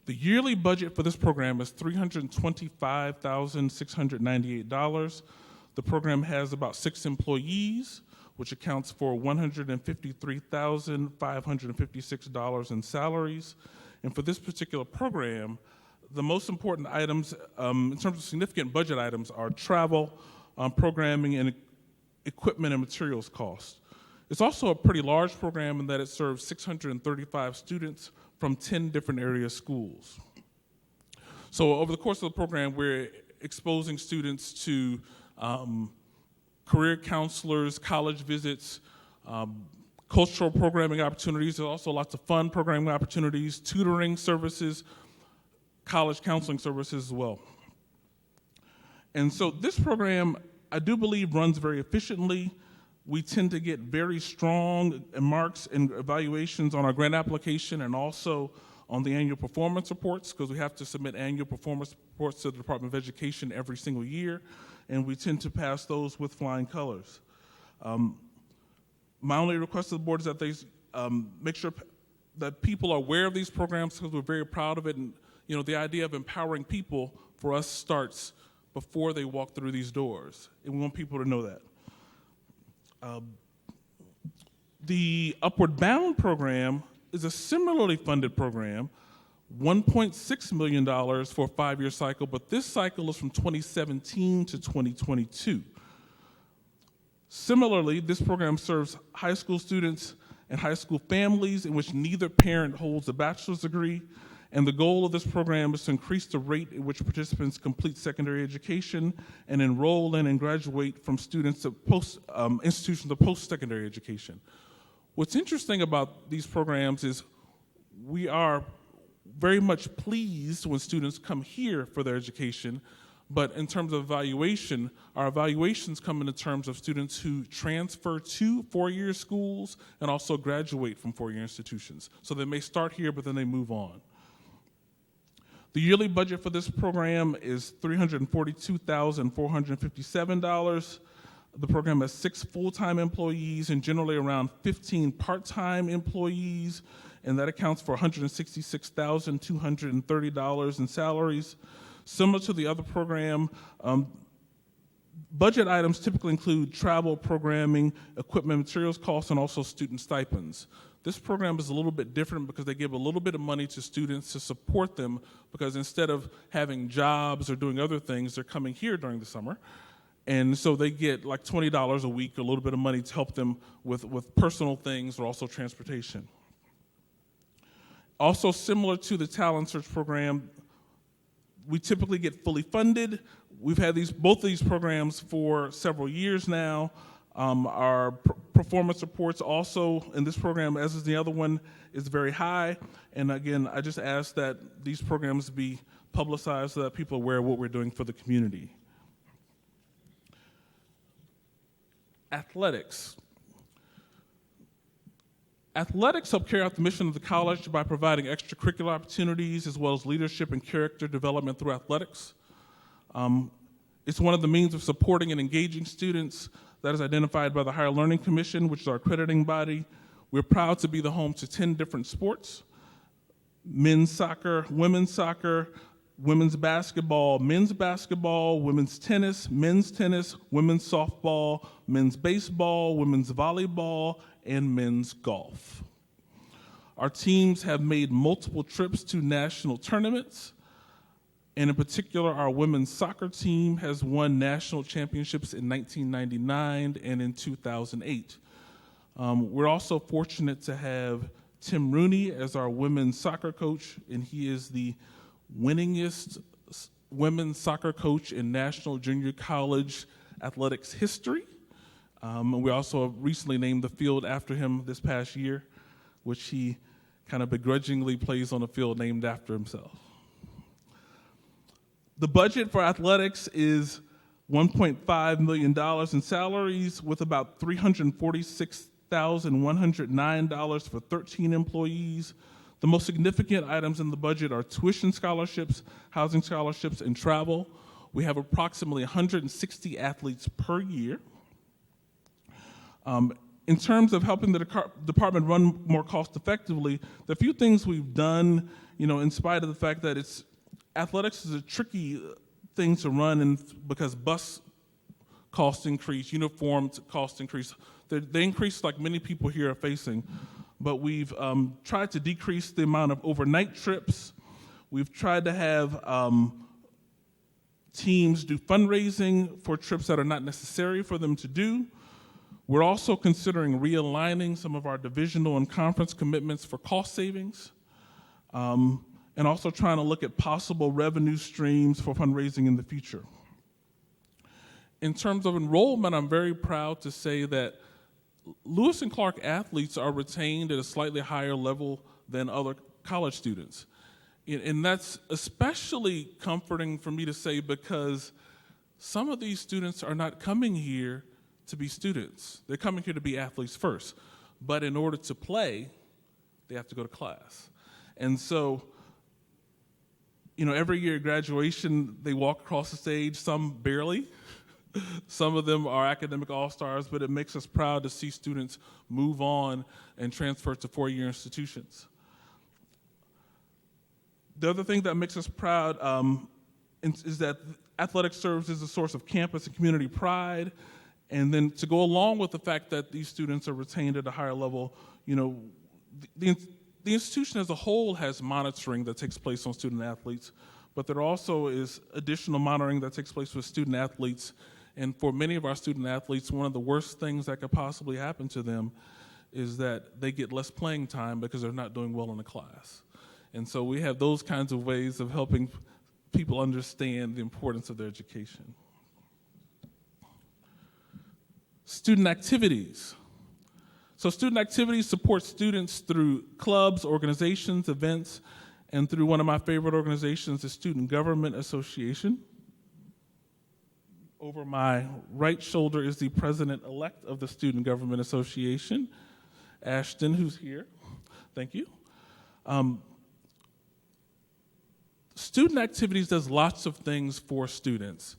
The yearly budget for this program is $325,698. The program has about 6 employees, which accounts for $153,556 in salaries. And for this particular program, the most important items, in terms of significant budget items, are travel, programming, and equipment and materials costs. It's also a pretty large program in that it serves 635 students from 10 different area schools. So over the course of the program, we're exposing students to career counselors, college visits, cultural programming opportunities. There's also lots of fun programming opportunities, tutoring services, college counseling services as well. And so this program, I do believe, runs very efficiently. We tend to get very strong marks and evaluations on our grant application and also on the annual performance reports, because we have to submit annual performance reports to the Department of Education every single year, and we tend to pass those with flying colors. My only request to the board is that they make sure that people are aware of these programs, because we're very proud of it, and the idea of empowering people for us starts before they walk through these doors, and we want people to know that. The Upward Bound program is a similarly funded program $1.6 million for a 5-year cycle, but this cycle is from 2017 to 2022. Similarly, this program serves high school students and high school families in which neither parent holds a bachelor's degree, and the goal of this program is to increase the rate at which participants complete secondary education and enroll in and graduate from students to institutions of post-secondary education. What's interesting about these programs is we are very much pleased when students come here for their education, but in terms of evaluation, our evaluations come in the terms of students who transfer to four-year schools and also graduate from four-year institutions. So they may start here, but then they move on. The yearly budget for this program is $342,457. The program has 6 full-time employees and generally around 15 part-time employees, and that accounts for $166,230 in salaries. Similar to the other program, budget items typically include travel, programming, equipment, materials costs, and also student stipends. This program is a little bit different because they give a little bit of money to students to support them, because instead of having jobs or doing other things, they're coming here during the summer. And so they get like $20 a week, a little bit of money to help them with personal things or also transportation. Also similar to the Talent Search program, we typically get fully funded. We've had both of these programs for several years now. Our performance reports also in this program, as is the other one, is very high. And again, I just ask that these programs be publicized so that people are aware of what we're doing for the community. Athletics. Athletics help carry out the mission of the college by providing extracurricular opportunities as well as leadership and character development through athletics. It's one of the means of supporting and engaging students that is identified by the Higher Learning Commission, which is our accrediting body. We're proud to be the home to 10 different sports: men's soccer, women's basketball, women's tennis, women's softball, men's baseball, women's volleyball, and men's golf. Our teams have made multiple trips to national tournaments, and in particular, our women's soccer team has won national championships in 1999 and in 2008. We're also fortunate to have Tim Rooney as our women's soccer coach, and he is the winningest women's soccer coach in National Junior College athletics history. And we also recently named the field after him this past year, which he kind of begrudgingly plays on a field named after himself. The budget for athletics is $1.5 million in salaries, with about $346,109 for 13 employees. The most significant items in the budget are tuition scholarships, housing scholarships, and travel. We have approximately 160 athletes per year. In terms of helping the department run more cost effectively, the few things we've done, in spite of the fact that athletics is a tricky thing to run, because bus costs increase, uniform costs increase. They increase like many people here are facing. But we've tried to decrease the amount of overnight trips. We've tried to have teams do fundraising for trips that are not necessary for them to do. We're also considering realigning some of our divisional and conference commitments for cost savings, and also trying to look at possible revenue streams for fundraising in the future. In terms of enrollment, I'm very proud to say that Lewis and Clark athletes are retained at a slightly higher level than other college students. And that's especially comforting for me to say, because some of these students are not coming here to be students. They're coming here to be athletes first. But in order to play, they have to go to class. And so, every year at graduation, they walk across the stage, some barely. Some of them are academic all-stars, but it makes us proud to see students move on and transfer to four-year institutions. The other thing that makes us proud is that athletics serves as a source of campus and community pride. And then to go along with the fact that these students are retained at a higher level, the the institution as a whole has monitoring that takes place on student athletes, but there also is additional monitoring that takes place with student athletes. And for many of our student athletes, one of the worst things that could possibly happen to them is that they get less playing time because they're not doing well in the class. And so we have those kinds of ways of helping people understand the importance of their education. Student activities. So student activities support students through clubs, organizations, events, and through one of my favorite organizations, the Student Government Association. Over my right shoulder is the president-elect of the Student Government Association, Ashton, who's here. Thank you. Student activities does lots of things for students,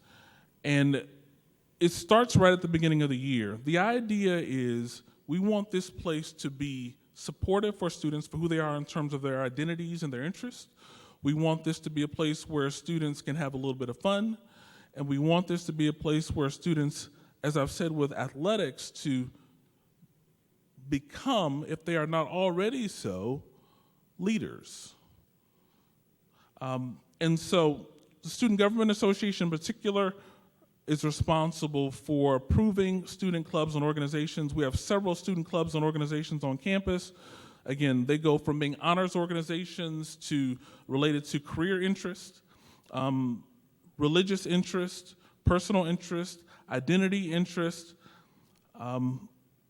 and it starts right at the beginning of the year. The idea is we want this place to be supportive for students for who they are in terms of their identities and their interests. We want this to be a place where students can have a little bit of fun, and we want this to be a place where students, as I've said with athletics, to become, if they are not already so, leaders. And so the Student Government Association in particular is responsible for approving student clubs and organizations. We have several student clubs and organizations on campus. Again, they go from being honors organizations to related to career interest, religious interest, personal interest, identity interest. And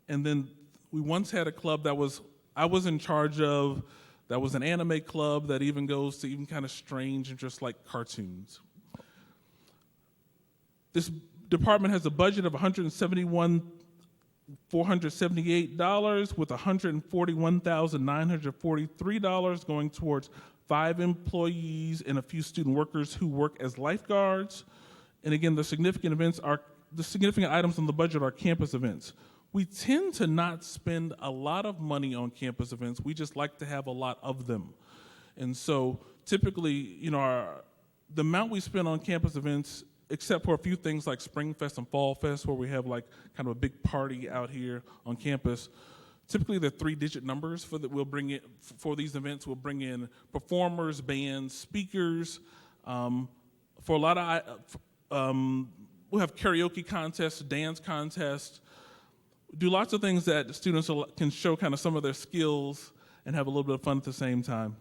then we once had a club that I was in charge of, that was an anime club that even goes to even kind of strange interests like cartoons. This department has a budget of $171,478 with $141,943 going towards 5 employees and a few student workers who work as lifeguards. And again, the significant items on the budget are campus events. We tend to not spend a lot of money on campus events. We just like to have a lot of them. And so typically, the amount we spend on campus events, except for a few things like Spring Fest and Fall Fest, where we have like kind of a big party out here on campus, typically they're 3-digit numbers we'll bring in for these events. We'll bring in performers, bands, speakers. For a lot of, we'll have karaoke contests, dance contests, do lots of things that students can show kind of some of their skills and have a little bit of fun at the same time.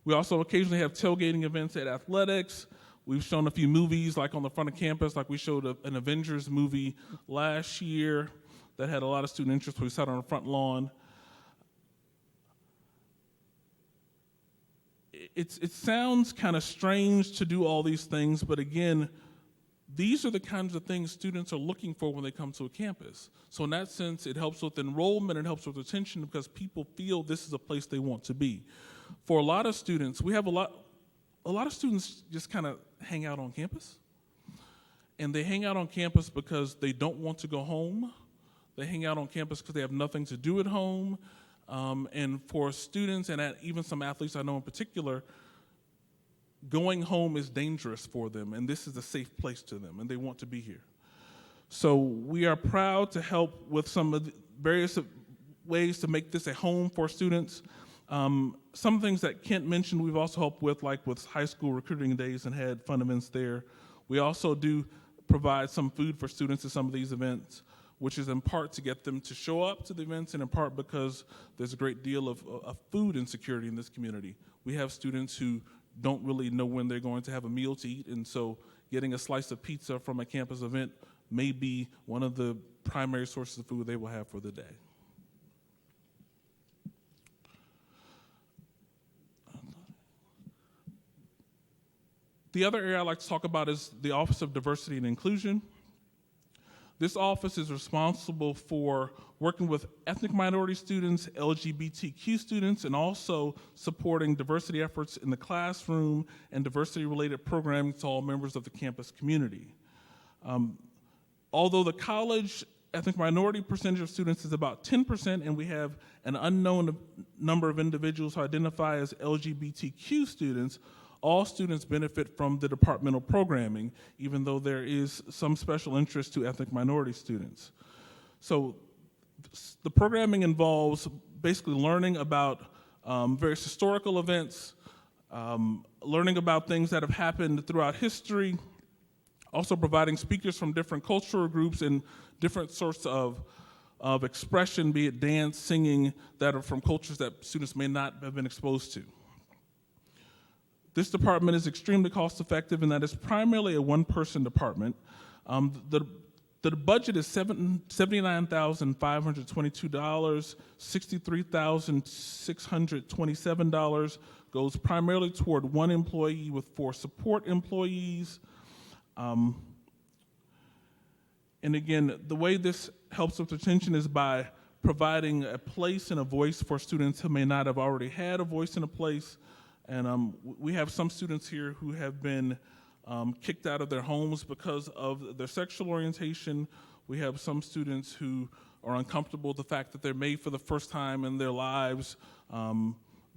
We also occasionally have tailgating events at athletics. We've shown a few movies like on the front of campus, like we showed an Avengers movie last year that had a lot of student interest. We sat on the front lawn. It sounds kind of strange to do all these things, but again, these are the kinds of things students are looking for when they come to a campus. So in that sense, it helps with enrollment, it helps with retention because people feel this is a place they want to be. For a lot of students, we have a lot of students just kind of hang out on campus. And they hang out on campus because they don't want to go home. They hang out on campus because they have nothing to do at home. And for students and even some athletes I know in particular, going home is dangerous for them, and this is a safe place to them, and they want to be here. So we are proud to help with some of the various ways to make this a home for students. Some things that Kent mentioned we've also helped with, like with high school recruiting days and had fun events there. We also do provide some food for students at some of these events, which is in part to get them to show up to the events and in part because there's a great deal of food insecurity in this community. We have students who don't really know when they're going to have a meal to eat, and so getting a slice of pizza from a campus event may be one of the primary sources of food they will have for the day. The other area I'd like to talk about is the Office of Diversity and Inclusion. This office is responsible for working with ethnic minority students, LGBTQ students, and also supporting diversity efforts in the classroom and diversity-related programming to all members of the campus community. Although the college ethnic minority percentage of students is about 10%, and we have an unknown number of individuals who identify as LGBTQ students, all students benefit from the departmental programming, even though there is some special interest to ethnic minority students. So the programming involves basically learning about various historical events, learning about things that have happened throughout history, also providing speakers from different cultural groups and different sorts of expression, be it dance, singing, that are from cultures that students may not have been exposed to. This department is extremely cost effective in that it's primarily a one-person department. The budget is $79,522, $63,627 goes primarily toward one employee with 4 support employees. And again, the way this helps with retention is by providing a place and a voice for students who may not have already had a voice and a place. And we have some students here who have been kicked out of their homes because of their sexual orientation. We have some students who are uncomfortable with the fact that they're made for the first time in their lives,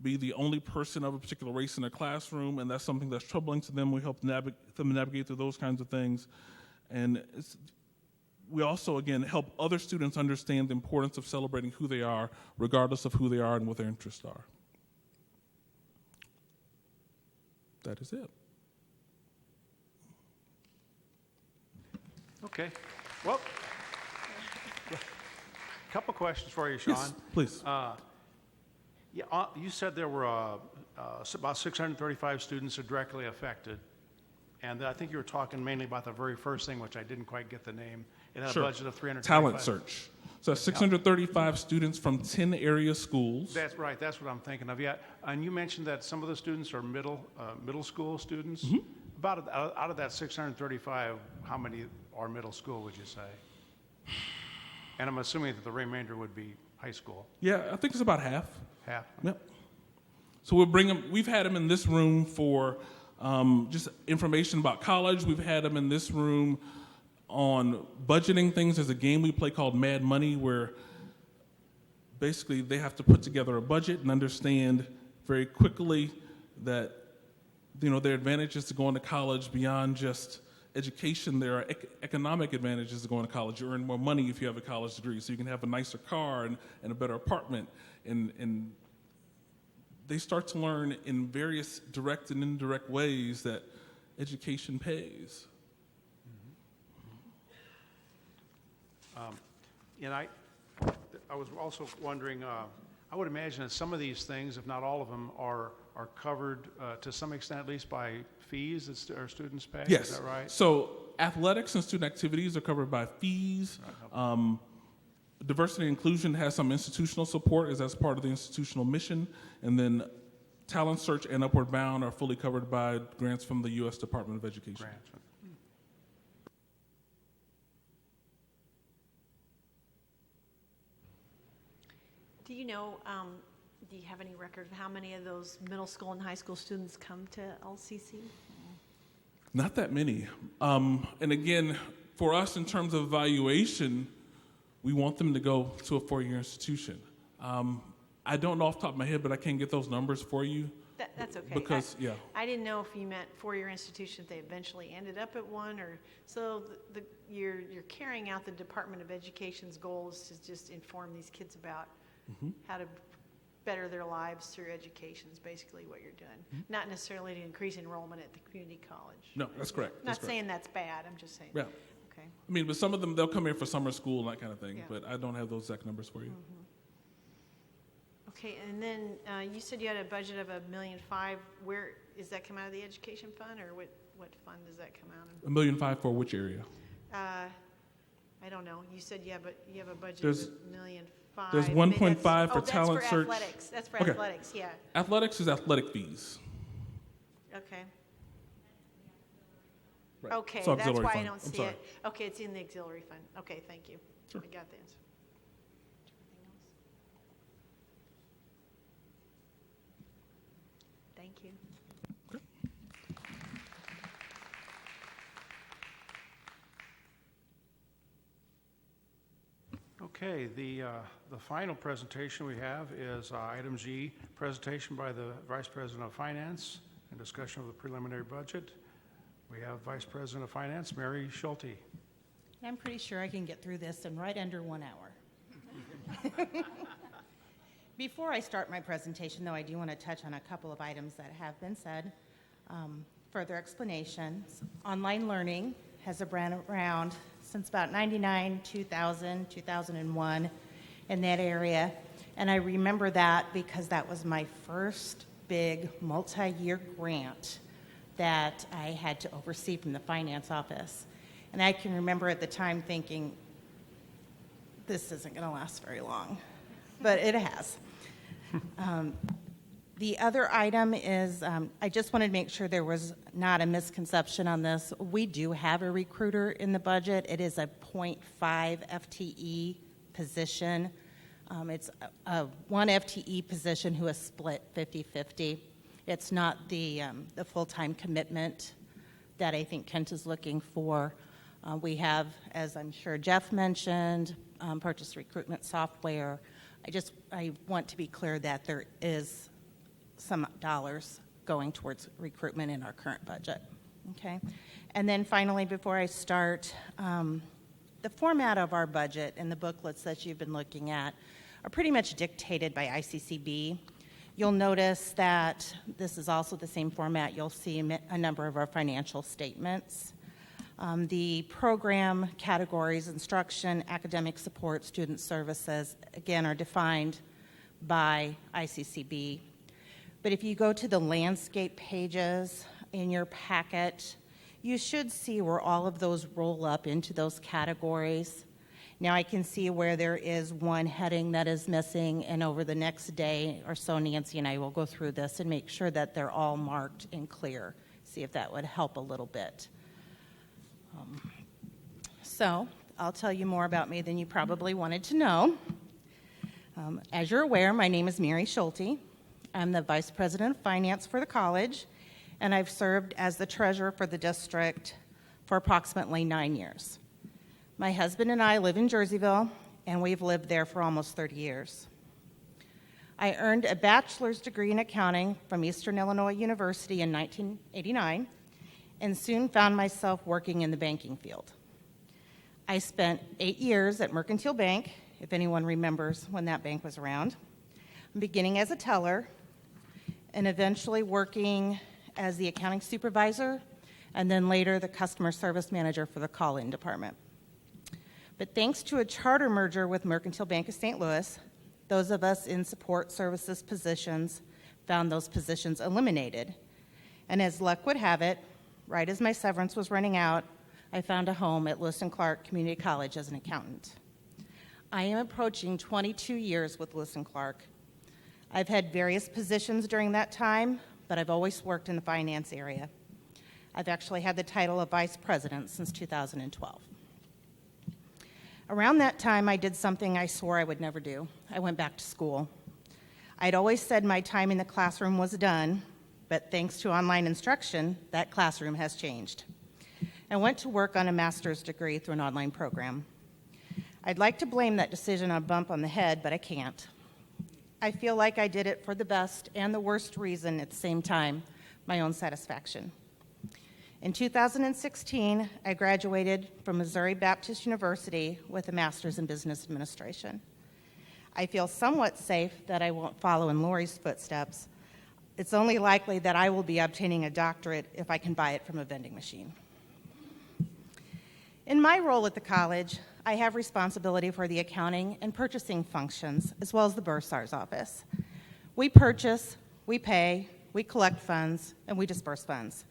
be the only person of a particular race in a classroom, and that's something that's troubling to them. We help them navigate through those kinds of things. And we also, again, help other students understand the importance of celebrating who they are, regardless of who they are and what their interests are. That is it. Okay. Well, a couple questions for you, Sean. Yes, please. You said there were about 635 students are directly affected, and I think you were talking mainly about the very first thing, which I didn't quite get the name. It had Sure. a budget of $325. Talent search. So 635 students from 10 area schools. That's right. That's what I'm thinking of. Yeah, and you mentioned that some of the students are middle school students. Mm-hmm. About out of that 635, how many are middle school, would you say? And I'm assuming that the remainder would be high school. Yeah, I think it's about half. Half. Yep. So we'll bring them. We've had them in this room for just information about college. We've had them in this room on budgeting things. There's a game we play called Mad Money where basically they have to put together a budget and understand very quickly that their advantages to going to college beyond just education. There are economic advantages to going to college. You earn more money if you have a college degree, so you can have a nicer car and a better apartment. And they start to learn in various direct and indirect ways that education pays. And I was also wondering, I would imagine that some of these things, if not all of them, are covered to some extent, at least by fees that our students pay. Yes. Is that right? So athletics and student activities are covered by fees. Diversity and inclusion has some institutional support as that's part of the institutional mission. And then talent search and Upward Bound are fully covered by grants from the U.S. Department of Education. Grants. Do you know, do you have any record of how many of those middle school and high school students come to LCC? Not that many. And again, for us in terms of evaluation, we want them to go to a 4-year institution. I don't know off the top of my head, but I can't get those numbers for you. That's okay. Because, I didn't know if you meant 4-year institution, if they eventually ended up at one, or so you're carrying out the Department of Education's goal is to just inform these kids about how to better their lives through education is basically what you're doing. Not necessarily to increase enrollment at the community college. No, that's correct. Not saying that's bad, I'm just saying. Yeah. Okay. I mean, but some of them, they'll come here for summer school and that kind of thing, Yeah. but I don't have those exact numbers for you. Okay, and then you said you had a budget of $1.5 million. Where is that come out of the education fund, or what fund does that come out of? $1.5 million for which area? I don't know. You said you have a budget There's- of $1.5 million. There's I mean, 1.5 for that's talent for search. Athletics. That's for Okay. athletics, yeah. Athletics is athletic fees. Okay. Right. Okay, So that's auxiliary why I fund. don't I'm see sorry. it. Okay, it's in the auxiliary fund. Okay, thank you. Sure. I got the answer. Thank you. Okay, the final presentation we have is item G, presentation by the Vice President of Finance and discussion of the preliminary budget. We have Vice President of Finance, Mary Schulte. I'm pretty sure I can get through this in right under 1 hour. Before I start my presentation, though, I do want to touch on a couple of items that have been said. Further explanations. Online learning has been around since about 99, 2000, 2001, in that area. And I remember that because that was my first big multi-year grant that I had to oversee from the finance office. And I can remember at the time thinking, this isn't going to last very long, but it has. The other item is, I just wanted to make sure there was not a misconception on this. We do have a recruiter in the budget. It is a 0.5 FTE position. It's a 1 FTE position who is split 50-50. It's not the full-time commitment that I think Kent is looking for. We have, as I'm sure Jeff mentioned, purchase recruitment software. I want to be clear that there is some dollars going towards recruitment in our current budget. Okay? And then finally, before I start, the format of our budget and the booklets that you've been looking at are pretty much dictated by ICCB. You'll notice that this is also the same format. You'll see a number of our financial statements. The program categories, instruction, academic support, student services, again, are defined by ICCB. But if you go to the landscape pages in your packet, you should see where all of those roll up into those categories. Now I can see where there is one heading that is missing, and over the next day or so, Nancy and I will go through this and make sure that they're all marked and clear, see if that would help a little bit. So I'll tell you more about me than you probably wanted to know. As you're aware, my name is Mary Schulte. I'm the Vice President of Finance for the college, and I've served as the treasurer for the district for approximately 9 years. My husband and I live in Jerseyville, and we've lived there for almost 30 years. I earned a bachelor's degree in accounting from Eastern Illinois University in 1989, and soon found myself working in the banking field. I spent 8 years at Mercantile Bank, if anyone remembers when that bank was around, beginning as a teller, and eventually working as the accounting supervisor, and then later the customer service manager for the call-in department. But thanks to a charter merger with Mercantile Bank of St. Louis, those of us in support services positions found those positions eliminated. And as luck would have it, right as my severance was running out, I found a home at Lewis and Clark Community College as an accountant. I am approaching 22 years with Lewis and Clark. I've had various positions during that time, but I've always worked in the finance area. I've actually had the title of vice president since 2012. Around that time, I did something I swore I would never do. I went back to school. I'd always said my time in the classroom was done, but thanks to online instruction, that classroom has changed. I went to work on a master's degree through an online program. I'd like to blame that decision on a bump on the head, but I can't. I feel like I did it for the best and the worst reason at the same time, my own satisfaction. In 2016, I graduated from Missouri Baptist University with a master's in business administration. I feel somewhat safe that I won't follow in Lori's footsteps. It's only likely that I will be obtaining a doctorate if I can buy it from a vending machine. In my role at the college, I have responsibility for the accounting and purchasing functions, as well as the bursar's office. We purchase, we pay, we collect funds, and we disperse funds.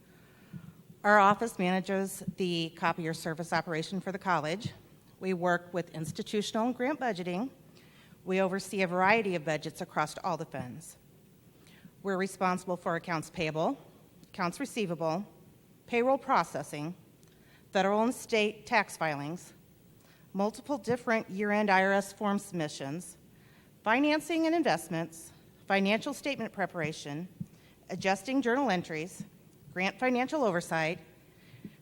Our office manages the copier service operation for the college. We work with institutional and grant budgeting. We oversee a variety of budgets across all the funds. We're responsible for accounts payable, accounts receivable, payroll processing, federal and state tax filings, multiple different year-end IRS form submissions, financing and investments, financial statement preparation, adjusting journal entries, grant financial oversight,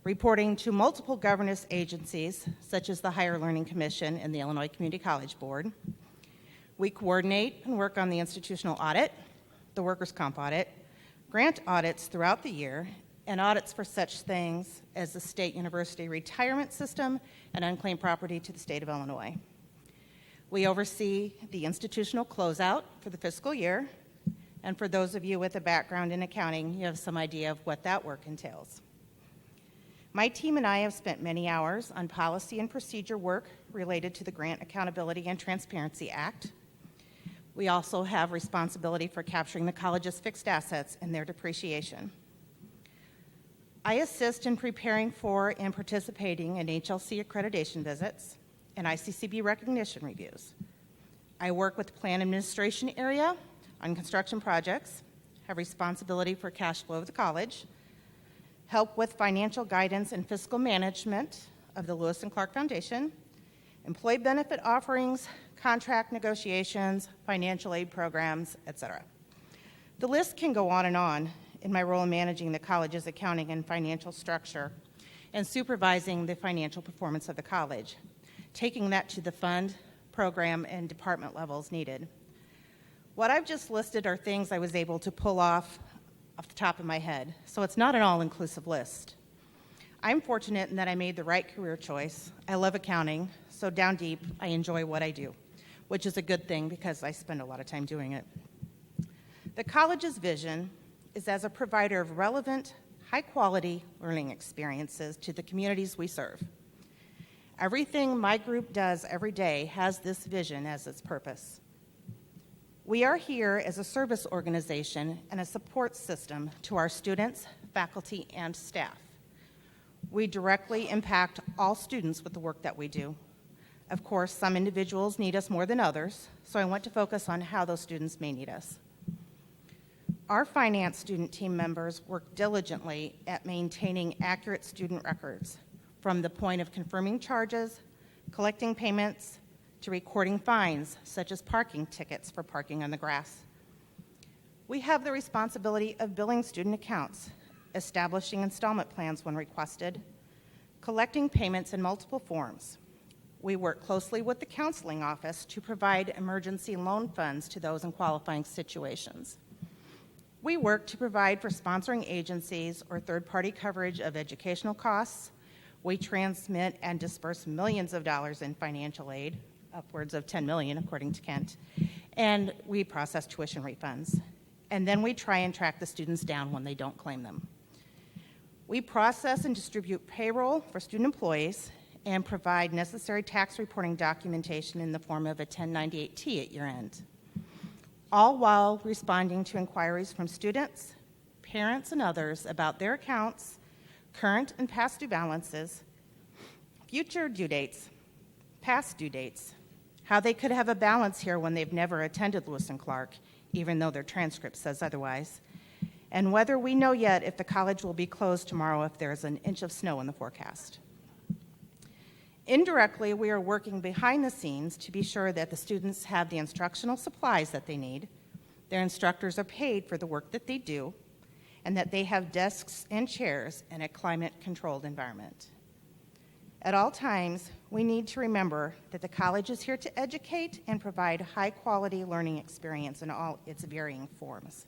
reporting to multiple governance agencies, such as the Higher Learning Commission and the Illinois Community College Board. We coordinate and work on the institutional audit, the workers' comp audit, grant audits throughout the year, and audits for such things as the state university retirement system and unclaimed property to the state of Illinois. We oversee the institutional closeout for the fiscal year, and for those of you with a background in accounting, you have some idea of what that work entails. My team and I have spent many hours on policy and procedure work related to the Grant Accountability and Transparency Act. We also have responsibility for capturing the college's fixed assets and their depreciation. I assist in preparing for and participating in HLC accreditation visits and ICCB recognition reviews. I work with the plan administration area on construction projects, have responsibility for cash flow of the college, help with financial guidance and fiscal management of the Lewis and Clark Foundation, employee benefit offerings, contract negotiations, financial aid programs, etc. The list can go on in my role in managing the college's accounting and financial structure and supervising the financial performance of the college, taking that to the fund, program, and department levels needed. What I've just listed are things I was able to pull off the top of my head, so it's not an all-inclusive list. I'm fortunate in that I made the right career choice. I love accounting, so down deep, I enjoy what I do, which is a good thing because I spend a lot of time doing it. The college's vision is as a provider of relevant, high-quality learning experiences to the communities we serve. Everything my group does every day has this vision as its purpose. We are here as a service organization and a support system to our students, faculty, and staff. We directly impact all students with the work that we do. Of course, some individuals need us more than others, so I want to focus on how those students may need us. Our finance student team members work diligently at maintaining accurate student records, from the point of confirming charges, collecting payments, to recording fines, such as parking tickets for parking on the grass. We have the responsibility of billing student accounts, establishing installment plans when requested, collecting payments in multiple forms. We work closely with the counseling office to provide emergency loan funds to those in qualifying situations. We work to provide for sponsoring agencies or third-party coverage of educational costs. We transmit and disperse millions of dollars in financial aid, upwards of 10 million according to Kent, and we process tuition refunds. And then we try and track the students down when they don't claim them. We process and distribute payroll for student employees and provide necessary tax reporting documentation in the form of a 1098-T at year end, all while responding to inquiries from students, parents, and others about their accounts, current and past due balances, future due dates, past due dates, how they could have a balance here when they've never attended Lewis and Clark, even though their transcript says otherwise, and whether we know yet if the college will be closed tomorrow if there's an inch of snow in the forecast. Indirectly, we are working behind the scenes to be sure that the students have the instructional supplies that they need, their instructors are paid for the work that they do, and that they have desks and chairs in a climate-controlled environment. At all times, we need to remember that the college is here to educate and provide high-quality learning experience in all its varying forms.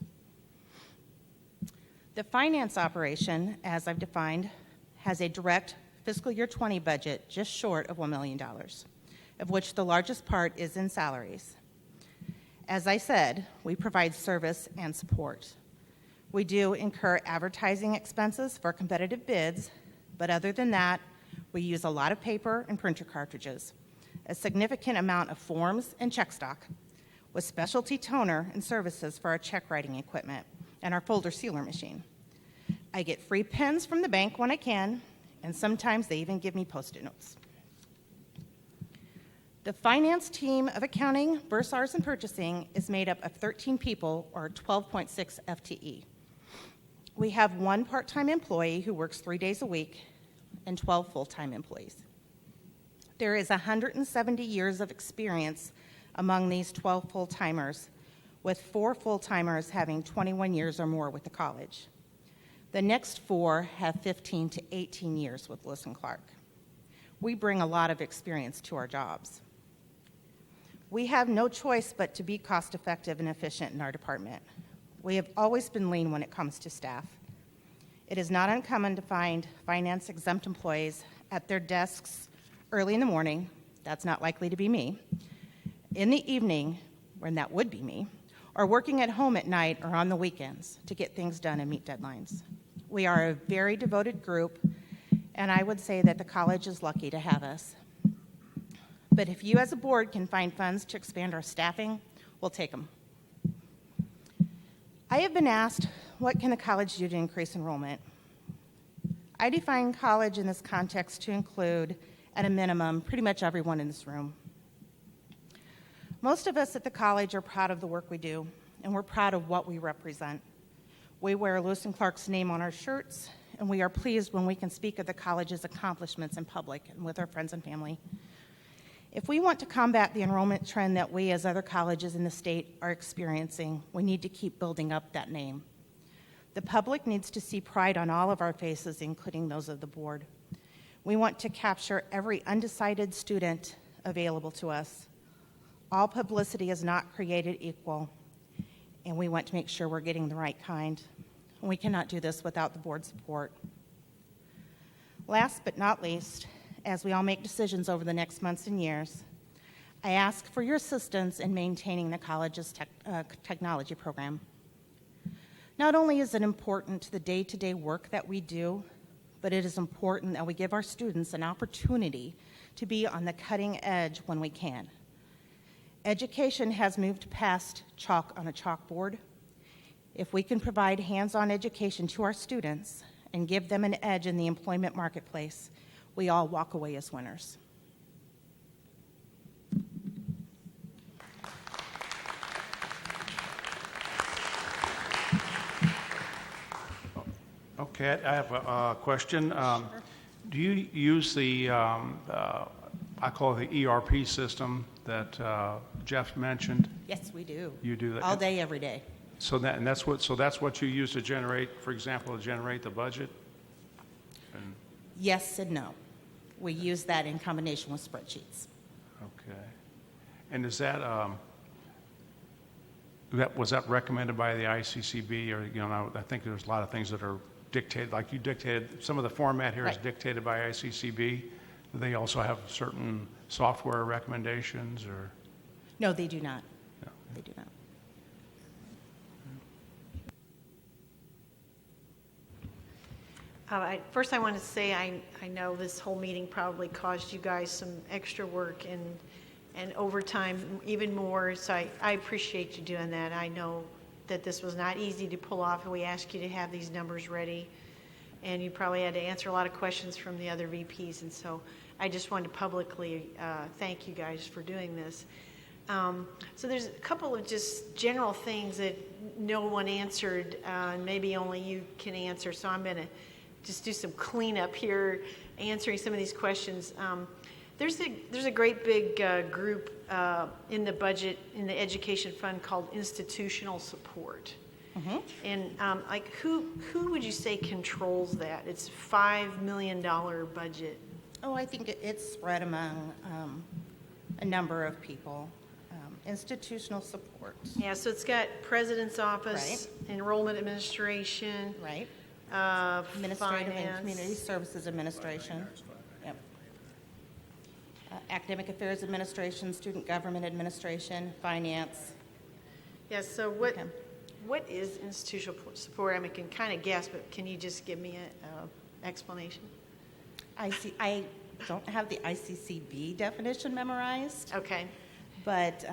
The finance operation, as I've defined, has a direct fiscal year 20 budget just short of $1 million, of which the largest part is in salaries. As I said, we provide service and support. We do incur advertising expenses for competitive bids, but other than that, we use a lot of paper and printer cartridges, a significant amount of forms and check stock, with specialty toner and services for our check writing equipment and our folder sealer machine. I get free pens from the bank when I can, and sometimes they even give me Post-it notes. The finance team of accounting, bursars, and purchasing is made up of 13 people, or 12.6 FTE. We have one part-time employee who works 3 days a week and 12 full-time employees. There is 170 years of experience among these 12 full-timers, with 4 full-timers having 21 years or more with the college. The next 4 have 15 to 18 years with Lewis and Clark. We bring a lot of experience to our jobs. We have no choice but to be cost-effective and efficient in our department. We have always been lean when it comes to staff. It is not uncommon to find finance-exempt employees at their desks early in the morning, that's not likely to be me, in the evening, when that would be me, or working at home at night or on the weekends to get things done and meet deadlines. We are a very devoted group, and I would say that the college is lucky to have us. But if you as a board can find funds to expand our staffing, we'll take them. I have been asked, what can the college do to increase enrollment? I define college in this context to include, at a minimum, pretty much everyone in this room. Most of us at the college are proud of the work we do, and we're proud of what we represent. We wear Lewis and Clark's name on our shirts, and we are pleased when we can speak of the college's accomplishments in public and with our friends and family. If we want to combat the enrollment trend that we as other colleges in the state are experiencing, we need to keep building up that name. The public needs to see pride on all of our faces, including those of the board. We want to capture every undecided student available to us. All publicity is not created equal, and we want to make sure we're getting the right kind. We cannot do this without the board's support. Last but not least, as we all make decisions over the next months and years, I ask for your assistance in maintaining the college's technology program. Not only is it important to the day-to-day work that we do, but it is important that we give our students an opportunity to be on the cutting edge when we can. Education has moved past chalk on a chalkboard. If we can provide hands-on education to our students and give them an edge in the employment marketplace, we all walk away as winners. Okay, I have a question. Sure. Do you use the, I call it the ERP system that Jeff mentioned? Yes, we do. You do that? All day, every day. So that's what you use to generate, for example, to generate the budget? Yes and no. We use that in combination with spreadsheets. Okay. And is that, was that recommended by the ICCB, or, I think there's a lot of things that are dictated, like you dictated, some of the format here is dictated by ICCB. Do they also have certain software recommendations, or? No, they do not. No. They do not. First, I want to say I know this whole meeting probably caused you guys some extra work and overtime, even more, so I appreciate you doing that. I know that this was not easy to pull off, and we asked you to have these numbers ready, and you probably had to answer a lot of questions from the other VPs, and so I just wanted to publicly thank you guys for doing this. So there's a couple of just general things that no one answered, and maybe only you can answer, so I'm going to just do some cleanup here, answering some of these questions. There's a great big group in the budget, in the education fund, called institutional support. Mm-hmm. And who would you say controls that? It's a $5 million budget. Oh, I think it's spread among a number of people. Institutional support. Yeah, so it's got President's Office, right. Enrollment Administration, right. Finance. Administrative and Community Services Administration. Yep. Academic Affairs Administration, Student Government Administration, Finance. Yeah, so what is institutional support? I mean, I can kind of guess, but can you just give me an explanation? I don't have the ICCB definition memorized. Okay. But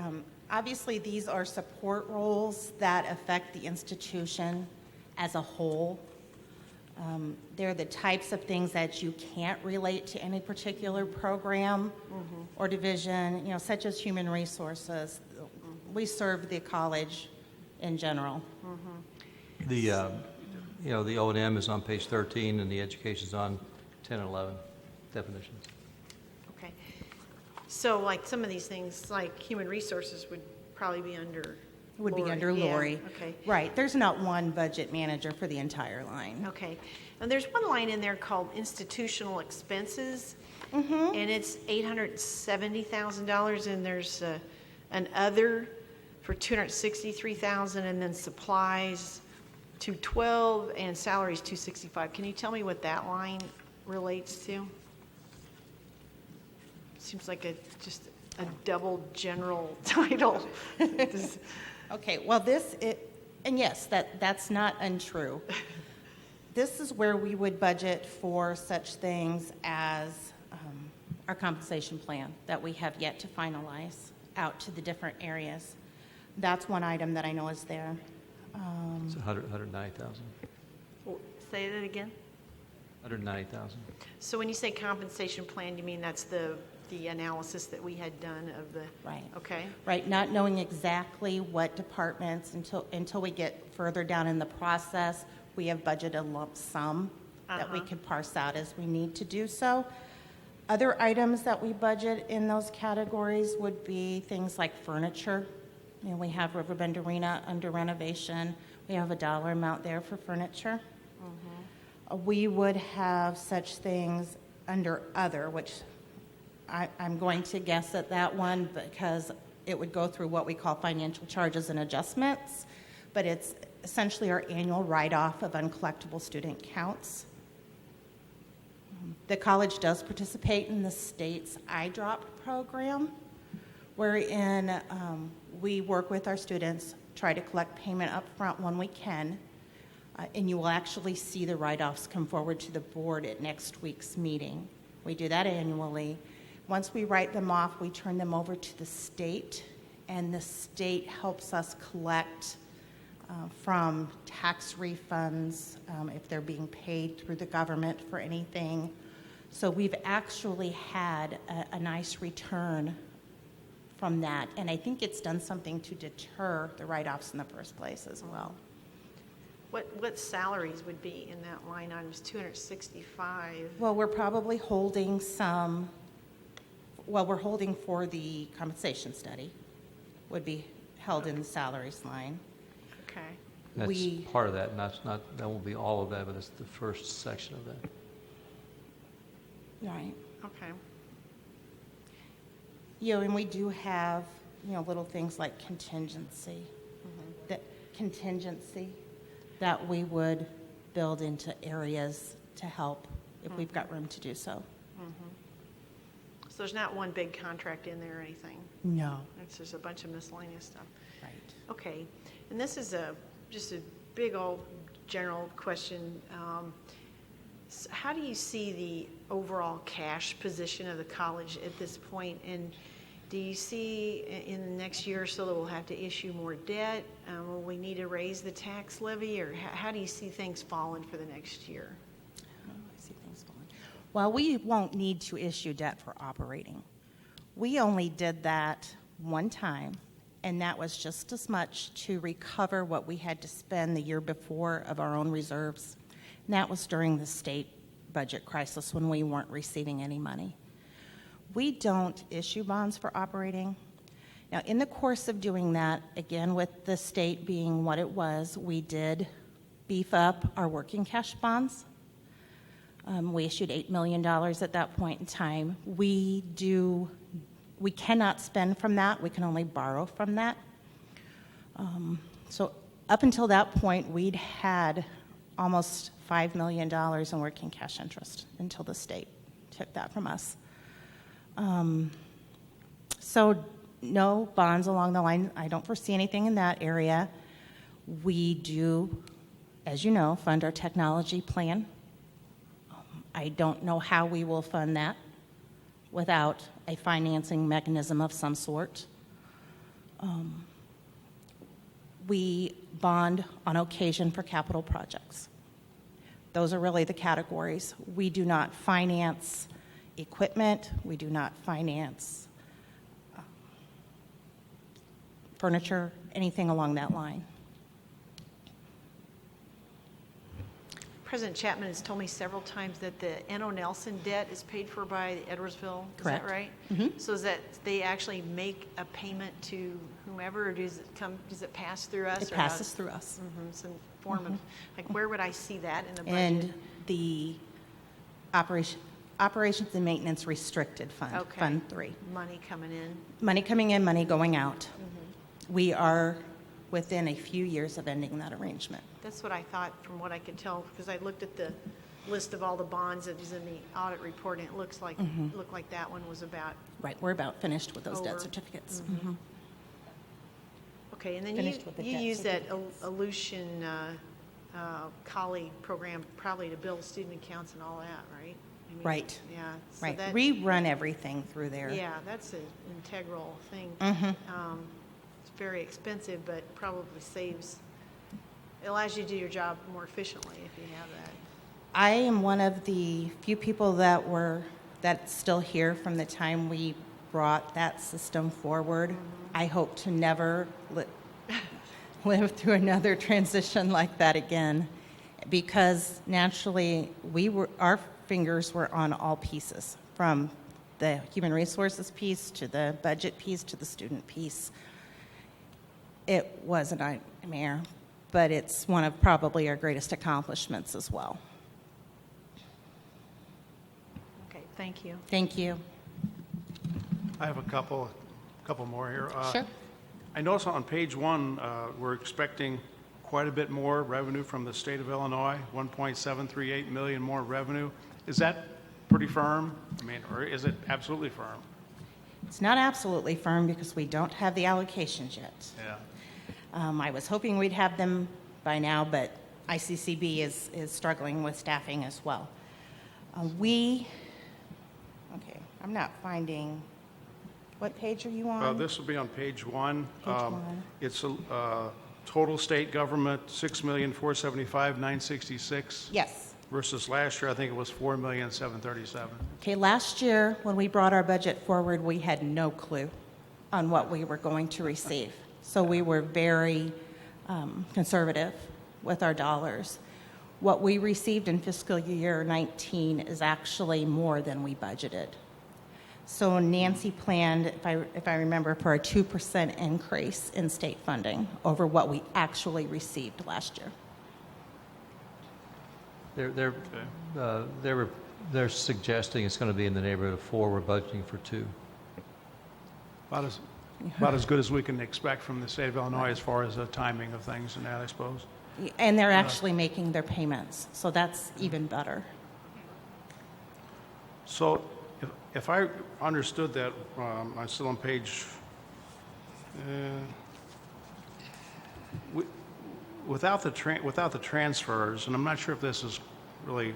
obviously these are support roles that affect the institution as a whole. They're the types of things that you can't relate to any particular program mm-hmm. or division, such as human resources. Mm-hmm. We serve the college in general. Mm-hmm. The O&M is on page 13, and the education is on 10 and 11 definitions. Okay. So like some of these things, like human resources would probably be under Lori. Yeah, okay. Right. There's not one budget manager for the entire line. Okay. And there's one line in there called institutional expenses, mm-hmm. and it's $870,000, and there's an other for $263,000, and then supplies $212,000 and salaries $265,000. Can you tell me what that line relates to? Seems like a double general title. Okay, well, and yes, that's not untrue. This is where we would budget for such things as our compensation plan that we have yet to finalize out to the different areas. That's one item that I know is there. It's 190,000. Say that again? 190,000. So when you say compensation plan, you mean that's the analysis that we had done of the... Right. Okay. Right, not knowing exactly what departments, until we get further down in the process, we have budgeted a lump sum that we could parse out as we need to do so. Other items that we budget in those categories would be things like furniture. You know, we have Riverbend Arena under renovation. We have a dollar amount there for furniture. We would have such things under other, which I'm going to guess at that one because it would go through what we call financial charges and adjustments, but it's essentially our annual write-off of uncollectible student counts. The college does participate in the state's iDrop program, wherein we work with our students, try to collect payment up front when we can, and you will actually see the write-offs come forward to the board at next week's meeting. We do that annually. Once we write them off, we turn them over to the state, and the state helps us collect from tax refunds if they're being paid through the government for anything. So we've actually had a nice return from that, and I think it's done something to deter the write-offs in the first place as well. What salaries would be in that line item? Is 265? Well, we're probably holding some. Well, we're holding for the compensation study, would be held in the salaries line. Okay. That's part of that, and that won't be all of that, but it's the first section of that. Right. Okay. You know, and we do have, little things like contingency, that we would build into areas to help if we've got room to do so. So there's not one big contract in there or anything? No. It's just a bunch of miscellaneous stuff. Right. Okay. And this is just a big old general question. So how do you see the overall cash position of the college at this point? And do you see in the next year or so that we'll have to issue more debt? Will we need to raise the tax levy? Or how do you see things falling for the next year? I see things falling. Well, we won't need to issue debt for operating. We only did that one time, and that was just as much to recover what we had to spend the year before of our own reserves. And that was during the state budget crisis when we weren't receiving any money. We don't issue bonds for operating. Now, in the course of doing that, again, with the state being what it was, we did beef up our working cash bonds. We issued $8 million at that point in time. We cannot spend from that. We can only borrow from that. So up until that point, we'd had almost $5 million in working cash interest until the state took that from us. So no bonds along the line. I don't foresee anything in that area. We do, as you know, fund our technology plan. I don't know how we will fund that without a financing mechanism of some sort. We bond on occasion for capital projects. Those are really the categories. We do not finance equipment. We do not finance furniture, anything along that line. President Chapman has told me several times that the N.O. Nelson debt is paid for by Edwardsville. Is Correct. that right? Mm-hmm. So is that they actually make a payment to whomever, or does it pass through us? It passes through us. Some form of, like, where would I see that in the budget? And the operations and maintenance restricted fund, Okay. Fund 3. Money coming in. Money coming in, money going out. We are within a few years of ending that arrangement. That's what I thought from what I could tell, because I looked at the list of all the bonds that is in the audit report, and it looks like, looked like that one was about. Right, we're about finished with those debt Over. certificates. Okay, and then Finished with the you debt use that Aleutian colleague program probably to build student accounts and all that, right? I mean, Right. Yeah. So Right, that- we run everything through there. Yeah, that's an integral thing. It's very expensive, but probably saves, it allows you to do your job more efficiently if you have that. I am one of the few people that's still here from the time we brought that system forward. I hope to never live through another transition like that again, because naturally our fingers were on all pieces, from the human resources piece to the budget piece to the student piece. It was a nightmare, but it's one of probably our greatest accomplishments as well. Okay, thank you. Thank you. I have a couple more here. Sure. I notice on page 1, we're expecting quite a bit more revenue from the state of Illinois, 1.738 million more revenue. Is that pretty firm? I mean, or is it absolutely firm? It's not absolutely firm because we don't have the allocations yet. Yeah. I was hoping we'd have them by now, but ICCB is struggling with staffing as well. Okay, I'm not finding, what page are you on? This will be on page 1. Page 1. It's total state government, $6,475,966. Yes. Versus last year, I think it was $4,737,000. Okay, last year when we brought our budget forward, we had no clue on what we were going to receive. So we were very conservative with our dollars. What we received in fiscal year 19 is actually more than we budgeted. So Nancy planned, if I remember, for a 2% increase in state funding over what we actually received last year. They're suggesting it's going to be in the neighborhood of 4. We're budgeting for 2. About as good as we can expect from the state of Illinois as far as the timing of things and that, I suppose. And they're actually making their payments, so that's even better. So if I understood that, I'm still on page, without the transfers, and I'm not sure if this is really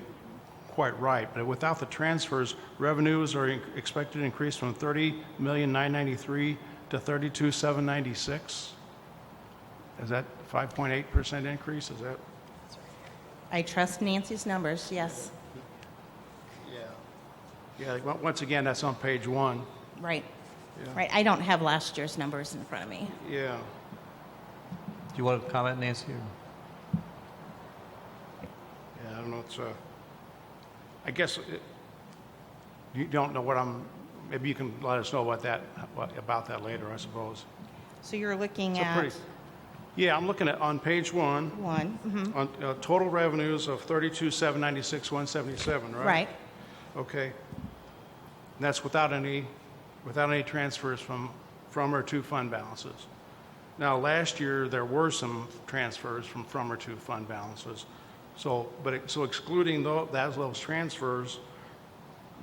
quite right, but without the transfers, revenues are expected to increase from $30,993,000 to $32,796. Is that 5.8% increase? Is that? I trust Nancy's numbers, yes. Yeah. Once again, that's on page 1. Right. Yeah. Right. I don't have last year's numbers in front of me. Yeah. Do you want to comment, Nancy? Yeah, I don't know. It's I guess you don't know what maybe you can let us know about that later, I suppose. So you're looking at Yeah, I'm looking at on page 1. On total revenues of $32,796,177, right? Right. Okay. And that's without any transfers from or to fund balances. Now, last year there were some transfers from or to fund balances. So excluding those transfers,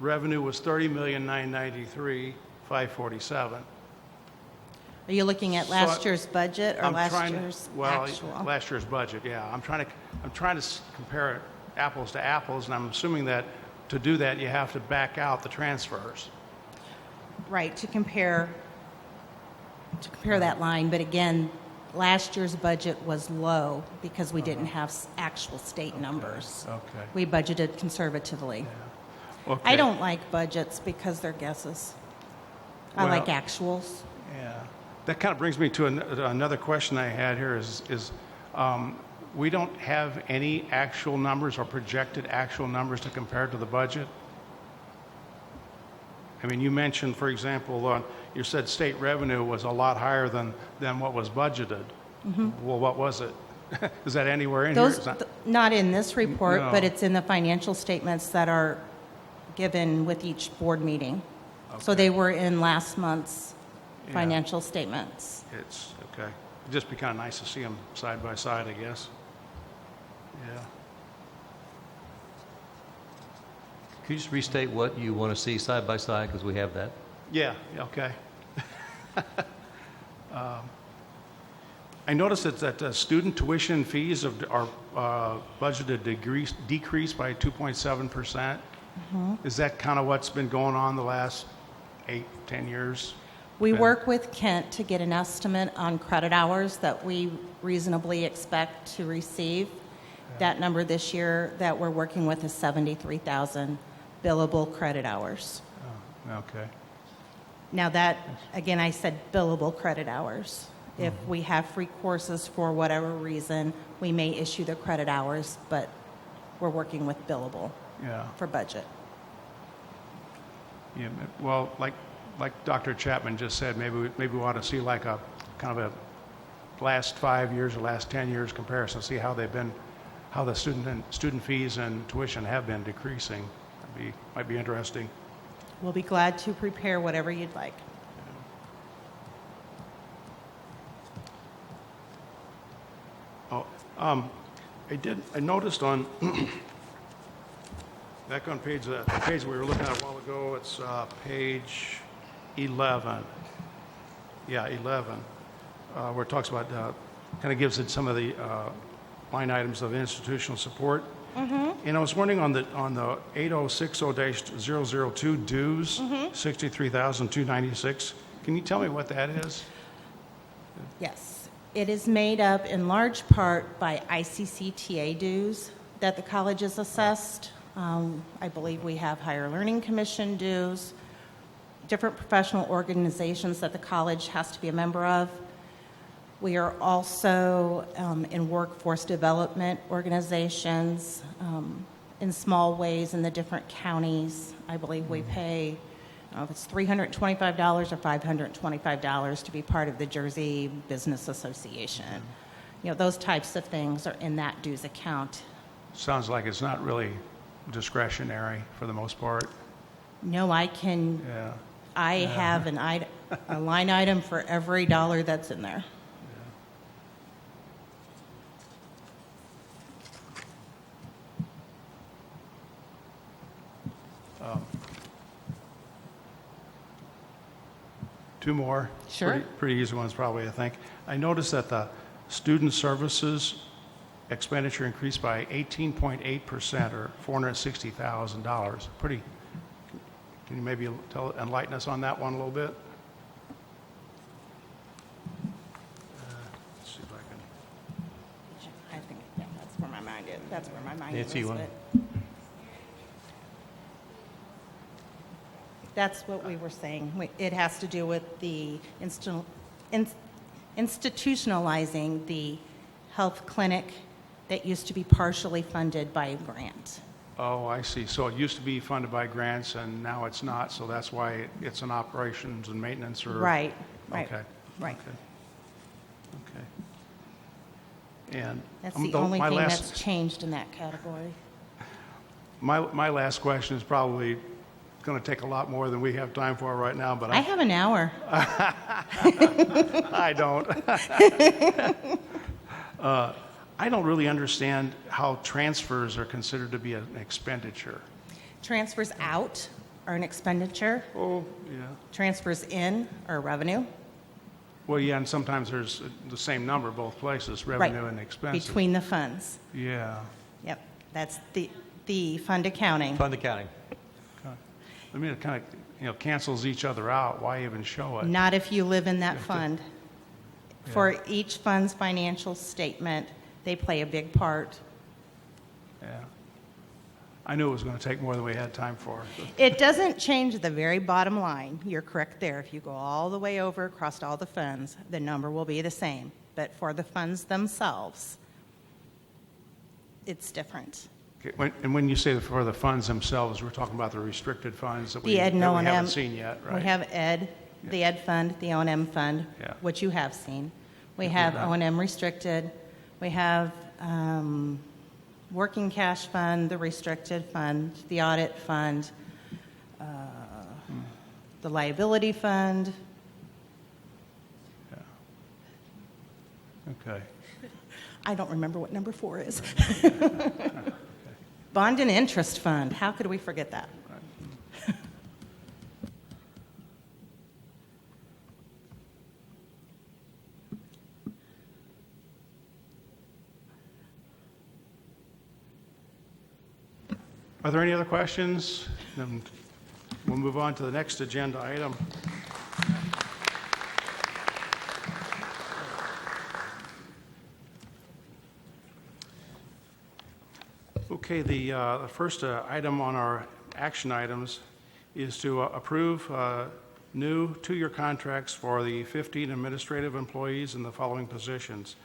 revenue was $30,993,547. Are you looking at last year's budget or last year's actual? Last year's budget, yeah. I'm trying to compare apples to apples, and I'm assuming that to do that you have to back out the transfers. Right, to compare that line, but again, last year's budget was low because we didn't have actual state numbers. Okay. We budgeted conservatively. Yeah. Okay. I don't like budgets because they're guesses. I like actuals. Yeah. That kind of brings me to another question I had here is we don't have any actual numbers or projected actual numbers to compare to the budget. I mean, you mentioned, for example, you said state revenue was a lot higher than what was budgeted. Well, what was it? Is that anywhere in here? Not in this report, No. but it's in the financial statements that are given with each board meeting. So they were in last month's financial statements. It's okay. It'd just be kind of nice to see them side by side, I guess. Yeah. Could you just restate what you want to see side by side, because we have that? Yeah, okay. I noticed that student tuition fees are budgeted to decrease by 2.7%. Is that kind of what's been going on the last 8, 10 years? We work with Kent to get an estimate on credit hours that we reasonably expect to receive. That number this year that we're working with is 73,000 billable credit hours. Oh, okay. Now that, again, I said billable credit hours. If we have free courses for whatever reason, we may issue the credit hours, but we're working with billable Yeah. for budget. Yeah. Well, like Dr. Chapman just said, maybe we ought to see like a kind of a last 5 years or last 10 years comparison, see how they've been, how the student fees and tuition have been decreasing. Might be interesting. We'll be glad to prepare whatever you'd like. I noticed on back on the page we were looking at a while ago, it's page 11. Yeah, 11, where it talks about, kind of gives it some of the line items of institutional support. And I was wondering on the 8060-002 dues, 63,296. Can you tell me what that is? Yes. It is made up in large part by ICCTA dues that the college is assessed. I believe we have Higher Learning Commission dues, different professional organizations that the college has to be a member of. We are also in workforce development organizations in small ways in the different counties. I believe we pay, I don't know if it's $325 or $525 to be part of the Jersey Business Association. You know, those types of things are in that dues account. Sounds like it's not really discretionary for the most part. No, I can, Yeah. I have a line item for every dollar that's in there. Two more. Sure. Pretty easy ones probably, I think. I noticed that the student services expenditure increased by 18.8% or $460,000. Pretty, can you maybe enlighten us on that one a little bit? Let's see if I can. I think, yeah, that's where my mind is. That's where my mind is. Nancy, you want- That's what we were saying. It has to do with the institutionalizing the health clinic that used to be partially funded by a grant. Oh, I see. So it used to be funded by grants and now it's not, so that's why it's an operations and maintenance or? Right, right, Okay. right. Okay. And That's the only thing that's changed in that category. My last question is probably going to take a lot more than we have time for right now, but I have an hour. I don't. I don't really understand how transfers are considered to be an expenditure. Transfers out are an expenditure. Oh, yeah. Transfers in are revenue. Well, yeah, and sometimes there's the same number both places, revenue and expenses. Between the funds. Yeah. Yep, that's the fund accounting. Fund accounting. I mean, it kind of, cancels each other out. Why even show it? Not if you live in that fund. For each fund's financial statement, they play a big part. Yeah. I knew it was going to take more than we had time for. It doesn't change the very bottom line. You're correct there. If you go all the way over across all the funds, the number will be the same. But for the funds themselves, it's different. Okay, when you say for the funds themselves, we're talking about the restricted funds that we The Ed and O&M. haven't seen yet, right? We have Ed, the Ed fund, the O&M fund, Yeah. which you have seen. We Yeah, have we've not. O&M restricted. We have working cash fund, the restricted fund, the audit fund, the liability fund. Okay. I don't remember what number 4 is. Bond and interest fund. How could we forget that? Are there any other questions? Then we'll move on to the next agenda item. Okay, the first item on our action items is to approve new two-year contracts for the 15 administrative employees in the following positions.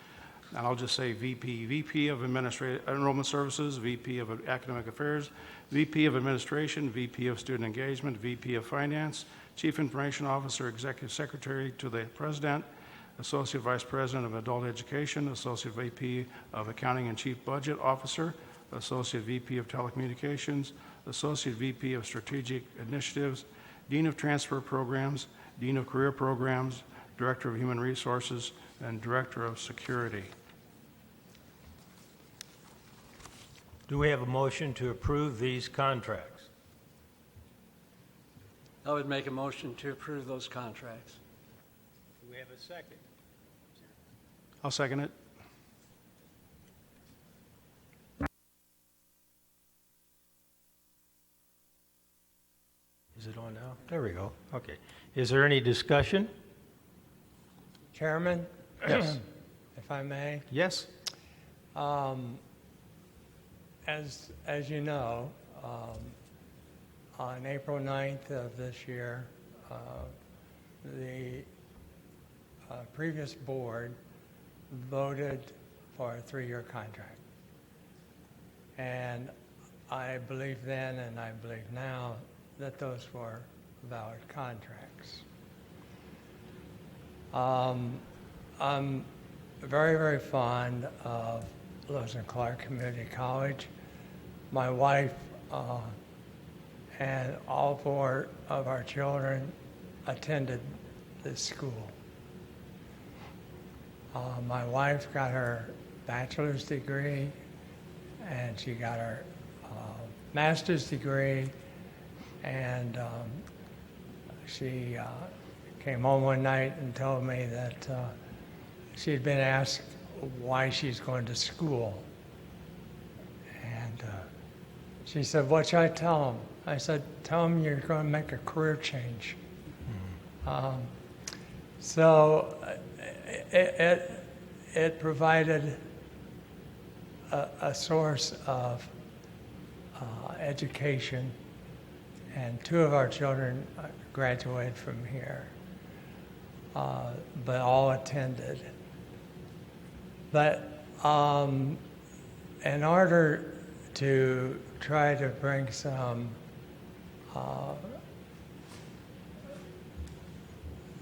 And I'll just say VP, VP of Enrollment Services, VP of Academic Affairs, VP of Administration, VP of Student Engagement, VP of Finance, Chief Information Officer, Executive Secretary to the President, Associate Vice President of Adult Education, Associate VP of Accounting and Chief Budget Officer, Associate VP of Telecommunications, Associate VP of Strategic Initiatives, Dean of Transfer Programs, Dean of Career Programs, Director of Human Resources, and Director of Security. Do we have a motion to approve these contracts? I would make a motion to approve those contracts. Do we have a second? I'll second it. Is it on now? There we go. Okay. Is there any discussion? Chairman? Yes. If I may. Yes. As you know, on April 9th of this year, the previous board voted for a 3-year contract. And I believe then and I believe now that those were valid contracts. I'm very, very fond of Lewis and Clark Community College. My wife and all 4 of our children attended this school. My wife got her bachelor's degree and she got her master's degree, and she came home one night and told me that she had been asked why she's going to school. And she said, "What should I tell them?" I said, "Tell them you're going to make a career change." So it provided a source of education, and 2 of our children graduated from here, but all attended. But in order to try to bring some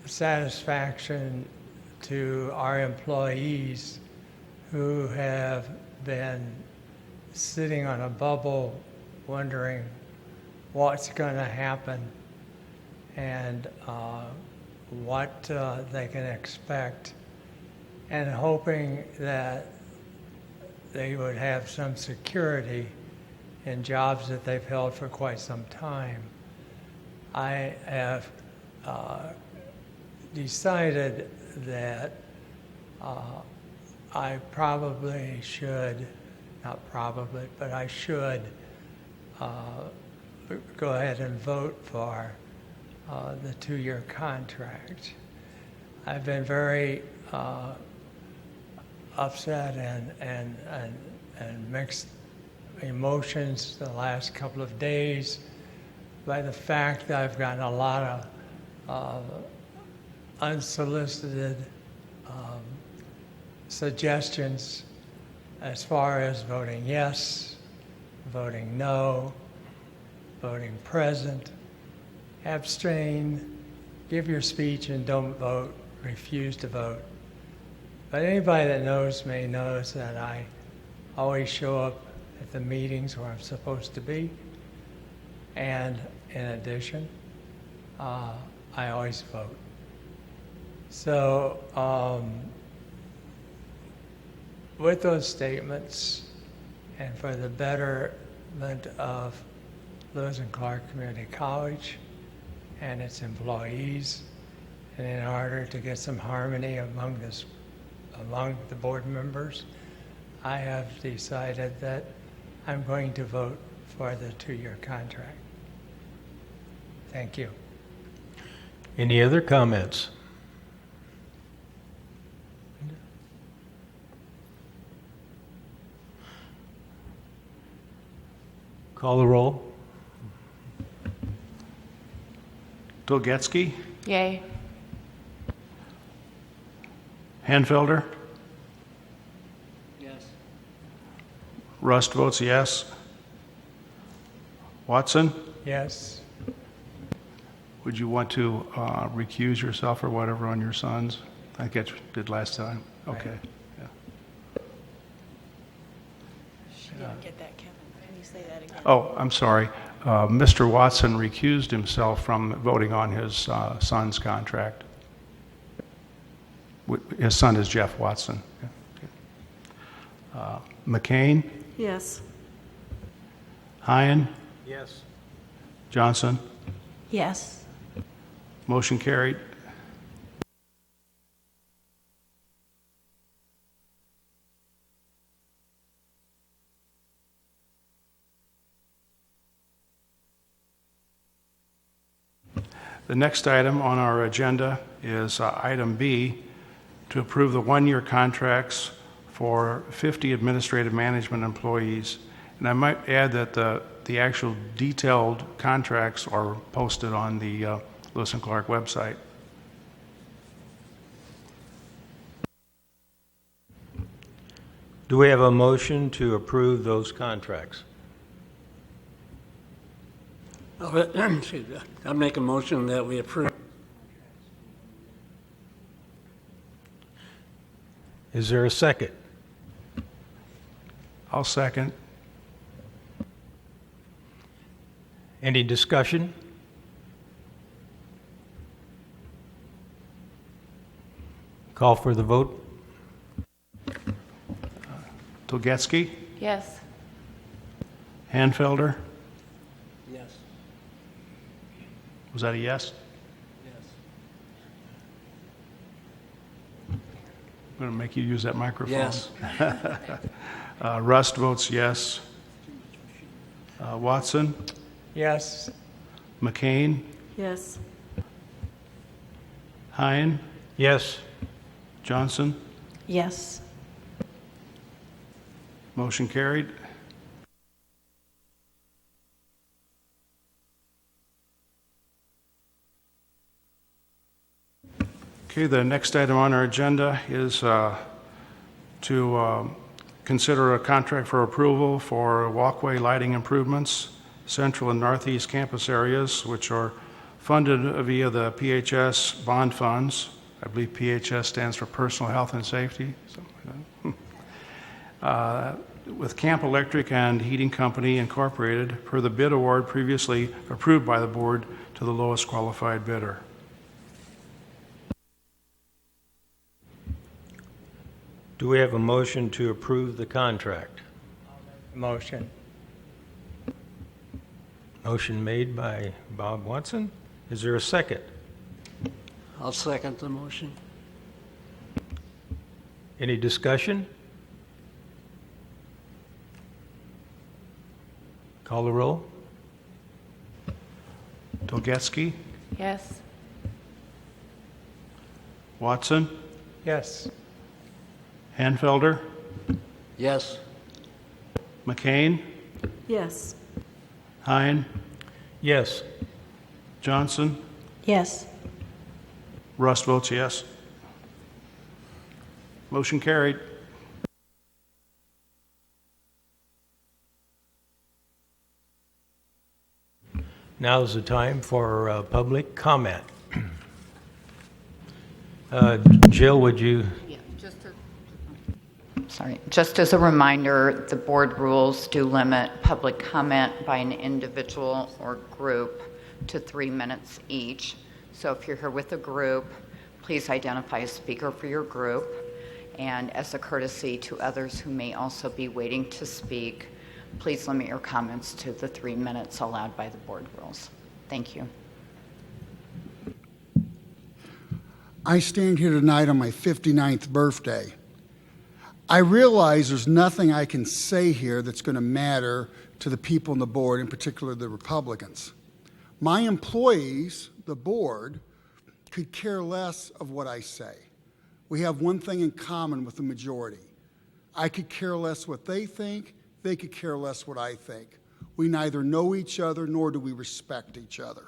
satisfaction to our employees who have been sitting on a bubble wondering what's going to happen and what they can expect, and hoping that they would have some security in jobs that they've held for quite some time. I have decided that I probably should, not probably, but I should go ahead and vote for the 2-year contract. I've been very upset and mixed emotions the last couple of days by the fact that I've gotten a lot of unsolicited suggestions as far as voting yes, voting no, voting present, abstain, give your speech and don't vote, refuse to vote. But anybody that knows me knows that I always show up at the meetings where I'm supposed to be. And in addition, I always vote. So with those statements, and for the betterment of Lewis and Clark Community College and its employees, and in order to get some harmony among the board members, I have decided that I'm going to vote for the 2-year contract. Thank you. Any other comments? Call the roll. Dolgetsky, Yay. Hanfelder, Yes. Rust votes yes. Watson, Yes. would you want to recuse yourself or whatever on your sons? I think you did last time. Okay. Yeah. She didn't get that, Kevin. Can you say that again? Oh, I'm sorry. Mr. Watson recused himself from voting on his son's contract. His son is Jeff Watson. McCain, Yes. Hyen, Yes. Johnson. Yes. Motion carried. The next item on our agenda is item B, to approve the 1-year contracts for 50 administrative management employees. And I might add that the actual detailed contracts are posted on the Lewis and Clark website. Do we have a motion to approve those contracts? I'll make a motion that we approve. Is there a second? I'll second. Any discussion? Call for the vote. Dolgetsky, Yes. Hanfelder, Yes. was that a yes? I'm going to make you use that microphone. Yes. Rust votes yes. Watson, Yes. McCain, Yes. Hyen, Yes. Johnson. Yes. Motion carried. Okay, the next item on our agenda is to consider a contract for approval for walkway lighting improvements, central and northeast campus areas, which are funded via the PHS bond funds. I believe PHS stands for Personal Health and Safety, something like that. With Camp Electric and Heating Company Incorporated, per the bid award previously approved by the board to the lowest qualified bidder. Do we have a motion to approve the contract? Motion. Motion made by Bob Watson. Is there a second? I'll second the motion. Any discussion? Call the roll. Dolgetsky, Yes. Watson, Yes. Hanfelder, Yes. McCain, Yes. Hyen, Yes. Johnson. Yes. Rust votes yes. Motion carried. Now is the time for public comment. Jill, would you? Yeah, just as a reminder, the board rules do limit public comment by an individual or group to 3 minutes each. So if you're here with a group, please identify a speaker for your group. And as a courtesy to others who may also be waiting to speak, please limit your comments to the 3 minutes allowed by the board rules. Thank you. I stand here tonight on my 59th birthday. I realize there's nothing I can say here that's going to matter to the people on the board, in particular the Republicans. My employees, the board, could care less of what I say. We have one thing in common with the majority. I could care less what they think. They could care less what I think. We neither know each other nor do we respect each other.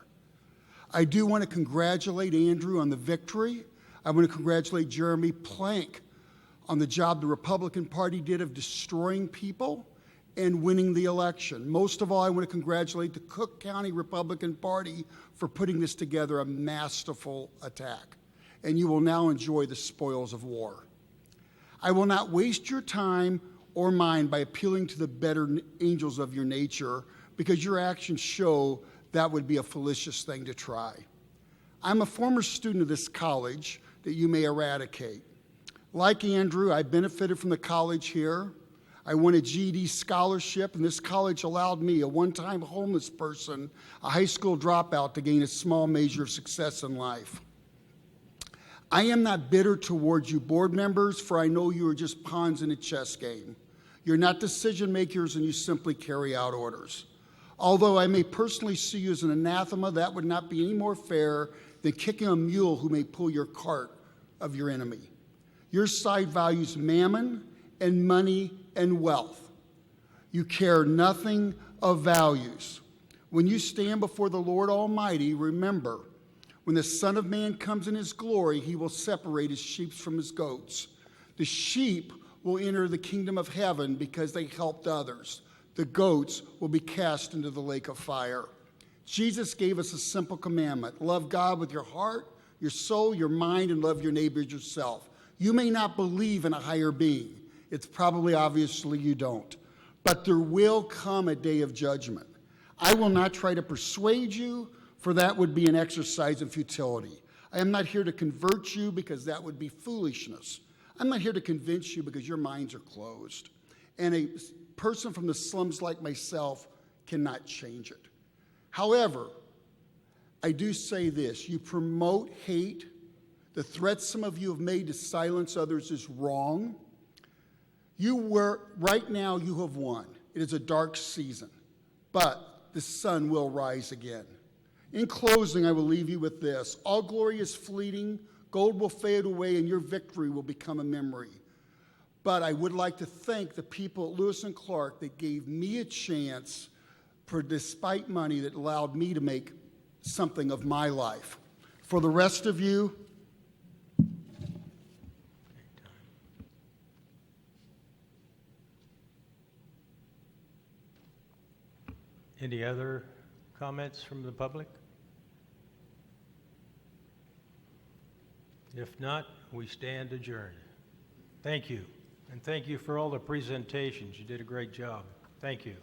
I do want to congratulate Andrew on the victory. I want to congratulate Jeremy Plank on the job the Republican Party did of destroying people and winning the election. Most of all, I want to congratulate the Cook County Republican Party for putting this together, a masterful attack. And you will now enjoy the spoils of war. I will not waste your time or mine by appealing to the better angels of your nature, because your actions show that would be a fallacious thing to try. I'm a former student of this college that you may eradicate. Like Andrew, I benefited from the college here. I won a GED scholarship, and this college allowed me, a one-time homeless person, a high school dropout, to gain a small measure of success in life. I am not bitter towards you board members, for I know you are just pawns in a chess game. You're not decision makers, and you simply carry out orders. Although I may personally see you as an anathema, that would not be any more fair than kicking a mule who may pull your cart of your enemy. Your side values mammon and money and wealth. You care nothing of values. When you stand before the Lord Almighty, remember, when the Son of Man comes in his glory, he will separate his sheep from his goats. The sheep will enter the kingdom of heaven because they helped others. The goats will be cast into the lake of fire. Jesus gave us a simple commandment: love God with your heart, your soul, your mind, and love your neighbor as yourself. You may not believe in a higher being. It's probably obviously you don't. But there will come a day of judgment. I will not try to persuade you, for that would be an exercise in futility. I am not here to convert you, because that would be foolishness. I'm not here to convince you, because your minds are closed. And a person from the slums like myself cannot change it. However, I do say this: you promote hate. The threats some of you have made to silence others is wrong. Right now you have won. It is a dark season, but the sun will rise again. In closing, I will leave you with this: all glory is fleeting, gold will fade away, and your victory will become a memory. But I would like to thank the people at Lewis and Clark that gave me a chance, despite money, that allowed me to make something of my life. For the rest of you, any other comments from the public? If not, we stand adjourned. Thank you. And thank you for all the presentations. You did a great job. Thank you.